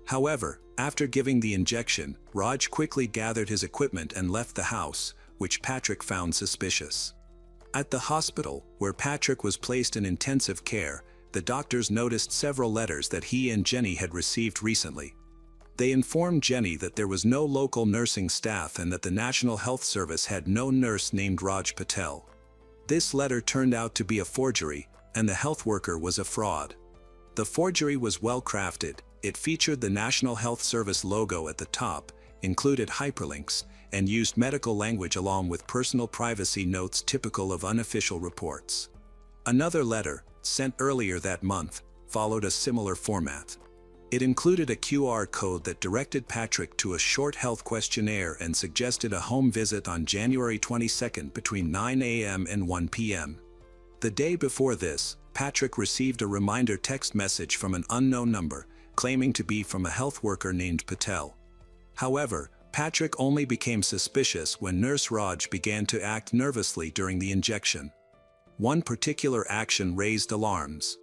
However, after giving the injection, Raj quickly gathered his equipment and left the house, which Patrick found suspicious. At the hospital, where Patrick was placed in intensive care, the doctors noticed several letters that he and Jenny had received recently. They informed Jenny that there was no local nursing staff and that the National Health Service had no nurse named Raj Patel. This letter turned out to be a forgery, and the health worker was a fraud. The forgery was well crafted. It featured the National Health Service logo at the top, included hyperlinks, and used medical language along with personal privacy notes typical of unofficial reports. Another letter, sent earlier that month, followed a similar format. It included a QR code that directed Patrick to a short health questionnaire and suggested a home visit on January 22 between 9 a.m. and 1 p.m. The day before this, Patrick received a reminder text message from an unknown number, claiming to be from a health worker named Patel. However, Patrick only became suspicious when Nurse Raj began to act nervously during the injection. One particular action raised alarms.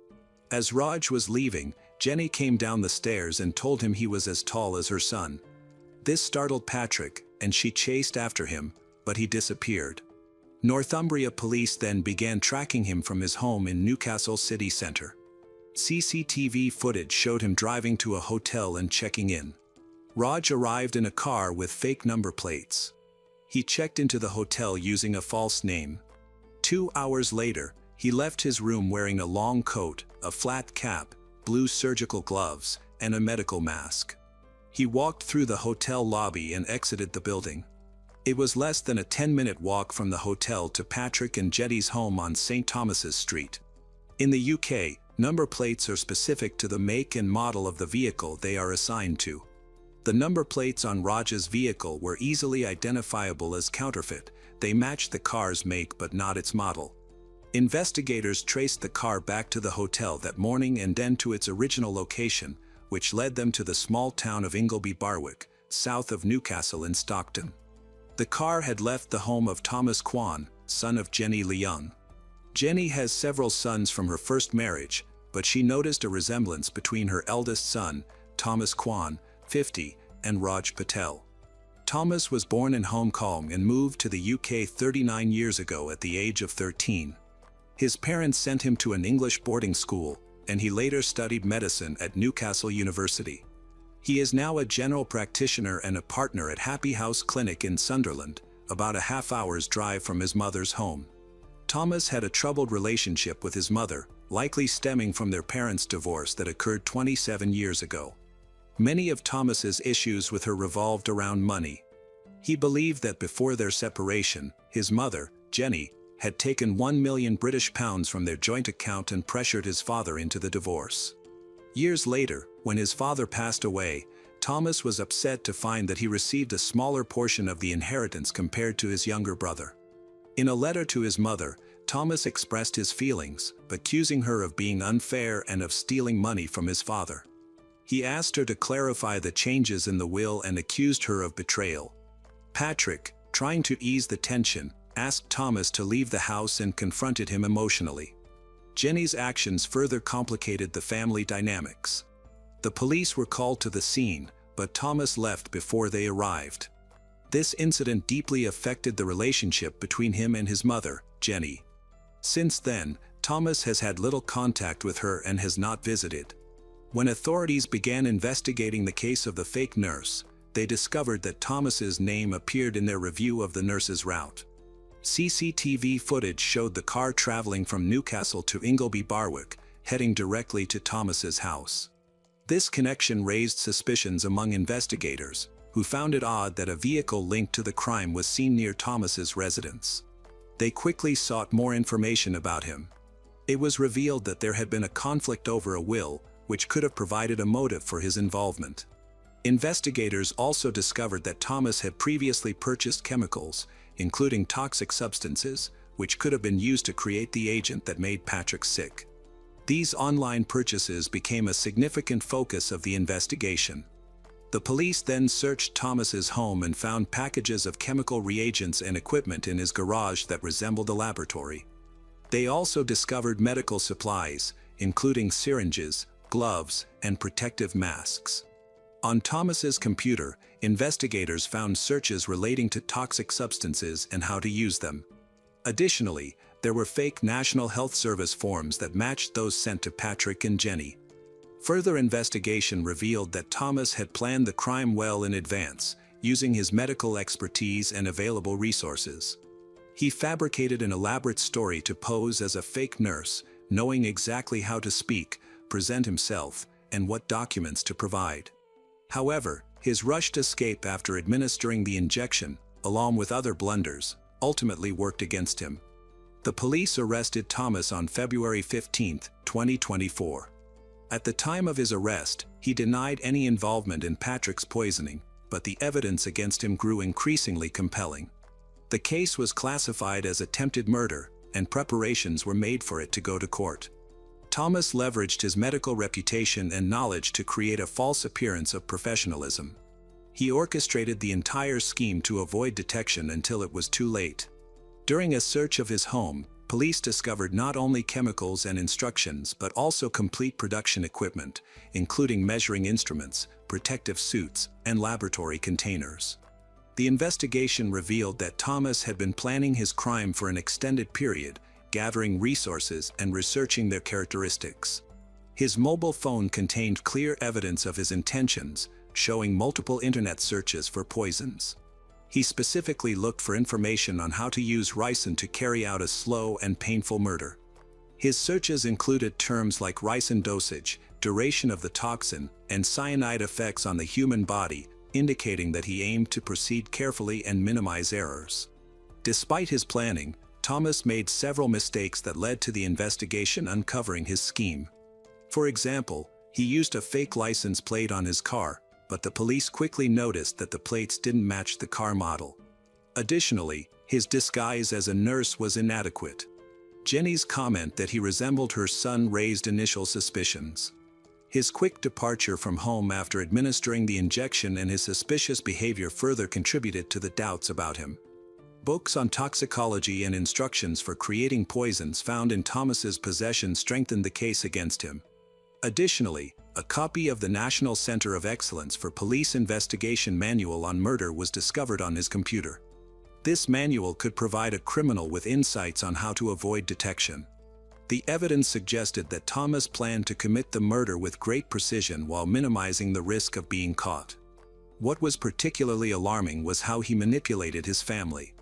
As Raj was leaving, Jenny came down the stairs and told him he was as tall as her son. This startled Patrick, and she chased after him, but he disappeared. Northumbria police then began tracking him from his home in Newcastle city centre. CCTV footage showed him driving to a hotel and checking in. Raj arrived in a car with fake number plates. He checked into the hotel using a false name. 2 hours later, he left his room wearing a long coat, a flat cap, blue surgical gloves, and a medical mask. He walked through the hotel lobby and exited the building. It was less than a 10-minute walk from the hotel to Patrick and Jenny's home on St. Thomas's Street. In the UK, number plates are specific to the make and model of the vehicle they are assigned to. The number plates on Raj's vehicle were easily identifiable as counterfeit. They matched the car's make but not its model. Investigators traced the car back to the hotel that morning and then to its original location, which led them to the small town of Ingleby Barwick, south of Newcastle in Stockton. The car had left the home of Thomas Kwan, son of Jenny Leung. Jenny has several sons from her first marriage, but she noticed a resemblance between her eldest son, Thomas Kwan, 50, and Raj Patel. Thomas was born in Hong Kong and moved to the UK 39 years ago at the age of 13. His parents sent him to an English boarding school, and he later studied medicine at Newcastle University. He is now a general practitioner and a partner at Happy House Clinic in Sunderland, about a half-hour's drive from his mother's home. Thomas had a troubled relationship with his mother, likely stemming from their parents' divorce that occurred 27 years ago. Many of Thomas's issues with her revolved around money. He believed that before their separation, his mother, Jenny, had taken £1 million from their joint account and pressured his father into the divorce. Years later, when his father passed away, Thomas was upset to find that he received a smaller portion of the inheritance compared to his younger brother. In a letter to his mother, Thomas expressed his feelings, accusing her of being unfair and of stealing money from his father. He asked her to clarify the changes in the will and accused her of betrayal. Patrick, trying to ease the tension, asked Thomas to leave the house and confronted him emotionally. Jenny's actions further complicated the family dynamics. The police were called to the scene, but Thomas left before they arrived. This incident deeply affected the relationship between him and his mother, Jenny. Since then, Thomas has had little contact with her and has not visited. When authorities began investigating the case of the fake nurse, they discovered that Thomas's name appeared in their review of the nurse's route. CCTV footage showed the car traveling from Newcastle to Ingleby Barwick, heading directly to Thomas's house. This connection raised suspicions among investigators, who found it odd that a vehicle linked to the crime was seen near Thomas's residence. They quickly sought more information about him. It was revealed that there had been a conflict over a will, which could have provided a motive for his involvement. Investigators also discovered that Thomas had previously purchased chemicals, including toxic substances, which could have been used to create the agent that made Patrick sick. These online purchases became a significant focus of the investigation. The police then searched Thomas's home and found packages of chemical reagents and equipment in his garage that resembled a laboratory. They also discovered medical supplies, including syringes, gloves, and protective masks. On Thomas's computer, investigators found searches relating to toxic substances and how to use them. Additionally, there were fake National Health Service forms that matched those sent to Patrick and Jenny. Further investigation revealed that Thomas had planned the crime well in advance, using his medical expertise and available resources. He fabricated an elaborate story to pose as a fake nurse, knowing exactly how to speak, present himself, and what documents to provide. However, his rushed escape after administering the injection, along with other blunders, ultimately worked against him. The police arrested Thomas on February 15, 2024. At the time of his arrest, he denied any involvement in Patrick's poisoning, but the evidence against him grew increasingly compelling. The case was classified as attempted murder, and preparations were made for it to go to court. Thomas leveraged his medical reputation and knowledge to create a false appearance of professionalism. He orchestrated the entire scheme to avoid detection until it was too late. During a search of his home, police discovered not only chemicals and instructions but also complete production equipment, including measuring instruments, protective suits, and laboratory containers. The investigation revealed that Thomas had been planning his crime for an extended period, gathering resources and researching their characteristics. His mobile phone contained clear evidence of his intentions, showing multiple internet searches for poisons. He specifically looked for information on how to use ricin to carry out a slow and painful murder. His searches included terms like ricin dosage, duration of the toxin, and cyanide effects on the human body, indicating that he aimed to proceed carefully and minimize errors. Despite his planning, Thomas made several mistakes that led to the investigation uncovering his scheme. For example, he used a fake license plate on his car, but the police quickly noticed that the plates didn't match the car model. Additionally, his disguise as a nurse was inadequate. Jenny's comment that he resembled her son raised initial suspicions. His quick departure from home after administering the injection and his suspicious behavior further contributed to the doubts about him. Books on toxicology and instructions for creating poisons found in Thomas's possession strengthened the case against him. Additionally, a copy of the National Center of Excellence for Police Investigation Manual on Murder was discovered on his computer. This manual could provide a criminal with insights on how to avoid detection. The evidence suggested that Thomas planned to commit the murder with great precision while minimizing the risk of being caught. What was particularly alarming was how he manipulated his family.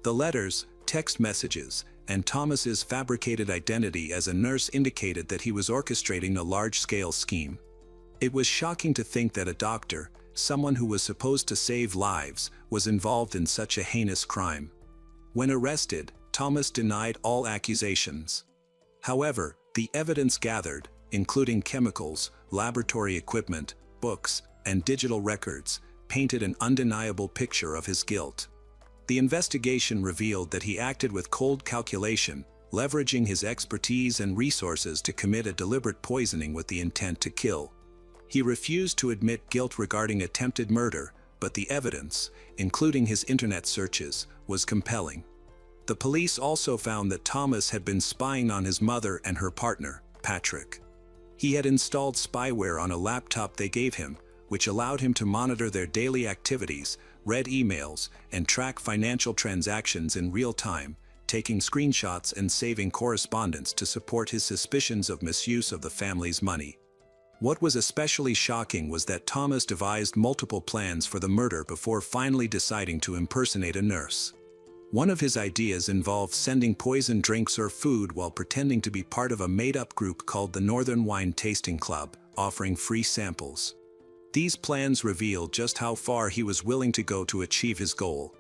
The letters, text messages, and Thomas's fabricated identity as a nurse indicated that he was orchestrating a large-scale scheme. It was shocking to think that a doctor, someone who was supposed to save lives, was involved in such a heinous crime. When arrested, Thomas denied all accusations. However, the evidence gathered, including chemicals, laboratory equipment, books, and digital records, painted an undeniable picture of his guilt. The investigation revealed that he acted with cold calculation, leveraging his expertise and resources to commit a deliberate poisoning with the intent to kill. He refused to admit guilt regarding attempted murder, but the evidence, including his internet searches, was compelling. The police also found that Thomas had been spying on his mother and her partner, Patrick. He had installed spyware on a laptop they gave him, which allowed him to monitor their daily activities, read emails, and track financial transactions in real time, taking screenshots and saving correspondence to support his suspicions of misuse of the family's money. What was especially shocking was that Thomas devised multiple plans for the murder before finally deciding to impersonate a nurse. One of his ideas involved sending poisoned drinks or food while pretending to be part of a made-up group called the Northern Wine Tasting Club, offering free samples. These plans revealed just how far he was willing to go to achieve his goal.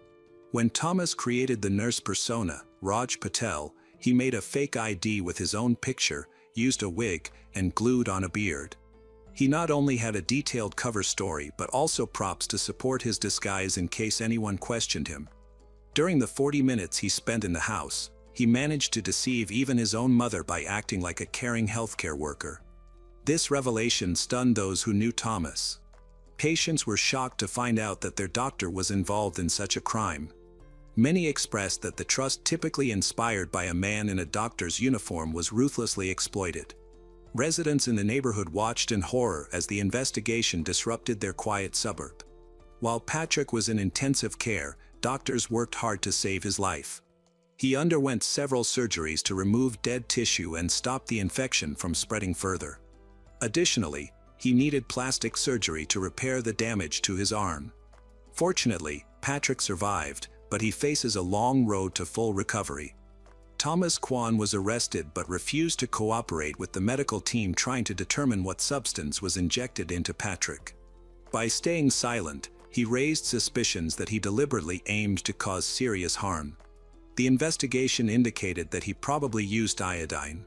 When Thomas created the nurse persona, Raj Patel, he made a fake ID with his own picture, used a wig, and glued on a beard. He not only had a detailed cover story but also props to support his disguise in case anyone questioned him. During the 40 minutes he spent in the house, he managed to deceive even his own mother by acting like a caring healthcare worker. This revelation stunned those who knew Thomas. Patients were shocked to find out that their doctor was involved in such a crime. Many expressed that the trust typically inspired by a man in a doctor's uniform was ruthlessly exploited. Residents in the neighborhood watched in horror as the investigation disrupted their quiet suburb. While Patrick was in intensive care, doctors worked hard to save his life. He underwent several surgeries to remove dead tissue and stop the infection from spreading further. Additionally, he needed plastic surgery to repair the damage to his arm. Fortunately, Patrick survived, but he faces a long road to full recovery. Thomas Kwan was arrested but refused to cooperate with the medical team trying to determine what substance was injected into Patrick. By staying silent, he raised suspicions that he deliberately aimed to cause serious harm. The investigation indicated that he probably used iodine.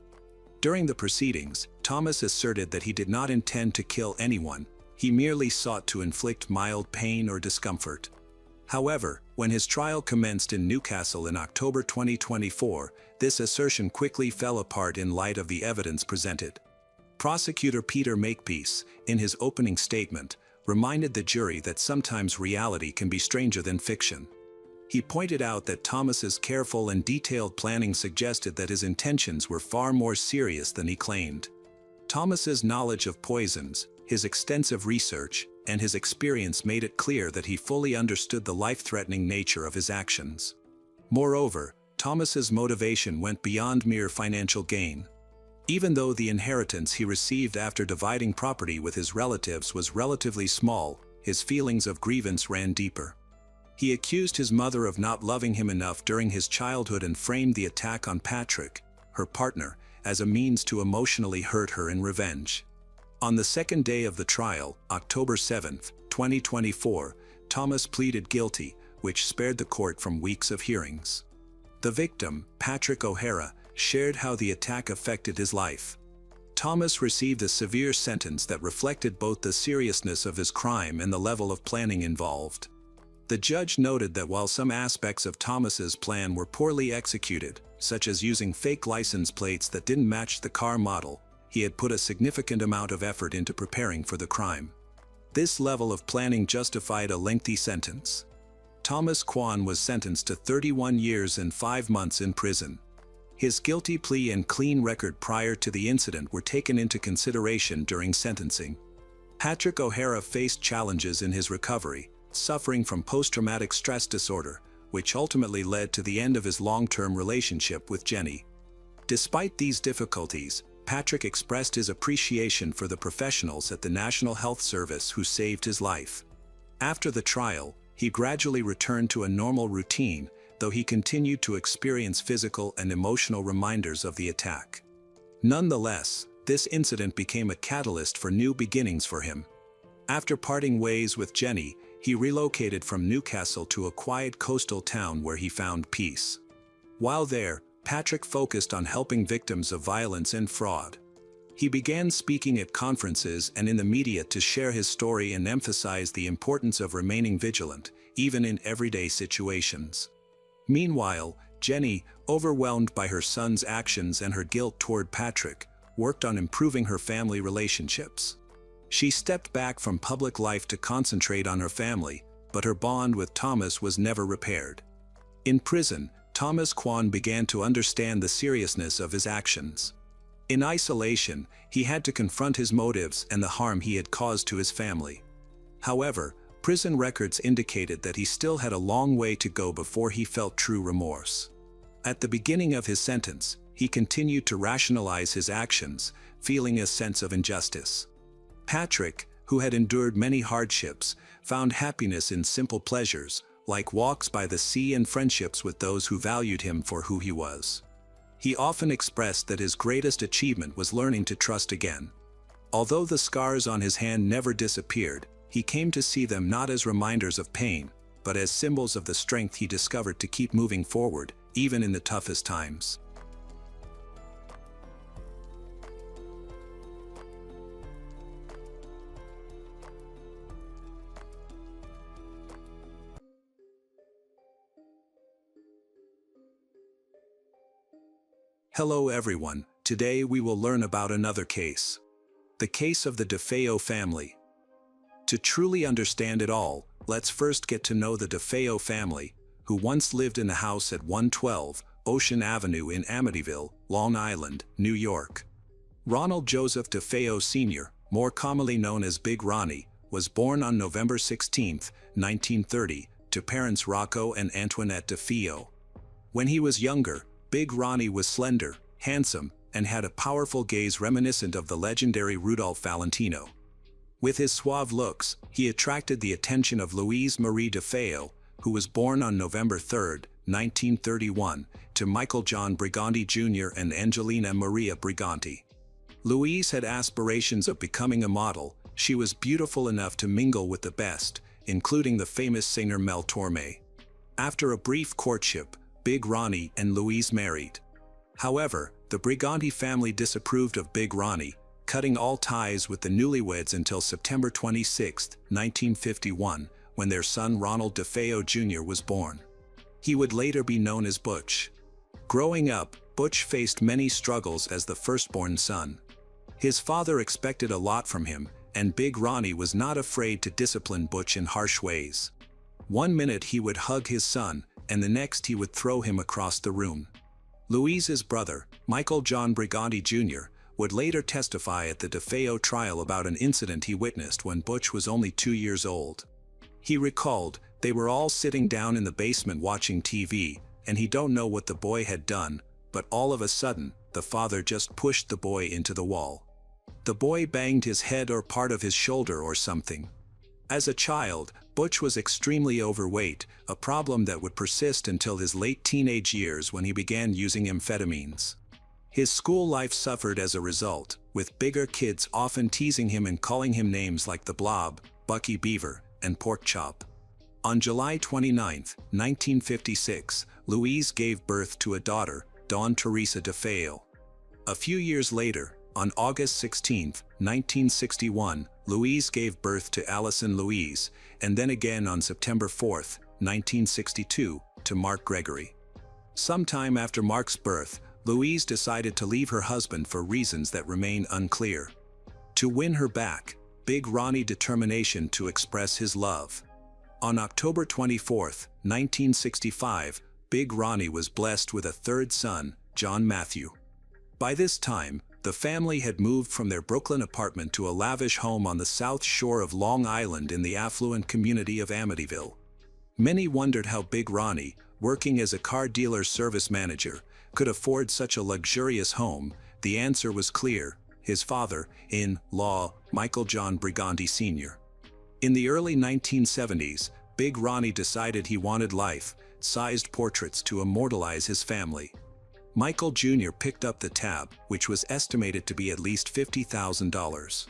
During the proceedings, Thomas asserted that he did not intend to kill anyone, he merely sought to inflict mild pain or discomfort. However, when his trial commenced in Newcastle in October 2024, this assertion quickly fell apart in light of the evidence presented. Prosecutor Peter Makepeace, in his opening statement, reminded the jury that sometimes reality can be stranger than fiction. He pointed out that Thomas's careful and detailed planning suggested that his intentions were far more serious than he claimed. Thomas's knowledge of poisons, his extensive research, and his experience made it clear that he fully understood the life-threatening nature of his actions. Moreover, Thomas's motivation went beyond mere financial gain. Even though the inheritance he received after dividing property with his relatives was relatively small, his feelings of grievance ran deeper. He accused his mother of not loving him enough during his childhood and framed the attack on Patrick, her partner, as a means to emotionally hurt her in revenge. On the second day of the trial, October 7, 2024, Thomas pleaded guilty, which spared the court from weeks of hearings. The victim, Patrick O'Hara, shared how the attack affected his life. Thomas received a severe sentence that reflected both the seriousness of his crime and the level of planning involved. The judge noted that while some aspects of Thomas's plan were poorly executed, such as using fake license plates that didn't match the car model, he had put a significant amount of effort into preparing for the crime. This level of planning justified a lengthy sentence. Thomas Kwan was sentenced to 31 years and 5 months in prison. His guilty plea and clean record prior to the incident were taken into consideration during sentencing. Patrick O'Hara faced challenges in his recovery, suffering from post-traumatic stress disorder, which ultimately led to the end of his long-term relationship with Jenny. Despite these difficulties, Patrick expressed his appreciation for the professionals at the National Health Service who saved his life. After the trial, he gradually returned to a normal routine, though he continued to experience physical and emotional reminders of the attack. Nonetheless, this incident became a catalyst for new beginnings for him. After parting ways with Jenny, he relocated from Newcastle to a quiet coastal town where he found peace. While there, Patrick focused on helping victims of violence and fraud. He began speaking at conferences and in the media to share his story and emphasize the importance of remaining vigilant, even in everyday situations. Meanwhile, Jenny, overwhelmed by her son's actions and her guilt toward Patrick, worked on improving her family relationships. She stepped back from public life to concentrate on her family, but her bond with Thomas was never repaired. In prison, Thomas Kwan began to understand the seriousness of his actions. In isolation, he had to confront his motives and the harm he had caused to his family. However, prison records indicated that he still had a long way to go before he felt true remorse. At the beginning of his sentence, he continued to rationalize his actions, feeling a sense of injustice. Patrick, who had endured many hardships, found happiness in simple pleasures, like walks by the sea and friendships with those who valued him for who he was. He often expressed that his greatest achievement was learning to trust again. Although the scars on his hand never disappeared, he came to see them not as reminders of pain, but as symbols of the strength he discovered to keep moving forward, even in the toughest times. Hello everyone, today we will learn about another case. The case of the DeFeo family. To truly understand it all, let's first get to know the DeFeo family, who once lived in a house at 112 Ocean Avenue in Amityville, Long Island, New York. Ronald Joseph DeFeo Sr., more commonly known as Big Ronnie, was born on November 16, 1930, to parents Rocco and Antoinette DeFeo. When he was younger, Big Ronnie was slender, handsome, and had a powerful gaze reminiscent of the legendary Rudolph Valentino. With his suave looks, he attracted the attention of Louise Marie DeFeo, who was born on November 3, 1931, to Michael John Briganti Jr. and Angelina Maria Briganti. Louise had aspirations of becoming a model. She was beautiful enough to mingle with the best, including the famous singer Mel Torme. After a brief courtship, Big Ronnie and Louise married. However, the Briganti family disapproved of Big Ronnie, cutting all ties with the newlyweds until September 26, 1951, when their son Ronald DeFeo Jr. was born. He would later be known as Butch. Growing up, Butch faced many struggles as the firstborn son. His father expected a lot from him, and Big Ronnie was not afraid to discipline Butch in harsh ways. One minute he would hug his son, and the next he would throw him across the room. Louise's brother, Michael John Briganti Jr., would later testify at the DeFeo trial about an incident he witnessed when Butch was only 2 years old. He recalled, "They were all sitting down in the basement watching TV, and he don't know what the boy had done, but all of a sudden, the father just pushed the boy into the wall. The boy banged his head or part of his shoulder or something." As a child, Butch was extremely overweight, a problem that would persist until his late teenage years when he began using amphetamines. His school life suffered as a result, with bigger kids often teasing him and calling him names like the Blob, Bucky Beaver, and Pork Chop. On July 29, 1956, Louise gave birth to a daughter, Dawn Teresa DeFeo. A few years later, On August 16, 1961, Louise gave birth to Allison Louise, and then again on September 4, 1962, to Mark Gregory. Sometime after Mark's birth, Louise decided to leave her husband for reasons that remain unclear. To win her back, Big Ronnie determination to express his love. On October 24, 1965, Big Ronnie was blessed with a third son, John Matthew. By this time, the family had moved from their Brooklyn apartment to a lavish home on the south shore of Long Island in the affluent community of Amityville. Many wondered how Big Ronnie, working as a car dealer service manager, could afford such a luxurious home. The answer was clear: his father-in-law, Michael John Briganti Sr. In the early 1970s, Big Ronnie decided he wanted life-sized portraits to immortalize his family. Michael Jr. picked up the tab, which was estimated to be at least $50,000.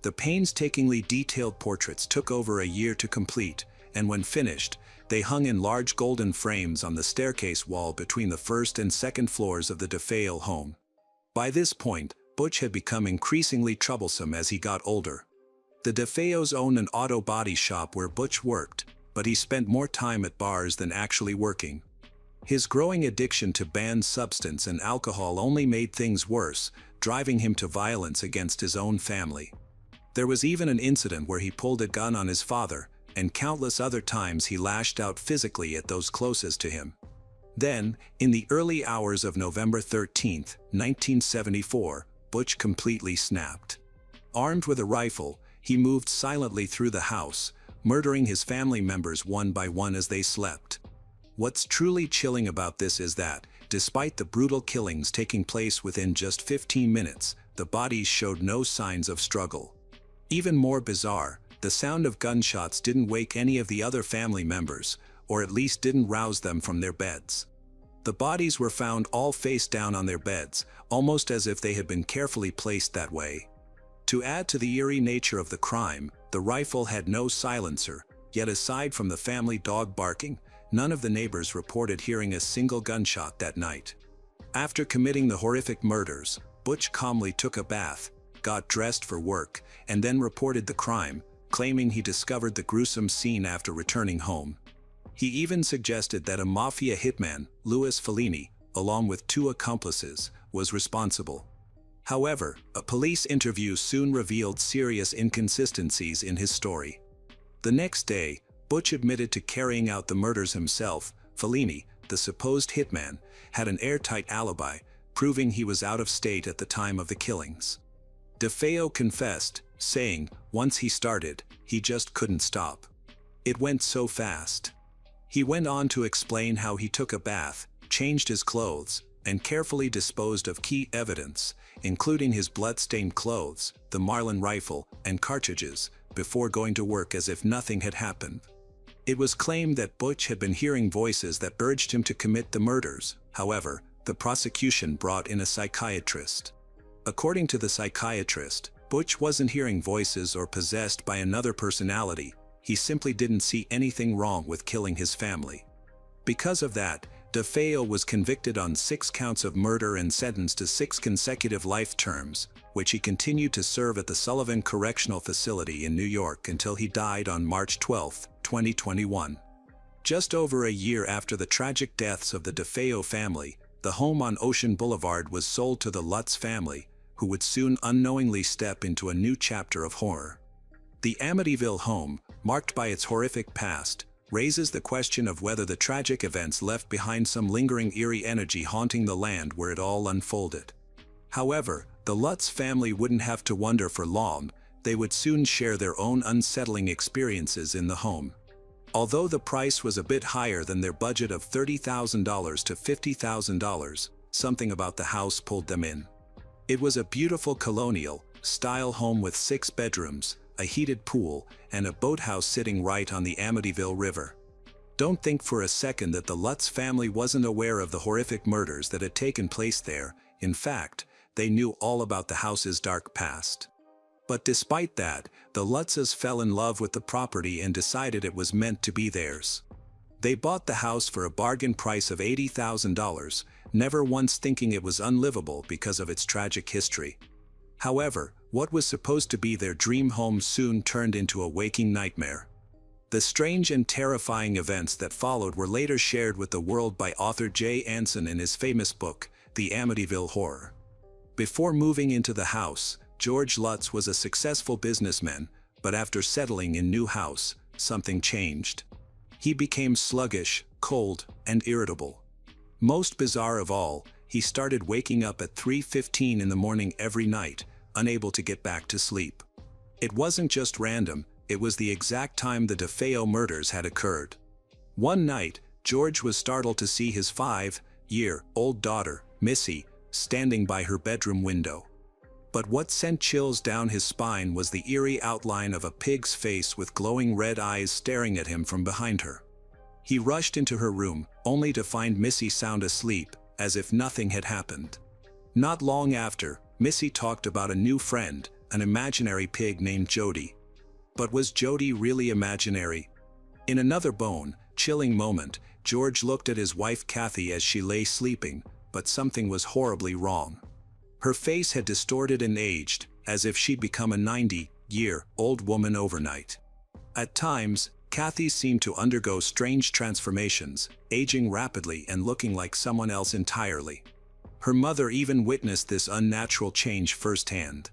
The painstakingly detailed portraits took over a year to complete, and when finished, they hung in large golden frames on the staircase wall between the first and second floors of the DeFeo home. By this point, Butch had become increasingly troublesome as he got older. The DeFeos owned an auto body shop where Butch worked, but he spent more time at bars than actually working. His growing addiction to banned substance and alcohol only made things worse, driving him to violence against his own family. There was even an incident where he pulled a gun on his father, and countless other times he lashed out physically at those closest to him. Then, in the early hours of November 13, 1974, Butch completely snapped. Armed with a rifle, he moved silently through the house, murdering his family members one by one as they slept. What's truly chilling about this is that, despite the brutal killings taking place within just 15 minutes, the bodies showed no signs of struggle. Even more bizarre, the sound of gunshots didn't wake any of the other family members, or at least didn't rouse them from their beds. The bodies were found all face down on their beds, almost as if they had been carefully placed that way. To add to the eerie nature of the crime, the rifle had no silencer, yet aside from the family dog barking, none of the neighbors reported hearing a single gunshot that night. After committing the horrific murders, Butch calmly took a bath, got dressed for work, and then reported the crime, claiming he discovered the gruesome scene after returning home. He even suggested that a mafia hitman, Louis Fellini, along with 2 accomplices, was responsible. However, a police interview soon revealed serious inconsistencies in his story. The next day, Butch admitted to carrying out the murders himself. Fellini, the supposed hitman, had an airtight alibi, proving he was out of state at the time of the killings. DeFeo confessed, saying, once he started, he just couldn't stop. It went so fast. He went on to explain how he took a bath, changed his clothes, and carefully disposed of key evidence, including his blood-stained clothes, the Marlin rifle, and cartridges, before going to work as if nothing had happened. It was claimed that Butch had been hearing voices that urged him to commit the murders. However, the prosecution brought in a psychiatrist. According to the psychiatrist, Butch wasn't hearing voices or possessed by another personality. He simply didn't see anything wrong with killing his family. Because of that, DeFeo was convicted on 6 counts of murder and sentenced to 6 consecutive life terms, which he continued to serve at the Sullivan Correctional Facility in New York until he died on March 12, 2021. Just over a year after the tragic deaths of the DeFeo family, the home on Ocean Boulevard was sold to the Lutz family, who would soon unknowingly step into a new chapter of horror. The Amityville home, marked by its horrific past, raises the question of whether the tragic events left behind some lingering eerie energy haunting the land where it all unfolded. However, the Lutz family wouldn't have to wonder for long. They would soon share their own unsettling experiences in the home. Although the price was a bit higher than their budget of $30,000 to $50,000, something about the house pulled them in. It was a beautiful colonial-style home with 6 bedrooms, a heated pool, and a boathouse sitting right on the Amityville River. Don't think for a second that the Lutz family wasn't aware of the horrific murders that had taken place there. In fact, they knew all about the house's dark past. But despite that, the Lutzes fell in love with the property and decided it was meant to be theirs. They bought the house for a bargain price of $80,000, never once thinking it was unlivable because of its tragic history. However, what was supposed to be their dream home soon turned into a waking nightmare. The strange and terrifying events that followed were later shared with the world by author Jay Anson in his famous book, The Amityville Horror. Before moving into the house, George Lutz was a successful businessman, but after settling in new house, something changed. He became sluggish, cold, and irritable. Most bizarre of all, he started waking up at 3:15 in the morning every night, unable to get back to sleep. It wasn't just random, it was the exact time the DeFeo murders had occurred. One night, George was startled to see his 5-year-old daughter, Missy, standing by her bedroom window. But what sent chills down his spine was the eerie outline of a pig's face with glowing red eyes staring at him from behind her. He rushed into her room, only to find Missy sound asleep, as if nothing had happened. Not long after, Missy talked about a new friend, an imaginary pig named Jody. But was Jody really imaginary? In another bone-chilling moment, George looked at his wife Kathy as she lay sleeping, but something was horribly wrong. Her face had distorted and aged, as if she'd become a 90-year-old woman overnight. At times, Kathy seemed to undergo strange transformations, aging rapidly and looking like someone else entirely. Her mother even witnessed this unnatural change firsthand.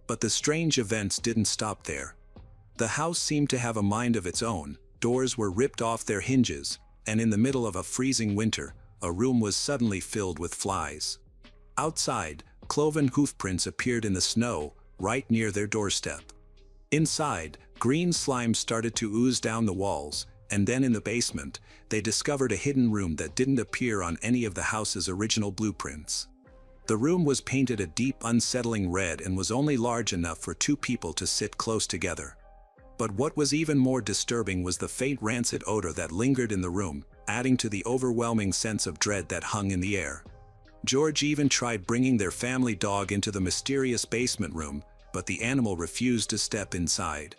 But the strange events didn't stop there. The house seemed to have a mind of its own. Doors were ripped off their hinges, and in the middle of a freezing winter, a room was suddenly filled with flies. Outside, cloven hoofprints appeared in the snow, right near their doorstep. Inside, green slime started to ooze down the walls, and then in the basement, they discovered a hidden room that didn't appear on any of the house's original blueprints. The room was painted a deep, unsettling red and was only large enough for two people to sit close together. But what was even more disturbing was the faint rancid odor that lingered in the room, adding to the overwhelming sense of dread that hung in the air. George even tried bringing their family dog into the mysterious basement room, but the animal refused to step inside.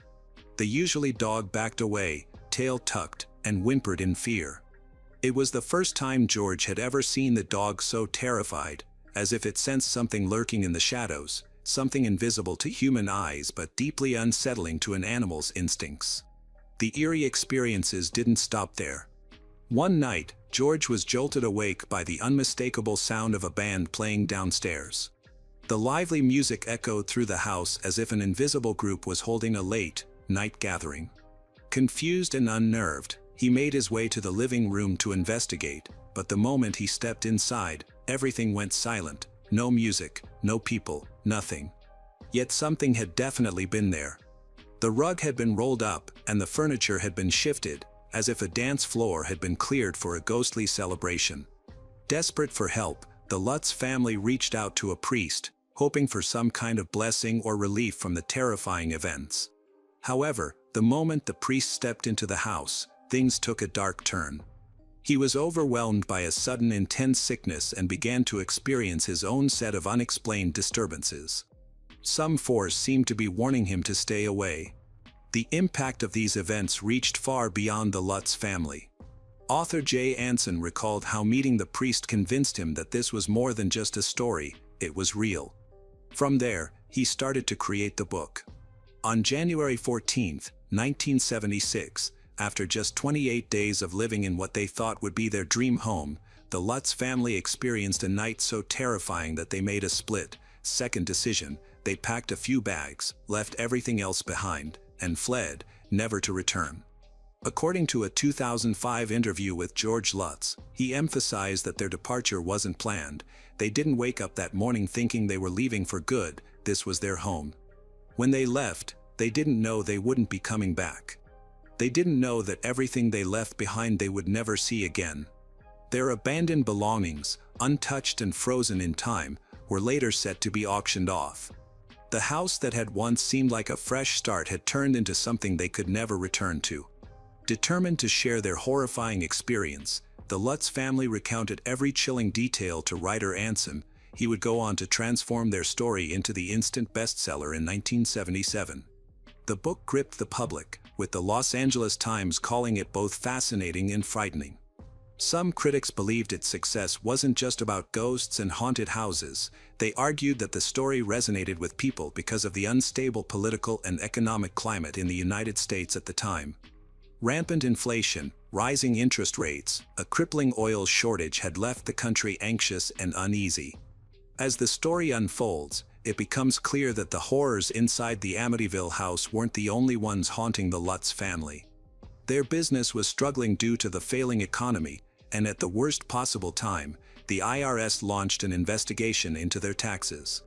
The usually dog backed away, tail tucked, and whimpered in fear. It was the first time George had ever seen the dog so terrified, as if it sensed something lurking in the shadows, something invisible to human eyes but deeply unsettling to an animal's instincts. The eerie experiences didn't stop there. One night, George was jolted awake by the unmistakable sound of a band playing downstairs. The lively music echoed through the house as if an invisible group was holding a late-night gathering. Confused and unnerved, he made his way to the living room to investigate, but the moment he stepped inside, everything went silent. No music, no people, nothing. Yet something had definitely been there. The rug had been rolled up, and the furniture had been shifted, as if a dance floor had been cleared for a ghostly celebration. Desperate for help, the Lutz family reached out to a priest, hoping for some kind of blessing or relief from the terrifying events. However, the moment the priest stepped into the house, things took a dark turn. He was overwhelmed by a sudden intense sickness and began to experience his own set of unexplained disturbances. Some force seemed to be warning him to stay away. The impact of these events reached far beyond the Lutz family. Author Jay Anson recalled how meeting the priest convinced him that this was more than just a story, it was real. From there, he started to create the book. On January 14, 1976, after just 28 days of living in what they thought would be their dream home, the Lutz family experienced a night so terrifying that they made a split-second decision. They packed a few bags, left everything else behind, and fled, never to return. According to a 2005 interview with George Lutz, he emphasized that their departure wasn't planned. They didn't wake up that morning thinking they were leaving for good. This was their home. When they left, they didn't know they wouldn't be coming back. They didn't know that everything they left behind they would never see again. Their abandoned belongings, untouched and frozen in time, were later set to be auctioned off. The house that had once seemed like a fresh start had turned into something they could never return to. Determined to share their horrifying experience, the Lutz family recounted every chilling detail to writer Anson. He would go on to transform their story into the instant bestseller in 1977. The book gripped the public, with the Los Angeles Times calling it both fascinating and frightening. Some critics believed its success wasn't just about ghosts and haunted houses. They argued that the story resonated with people because of the unstable political and economic climate in the United States at the time. Rampant inflation, rising interest rates, a crippling oil shortage had left the country anxious and uneasy. As the story unfolds, it becomes clear that the horrors inside the Amityville house weren't the only ones haunting the Lutz family. Their business was struggling due to the failing economy, and at the worst possible time, the IRS launched an investigation into their taxes.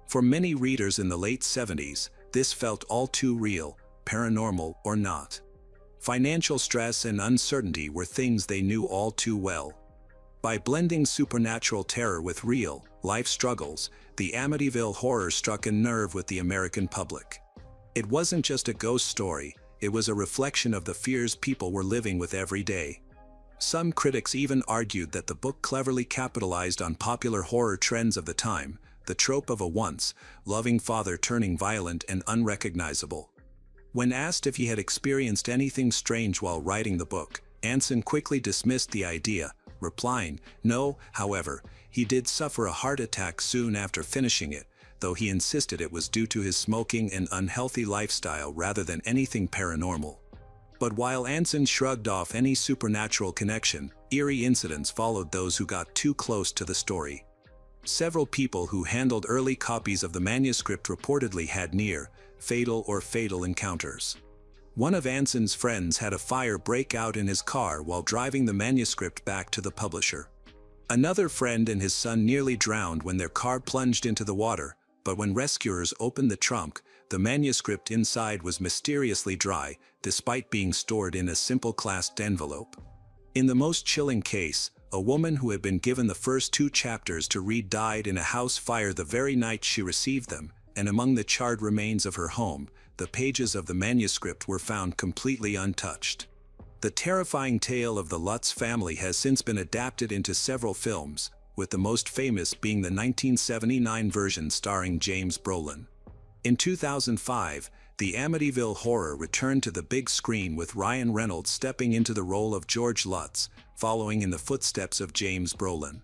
For many readers in the late 70s, this felt all too real, paranormal or not. Financial stress and uncertainty were things they knew all too well. By blending supernatural terror with real, life struggles, the Amityville horror struck a nerve with the American public. It wasn't just a ghost story, it was a reflection of the fears people were living with every day. Some critics even argued that the book cleverly capitalized on popular horror trends of the time, the trope of a once-loving father turning violent and unrecognizable. When asked if he had experienced anything strange while writing the book, Anson quickly dismissed the idea, replying, "No, however, he did suffer a heart attack soon after finishing it, though he insisted it was due to his smoking and unhealthy lifestyle rather than anything paranormal." But while Anson shrugged off any supernatural connection, eerie incidents followed those who got too close to the story. Several people who handled early copies of the manuscript reportedly had near-fatal or fatal encounters. One of Anson's friends had a fire break out in his car while driving the manuscript back to the publisher. Another friend and his son nearly drowned when their car plunged into the water, but when rescuers opened the trunk, the manuscript inside was mysteriously dry, despite being stored in a simple clasped envelope. In the most chilling case, a woman who had been given the first 2 chapters to read died in a house fire the very night she received them, and among the charred remains of her home, the pages of the manuscript were found completely untouched. The terrifying tale of the Lutz family has since been adapted into several films, with the most famous being the 1979 version starring James Brolin. In 2005, the Amityville horror returned to the big screen with Ryan Reynolds stepping into the role of George Lutz, following in the footsteps of James Brolin.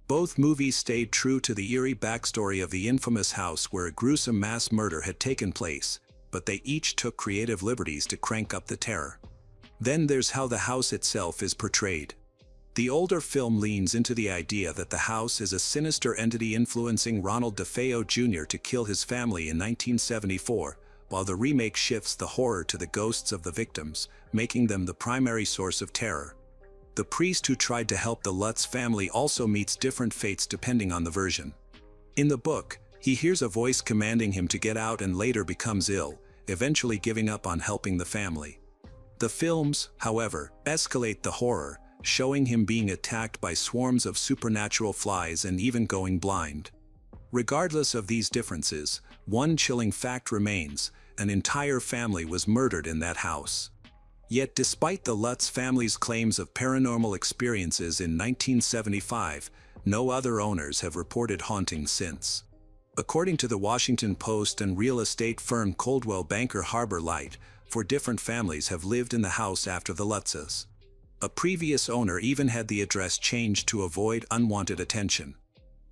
Both movies stayed true to the eerie backstory of the infamous house where a gruesome mass murder had taken place, but they each took creative liberties to crank up the terror. Then there's how the house itself is portrayed. The older film leans into the idea that the house is a sinister entity influencing Ronald DeFeo Jr. to kill his family in 1974, while the remake shifts the horror to the ghosts of the victims, making them the primary source of terror. The priest who tried to help the Lutz family also meets different fates depending on the version. In the book, he hears a voice commanding him to get out and later becomes ill, eventually giving up on helping the family. The films, however, escalate the horror, showing him being attacked by swarms of supernatural flies and even going blind. Regardless of these differences, one chilling fact remains: an entire family was murdered in that house. Yet despite the Lutz family's claims of paranormal experiences in 1975, no other owners have reported hauntings since. According to the Washington Post and real estate firm Coldwell Banker, Harbor Light, 4 different families have lived in the house after the Lutzes. A previous owner even had the address changed to avoid unwanted attention.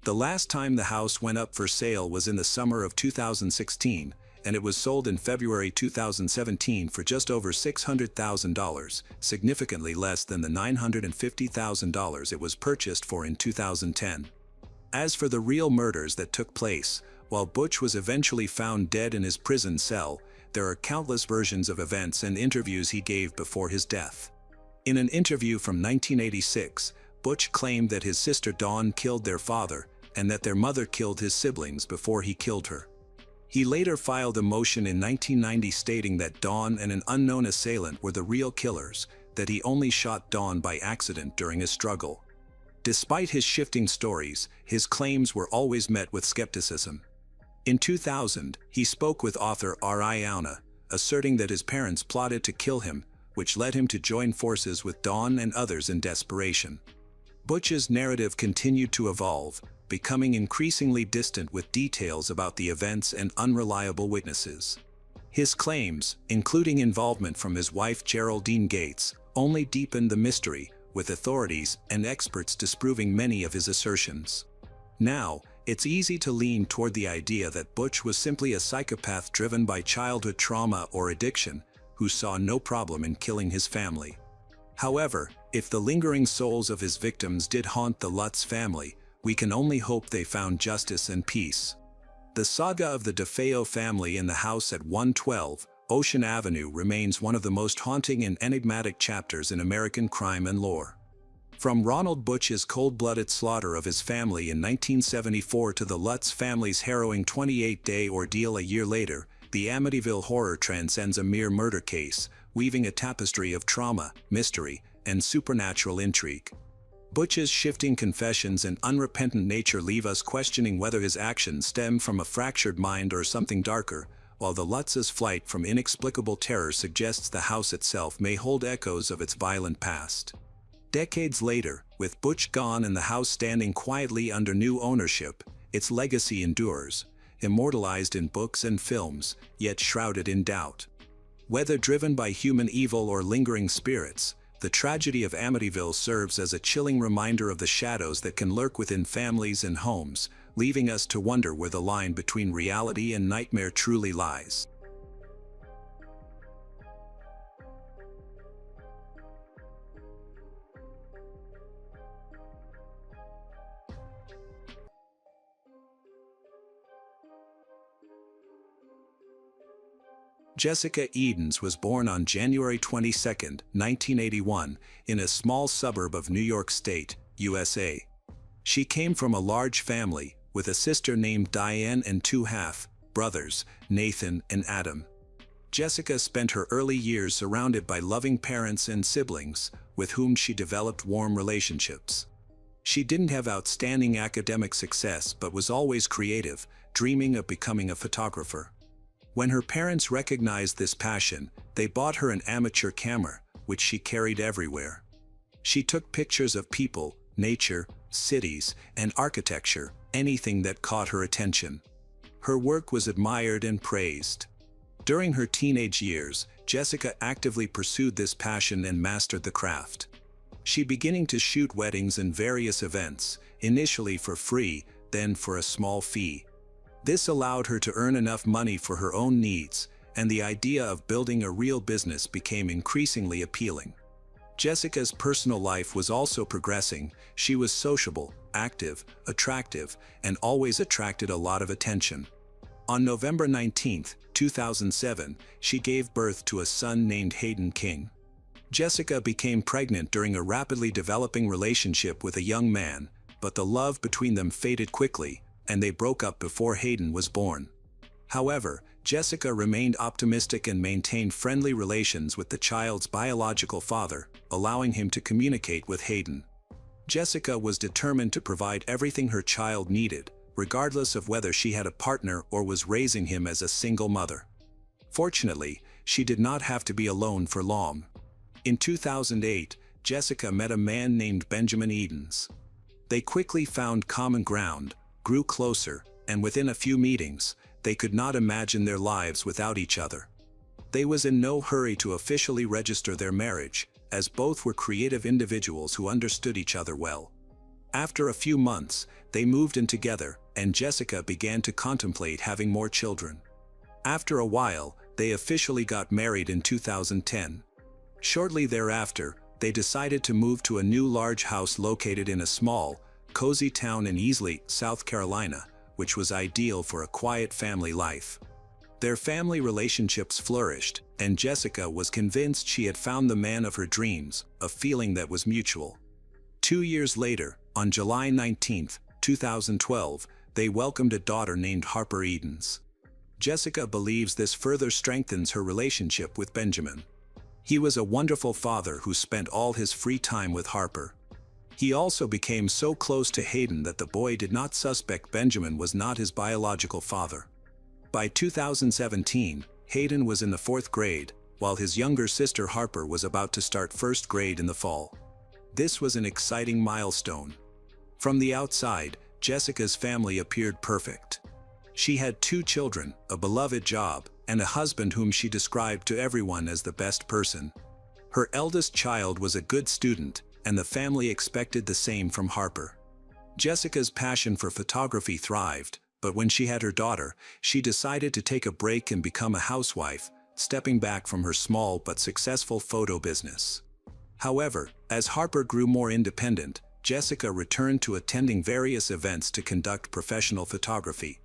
The last time the house went up for sale was in the summer of 2016, and it was sold in February 2017 for just over $600,000, significantly less than the $950,000 it was purchased for in 2010. As for the real murders that took place, while Butch was eventually found dead in his prison cell, there are countless versions of events and interviews he gave before his death. In an interview from 1986, Butch claimed that his sister Dawn killed their father, and that their mother killed his siblings before he killed her. He later filed a motion in 1990 stating that Dawn and an unknown assailant were the real killers, that he only shot Dawn by accident during a struggle. Despite his shifting stories, his claims were always met with skepticism. In 2000, he spoke with author R.I. Auna, asserting that his parents plotted to kill him, which led him to join forces with Dawn and others in desperation. Butch's narrative continued to evolve, becoming increasingly distant with details about the events and unreliable witnesses. His claims, including involvement from his wife Geraldine Gates, only deepened the mystery, with authorities and experts disproving many of his assertions. Now, it's easy to lean toward the idea that Butch was simply a psychopath driven by childhood trauma or addiction, who saw no problem in killing his family. However, if the lingering souls of his victims did haunt the Lutz family, we can only hope they found justice and peace. The saga of the DeFeo family in the house at 112 Ocean Avenue remains one of the most haunting and enigmatic chapters in American crime and lore. From Ronald Butch's cold-blooded slaughter of his family in 1974 to the Lutz family's harrowing 28-day ordeal a year later, the Amityville horror transcends a mere murder case, weaving a tapestry of trauma, mystery, and supernatural intrigue. Butch's shifting confessions and unrepentant nature leave us questioning whether his actions stem from a fractured mind or something darker, while the Lutz's flight from inexplicable terror suggests the house itself may hold echoes of its violent past. Decades later, with Butch gone and the house standing quietly under new ownership, its legacy endures, immortalized in books and films, yet shrouded in doubt. Whether driven by human evil or lingering spirits, the tragedy of Amityville serves as a chilling reminder of the shadows that can lurk within families and homes, leaving us to wonder where the line between reality and nightmare truly lies. Jessica Edens was born on January 22, 1981, in a small suburb of New York State, USA. She came from a large family, with a sister named Diane and two half-brothers, Nathan and Adam. Jessica spent her early years surrounded by loving parents and siblings, with whom she developed warm relationships. She didn't have outstanding academic success but was always creative, dreaming of becoming a photographer. When her parents recognized this passion, they bought her an amateur camera, which she carried everywhere. She took pictures of people, nature, cities, and architecture, anything that caught her attention. Her work was admired and praised. During her teenage years, Jessica actively pursued this passion and mastered the craft. She began to shoot weddings and various events, initially for free, then for a small fee. This allowed her to earn enough money for her own needs, and the idea of building a real business became increasingly appealing. Jessica's personal life was also progressing. She was sociable, active, attractive, and always attracted a lot of attention. On November 19, 2007, she gave birth to a son named Hayden King. Jessica became pregnant during a rapidly developing relationship with a young man, but the love between them faded quickly, and they broke up before Hayden was born. However, Jessica remained optimistic and maintained friendly relations with the child's biological father, allowing him to communicate with Hayden. Jessica was determined to provide everything her child needed, regardless of whether she had a partner or was raising him as a single mother. Fortunately, she did not have to be alone for long. In 2008, Jessica met a man named Benjamin Edens. They quickly found common ground, grew closer, and within a few meetings, they could not imagine their lives without each other. They was in no hurry to officially register their marriage, as both were creative individuals who understood each other well. After a few months, they moved in together, and Jessica began to contemplate having more children. After a while, they officially got married in 2010. Shortly thereafter, they decided to move to a new large house located in a small, cozy town in Easley, South Carolina, which was ideal for a quiet family life. Their family relationships flourished, and Jessica was convinced she had found the man of her dreams, a feeling that was mutual. 2 years later, on July 19, 2012, they welcomed a daughter named Harper Edens. Jessica believes this further strengthens her relationship with Benjamin. He was a wonderful father who spent all his free time with Harper. He also became so close to Hayden that the boy did not suspect Benjamin was not his biological father. By 2017, Hayden was in the 4th grade, while his younger sister Harper was about to start 1st grade in the fall. This was an exciting milestone. From the outside, Jessica's family appeared perfect. She had 2 children, a beloved job, and a husband whom she described to everyone as the best person. Her eldest child was a good student, and the family expected the same from Harper. Jessica's passion for photography thrived, but when she had her daughter, she decided to take a break and become a housewife, stepping back from her small but successful photo business. However, as Harper grew more independent, Jessica returned to attending various events to conduct professional photography.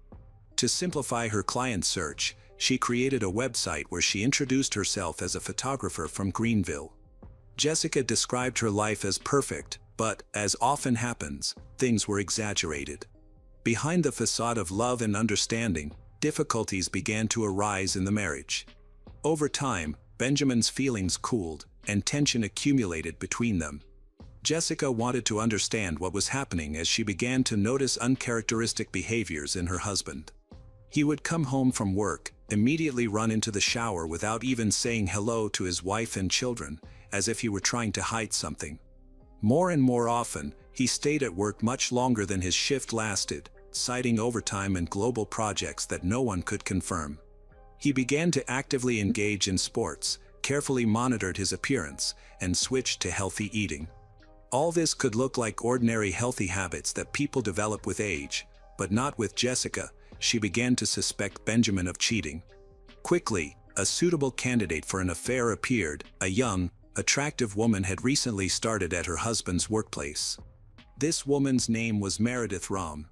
To simplify her client search, she created a website where she introduced herself as a photographer from Greenville. Jessica described her life as perfect, but, as often happens, things were exaggerated. Behind the facade of love and understanding, difficulties began to arise in the marriage. Over time, Benjamin's feelings cooled, and tension accumulated between them. Jessica wanted to understand what was happening as she began to notice uncharacteristic behaviors in her husband. He would come home from work, immediately run into the shower without even saying hello to his wife and children, as if he were trying to hide something. More and more often, he stayed at work much longer than his shift lasted, citing overtime and global projects that no one could confirm. He began to actively engage in sports, carefully monitored his appearance, and switched to healthy eating. All this could look like ordinary healthy habits that people develop with age, but not with Jessica. She began to suspect Benjamin of cheating. Quickly, a suitable candidate for an affair appeared. A young, attractive woman had recently started at her husband's workplace. This woman's name was Meredith Rahm.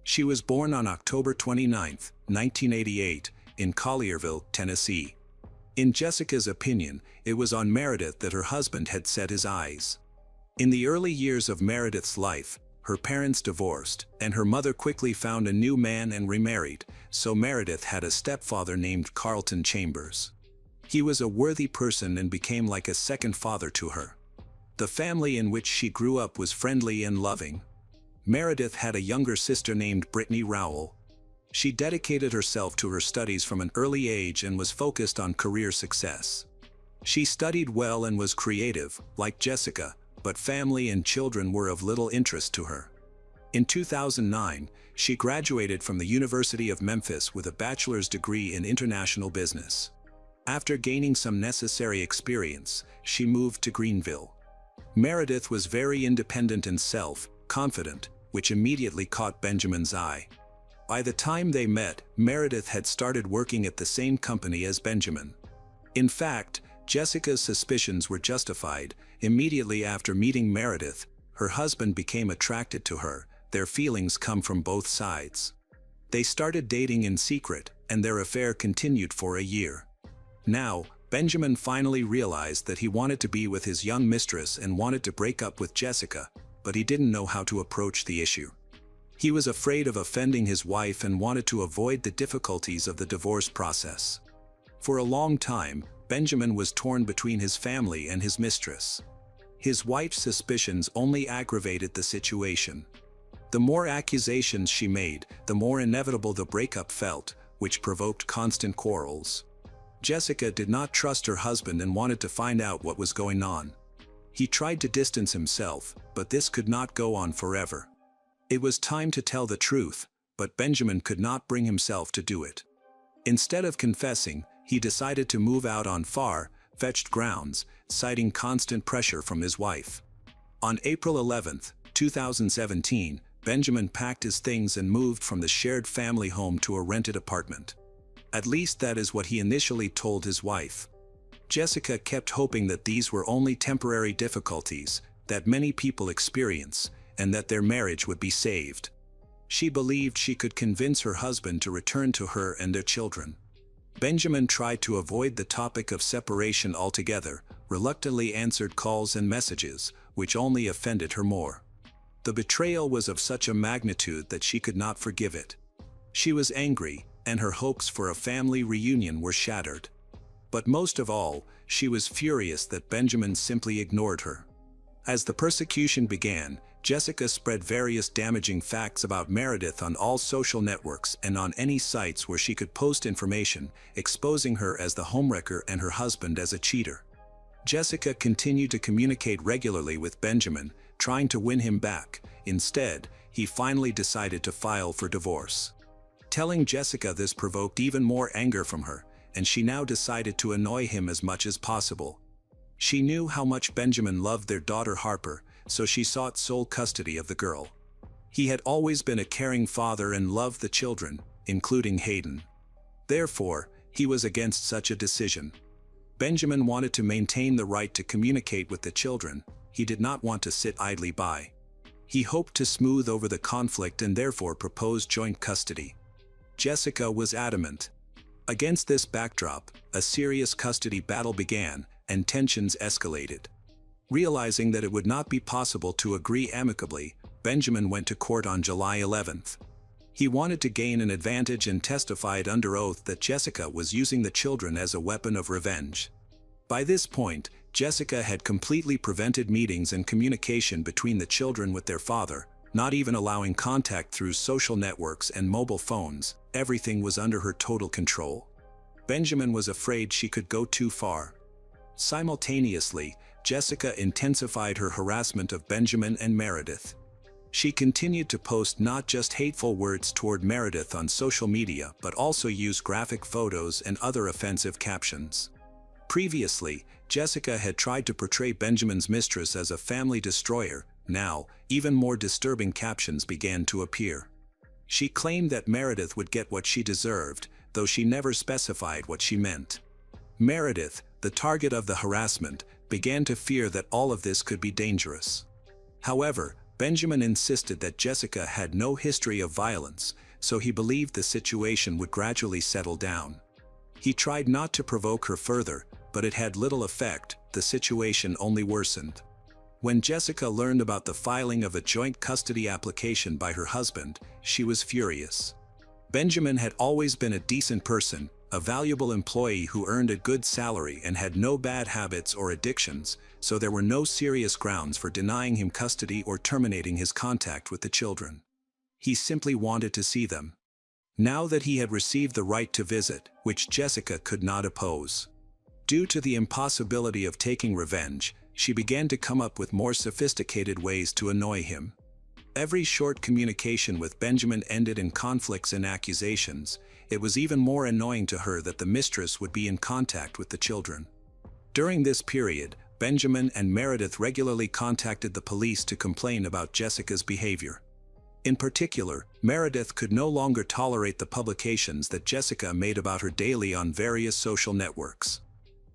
She was born on October 29, 1988, in Collierville, Tennessee. In Jessica's opinion, it was on Meredith that her husband had set his eyes. In the early years of Meredith's life, her parents divorced, and her mother quickly found a new man and remarried, so Meredith had a stepfather named Carlton Chambers. He was a worthy person and became like a second father to her. The family in which she grew up was friendly and loving. Meredith had a younger sister named Brittany Rowell. She dedicated herself to her studies from an early age and was focused on career success. She studied well and was creative, like Jessica, but family and children were of little interest to her. In 2009, she graduated from the University of Memphis with a bachelor's degree in international business. After gaining some necessary experience, she moved to Greenville. Meredith was very independent and self-confident, which immediately caught Benjamin's eye. By the time they met, Meredith had started working at the same company as Benjamin. In fact, Jessica's suspicions were justified. Immediately after meeting Meredith, her husband became attracted to her. Their feelings come from both sides. They started dating in secret, and their affair continued for a year. Now, Benjamin finally realized that he wanted to be with his young mistress and wanted to break up with Jessica, but he didn't know how to approach the issue. He was afraid of offending his wife and wanted to avoid the difficulties of the divorce process. For a long time, Benjamin was torn between his family and his mistress. His wife's suspicions only aggravated the situation. The more accusations she made, the more inevitable the breakup felt, which provoked constant quarrels. Jessica did not trust her husband and wanted to find out what was going on. He tried to distance himself, but this could not go on forever. It was time to tell the truth, but Benjamin could not bring himself to do it. Instead of confessing, he decided to move out on far-fetched grounds, citing constant pressure from his wife. On April 11, 2017, Benjamin packed his things and moved from the shared family home to a rented apartment. At least that is what he initially told his wife. Jessica kept hoping that these were only temporary difficulties that many people experience, and that their marriage would be saved. She believed she could convince her husband to return to her and their children. Benjamin tried to avoid the topic of separation altogether, reluctantly answered calls and messages, which only offended her more. The betrayal was of such a magnitude that she could not forgive it. She was angry, and her hopes for a family reunion were shattered. But most of all, she was furious that Benjamin simply ignored her. As the persecution began, Jessica spread various damaging facts about Meredith on all social networks and on any sites where she could post information, exposing her as the homewrecker and her husband as a cheater. Jessica continued to communicate regularly with Benjamin, trying to win him back. Instead, he finally decided to file for divorce. Telling Jessica this provoked even more anger from her, and she now decided to annoy him as much as possible. She knew how much Benjamin loved their daughter Harper, so she sought sole custody of the girl. He had always been a caring father and loved the children, including Hayden. Therefore, he was against such a decision. Benjamin wanted to maintain the right to communicate with the children. He did not want to sit idly by. He hoped to smooth over the conflict and therefore proposed joint custody. Jessica was adamant. Against this backdrop, a serious custody battle began, and tensions escalated. Realizing that it would not be possible to agree amicably, Benjamin went to court on July 11th. He wanted to gain an advantage and testified under oath that Jessica was using the children as a weapon of revenge. By this point, Jessica had completely prevented meetings and communication between the children with their father, not even allowing contact through social networks and mobile phones. Everything was under her total control. Benjamin was afraid she could go too far. Simultaneously, Jessica intensified her harassment of Benjamin and Meredith. She continued to post not just hateful words toward Meredith on social media but also used graphic photos and other offensive captions. Previously, Jessica had tried to portray Benjamin's mistress as a family destroyer. Now, even more disturbing captions began to appear. She claimed that Meredith would get what she deserved, though she never specified what she meant. Meredith, the target of the harassment, began to fear that all of this could be dangerous. However, Benjamin insisted that Jessica had no history of violence, so he believed the situation would gradually settle down. He tried not to provoke her further, but it had little effect. The situation only worsened. When Jessica learned about the filing of a joint custody application by her husband, she was furious. Benjamin had always been a decent person, a valuable employee who earned a good salary and had no bad habits or addictions, so there were no serious grounds for denying him custody or terminating his contact with the children. He simply wanted to see them. Now that he had received the right to visit, which Jessica could not oppose. Due to the impossibility of taking revenge, she began to come up with more sophisticated ways to annoy him. Every short communication with Benjamin ended in conflicts and accusations. It was even more annoying to her that the mistress would be in contact with the children. During this period, Benjamin and Meredith regularly contacted the police to complain about Jessica's behavior. In particular, Meredith could no longer tolerate the publications that Jessica made about her daily on various social networks.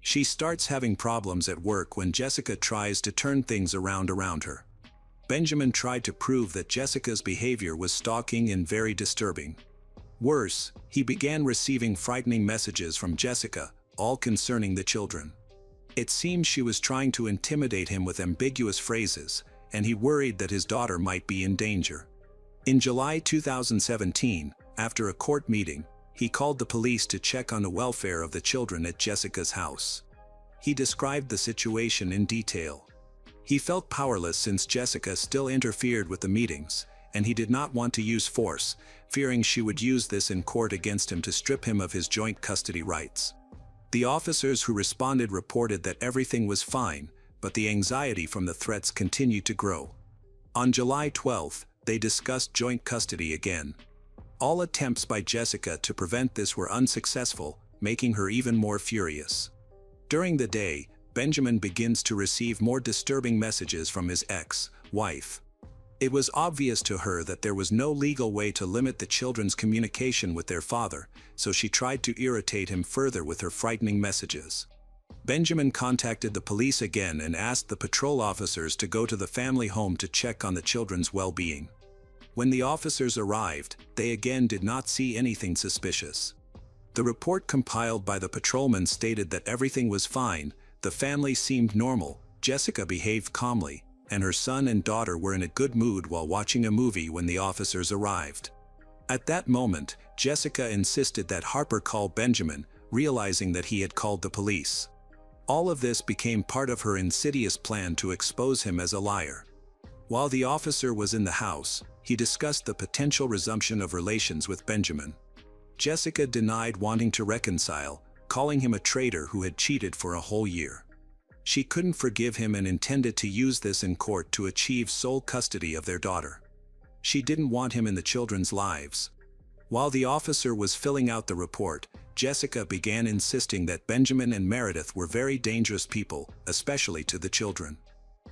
She starts having problems at work when Jessica tries to turn things around her. Benjamin tried to prove that Jessica's behavior was stalking and very disturbing. Worse, he began receiving frightening messages from Jessica, all concerning the children. It seemed she was trying to intimidate him with ambiguous phrases, and he worried that his daughter might be in danger. In July 2017, after a court meeting, he called the police to check on the welfare of the children at Jessica's house. He described the situation in detail. He felt powerless since Jessica still interfered with the meetings, and he did not want to use force, fearing she would use this in court against him to strip him of his joint custody rights. The officers who responded reported that everything was fine, but the anxiety from the threats continued to grow. On July 12th, they discussed joint custody again. All attempts by Jessica to prevent this were unsuccessful, making her even more furious. During the day, Benjamin begins to receive more disturbing messages from his ex-wife. It was obvious to her that there was no legal way to limit the children's communication with their father, so she tried to irritate him further with her frightening messages. Benjamin contacted the police again and asked the patrol officers to go to the family home to check on the children's well-being. When the officers arrived, they again did not see anything suspicious. The report compiled by the patrolman stated that everything was fine, the family seemed normal, Jessica behaved calmly, and her son and daughter were in a good mood while watching a movie when the officers arrived. At that moment, Jessica insisted that Harper call Benjamin, realizing that he had called the police. All of this became part of her insidious plan to expose him as a liar. While the officer was in the house, he discussed the potential resumption of relations with Benjamin. Jessica denied wanting to reconcile, calling him a traitor who had cheated for a whole year. She couldn't forgive him and intended to use this in court to achieve sole custody of their daughter. She didn't want him in the children's lives. While the officer was filling out the report, Jessica began insisting that Benjamin and Meredith were very dangerous people, especially to the children.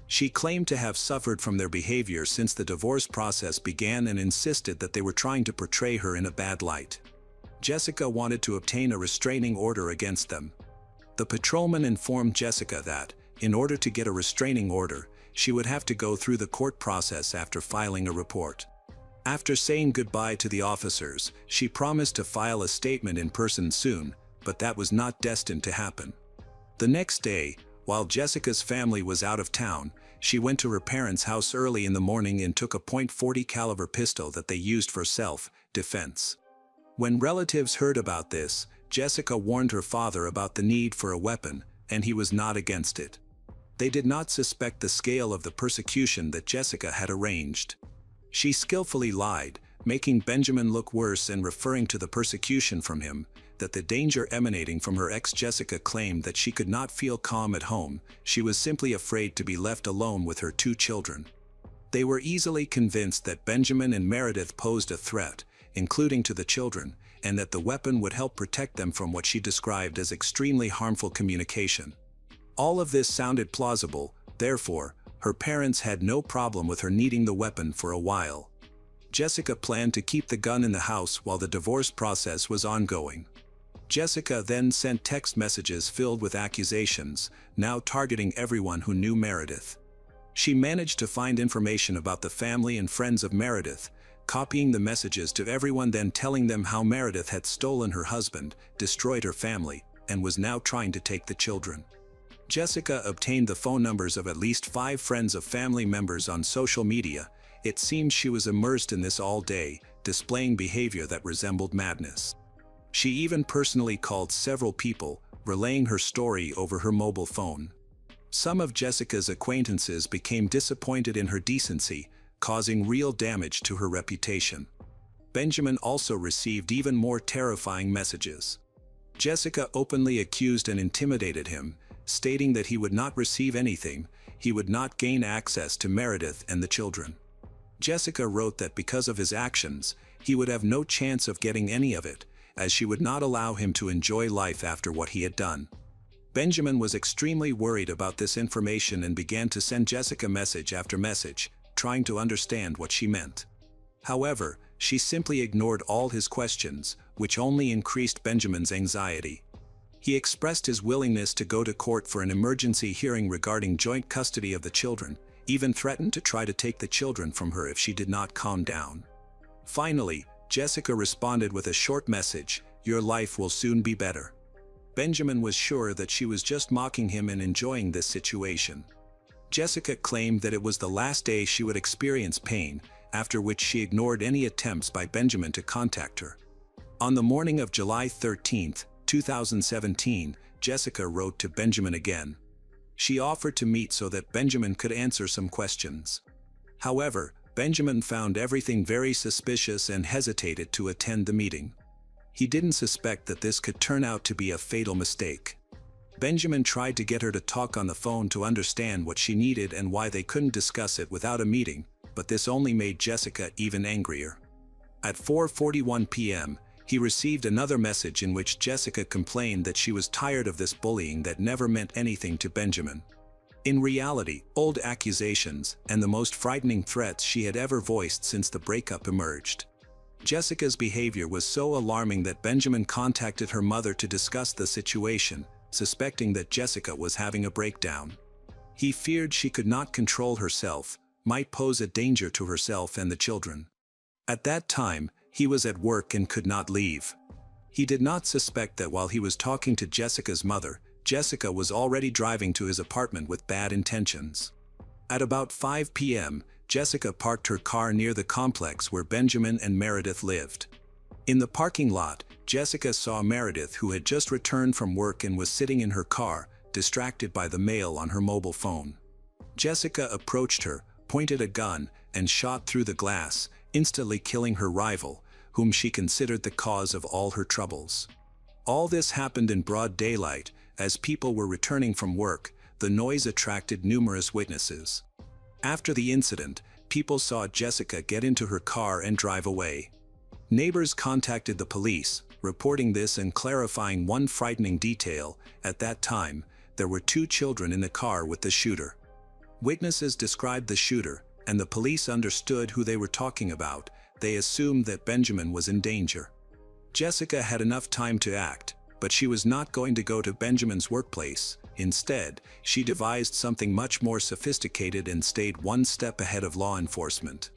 She claimed to have suffered from their behavior since the divorce process began and insisted that they were trying to portray her in a bad light. Jessica wanted to obtain a restraining order against them. The patrolman informed Jessica that, in order to get a restraining order, she would have to go through the court process after filing a report. After saying goodbye to the officers, she promised to file a statement in person soon, but that was not destined to happen. The next day, while Jessica's family was out of town, she went to her parents' house early in the morning and took a .40 caliber pistol that they used for self-defense. When relatives heard about this, Jessica warned her father about the need for a weapon, and he was not against it. They did not suspect the scale of the persecution that Jessica had arranged. She skillfully lied, making Benjamin look worse and referring to the persecution from him, that the danger emanating from her ex. Jessica claimed that she could not feel calm at home, she was simply afraid to be left alone with her 2 children. They were easily convinced that Benjamin and Meredith posed a threat, including to the children, and that the weapon would help protect them from what she described as extremely harmful communication. All of this sounded plausible, therefore, her parents had no problem with her needing the weapon for a while. Jessica planned to keep the gun in the house while the divorce process was ongoing. Jessica then sent text messages filled with accusations, now targeting everyone who knew Meredith. She managed to find information about the family and friends of Meredith, copying the messages to everyone, then telling them how Meredith had stolen her husband, destroyed her family, and was now trying to take the children. Jessica obtained the phone numbers of at least 5 friends of family members on social media. It seemed she was immersed in this all day, displaying behavior that resembled madness. She even personally called several people, relaying her story over her mobile phone. Some of Jessica's acquaintances became disappointed in her decency, causing real damage to her reputation. Benjamin also received even more terrifying messages. Jessica openly accused and intimidated him, stating that he would not receive anything, he would not gain access to Meredith and the children. Jessica wrote that because of his actions, he would have no chance of getting any of it, as she would not allow him to enjoy life after what he had done. Benjamin was extremely worried about this information and began to send Jessica message after message, trying to understand what she meant. However, she simply ignored all his questions, which only increased Benjamin's anxiety. He expressed his willingness to go to court for an emergency hearing regarding joint custody of the children, even threatened to try to take the children from her if she did not calm down. Finally, Jessica responded with a short message, "Your life will soon be better." Benjamin was sure that she was just mocking him and enjoying this situation. Jessica claimed that it was the last day she would experience pain, after which she ignored any attempts by Benjamin to contact her. On the morning of July 13, 2017, Jessica wrote to Benjamin again. She offered to meet so that Benjamin could answer some questions. However, Benjamin found everything very suspicious and hesitated to attend the meeting. He didn't suspect that this could turn out to be a fatal mistake. Benjamin tried to get her to talk on the phone to understand what she needed and why they couldn't discuss it without a meeting, but this only made Jessica even angrier. At 4:41 p.m., he received another message in which Jessica complained that she was tired of this bullying that never meant anything to Benjamin. In reality, old accusations and the most frightening threats she had ever voiced since the breakup emerged. Jessica's behavior was so alarming that Benjamin contacted her mother to discuss the situation, suspecting that Jessica was having a breakdown. He feared she could not control herself, might pose a danger to herself and the children. At that time, he was at work and could not leave. He did not suspect that while he was talking to Jessica's mother, Jessica was already driving to his apartment with bad intentions. At about 5 p.m., Jessica parked her car near the complex where Benjamin and Meredith lived. In the parking lot, Jessica saw Meredith, who had just returned from work and was sitting in her car, distracted by the mail on her mobile phone. Jessica approached her, pointed a gun, and shot through the glass, instantly killing her rival, whom she considered the cause of all her troubles. All this happened in broad daylight. As people were returning from work, the noise attracted numerous witnesses. After the incident, people saw Jessica get into her car and drive away. Neighbors contacted the police, reporting this and clarifying one frightening detail. At that time, there were 2 children in the car with the shooter. Witnesses described the shooter, and the police understood who they were talking about. They assumed that Benjamin was in danger. Jessica had enough time to act, but she was not going to go to Benjamin's workplace. Instead, she devised something much more sophisticated and stayed one step ahead of law enforcement.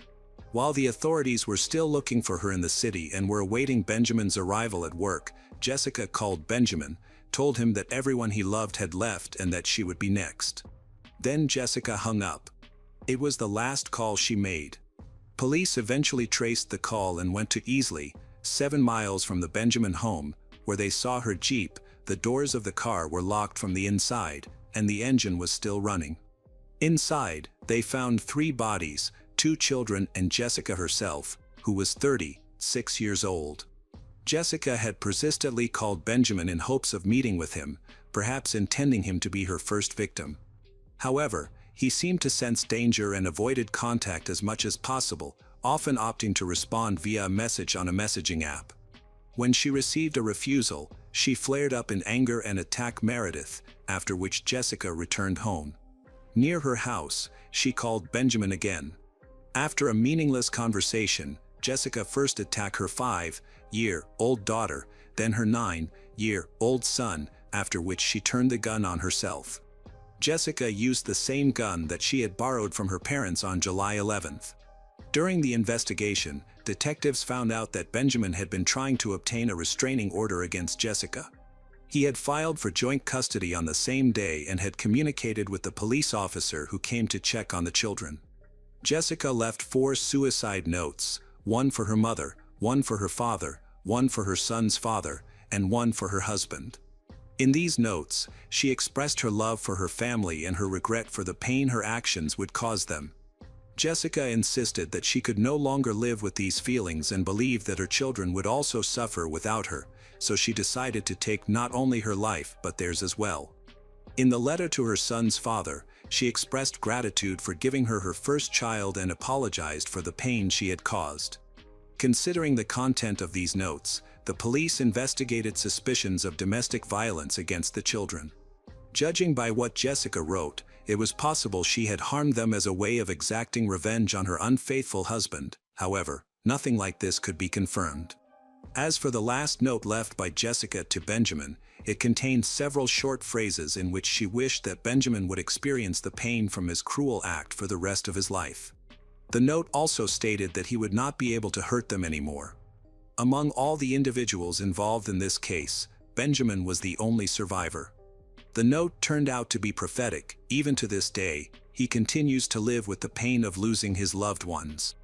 While the authorities were still looking for her in the city and were awaiting Benjamin's arrival at work, Jessica called Benjamin, told him that everyone he loved had left and that she would be next. Then Jessica hung up. It was the last call she made. Police eventually traced the call and went to Easley, 7 miles from the Benjamin home, where they saw her Jeep. The doors of the car were locked from the inside, and the engine was still running. Inside, they found 3 bodies, 2 children and Jessica herself, who was 36 years old. Jessica had persistently called Benjamin in hopes of meeting with him, perhaps intending him to be her first victim. However, he seemed to sense danger and avoided contact as much as possible, often opting to respond via a message on a messaging app. When she received a refusal, she flared up in anger and attacked Meredith, after which Jessica returned home. Near her house, she called Benjamin again. After a meaningless conversation, Jessica first attacked her 5-year-old daughter, then her 9-year-old son, after which she turned the gun on herself. Jessica used the same gun that she had borrowed from her parents on July 11th. During the investigation, detectives found out that Benjamin had been trying to obtain a restraining order against Jessica. He had filed for joint custody on the same day and had communicated with the police officer who came to check on the children. Jessica left 4 suicide notes, 1 for her mother, 1 for her father, 1 for her son's father, and 1 for her husband. In these notes, she expressed her love for her family and her regret for the pain her actions would cause them. Jessica insisted that she could no longer live with these feelings and believed that her children would also suffer without her, so she decided to take not only her life but theirs as well. In the letter to her son's father, she expressed gratitude for giving her her first child and apologized for the pain she had caused. Considering the content of these notes, the police investigated suspicions of domestic violence against the children. Judging by what Jessica wrote, it was possible she had harmed them as a way of exacting revenge on her unfaithful husband. However, nothing like this could be confirmed. As for the last note left by Jessica to Benjamin, it contained several short phrases in which she wished that Benjamin would experience the pain from his cruel act for the rest of his life. The note also stated that he would not be able to hurt them anymore. Among all the individuals involved in this case, Benjamin was the only survivor. The note turned out to be prophetic. Even to this day, he continues to live with the pain of losing his loved ones.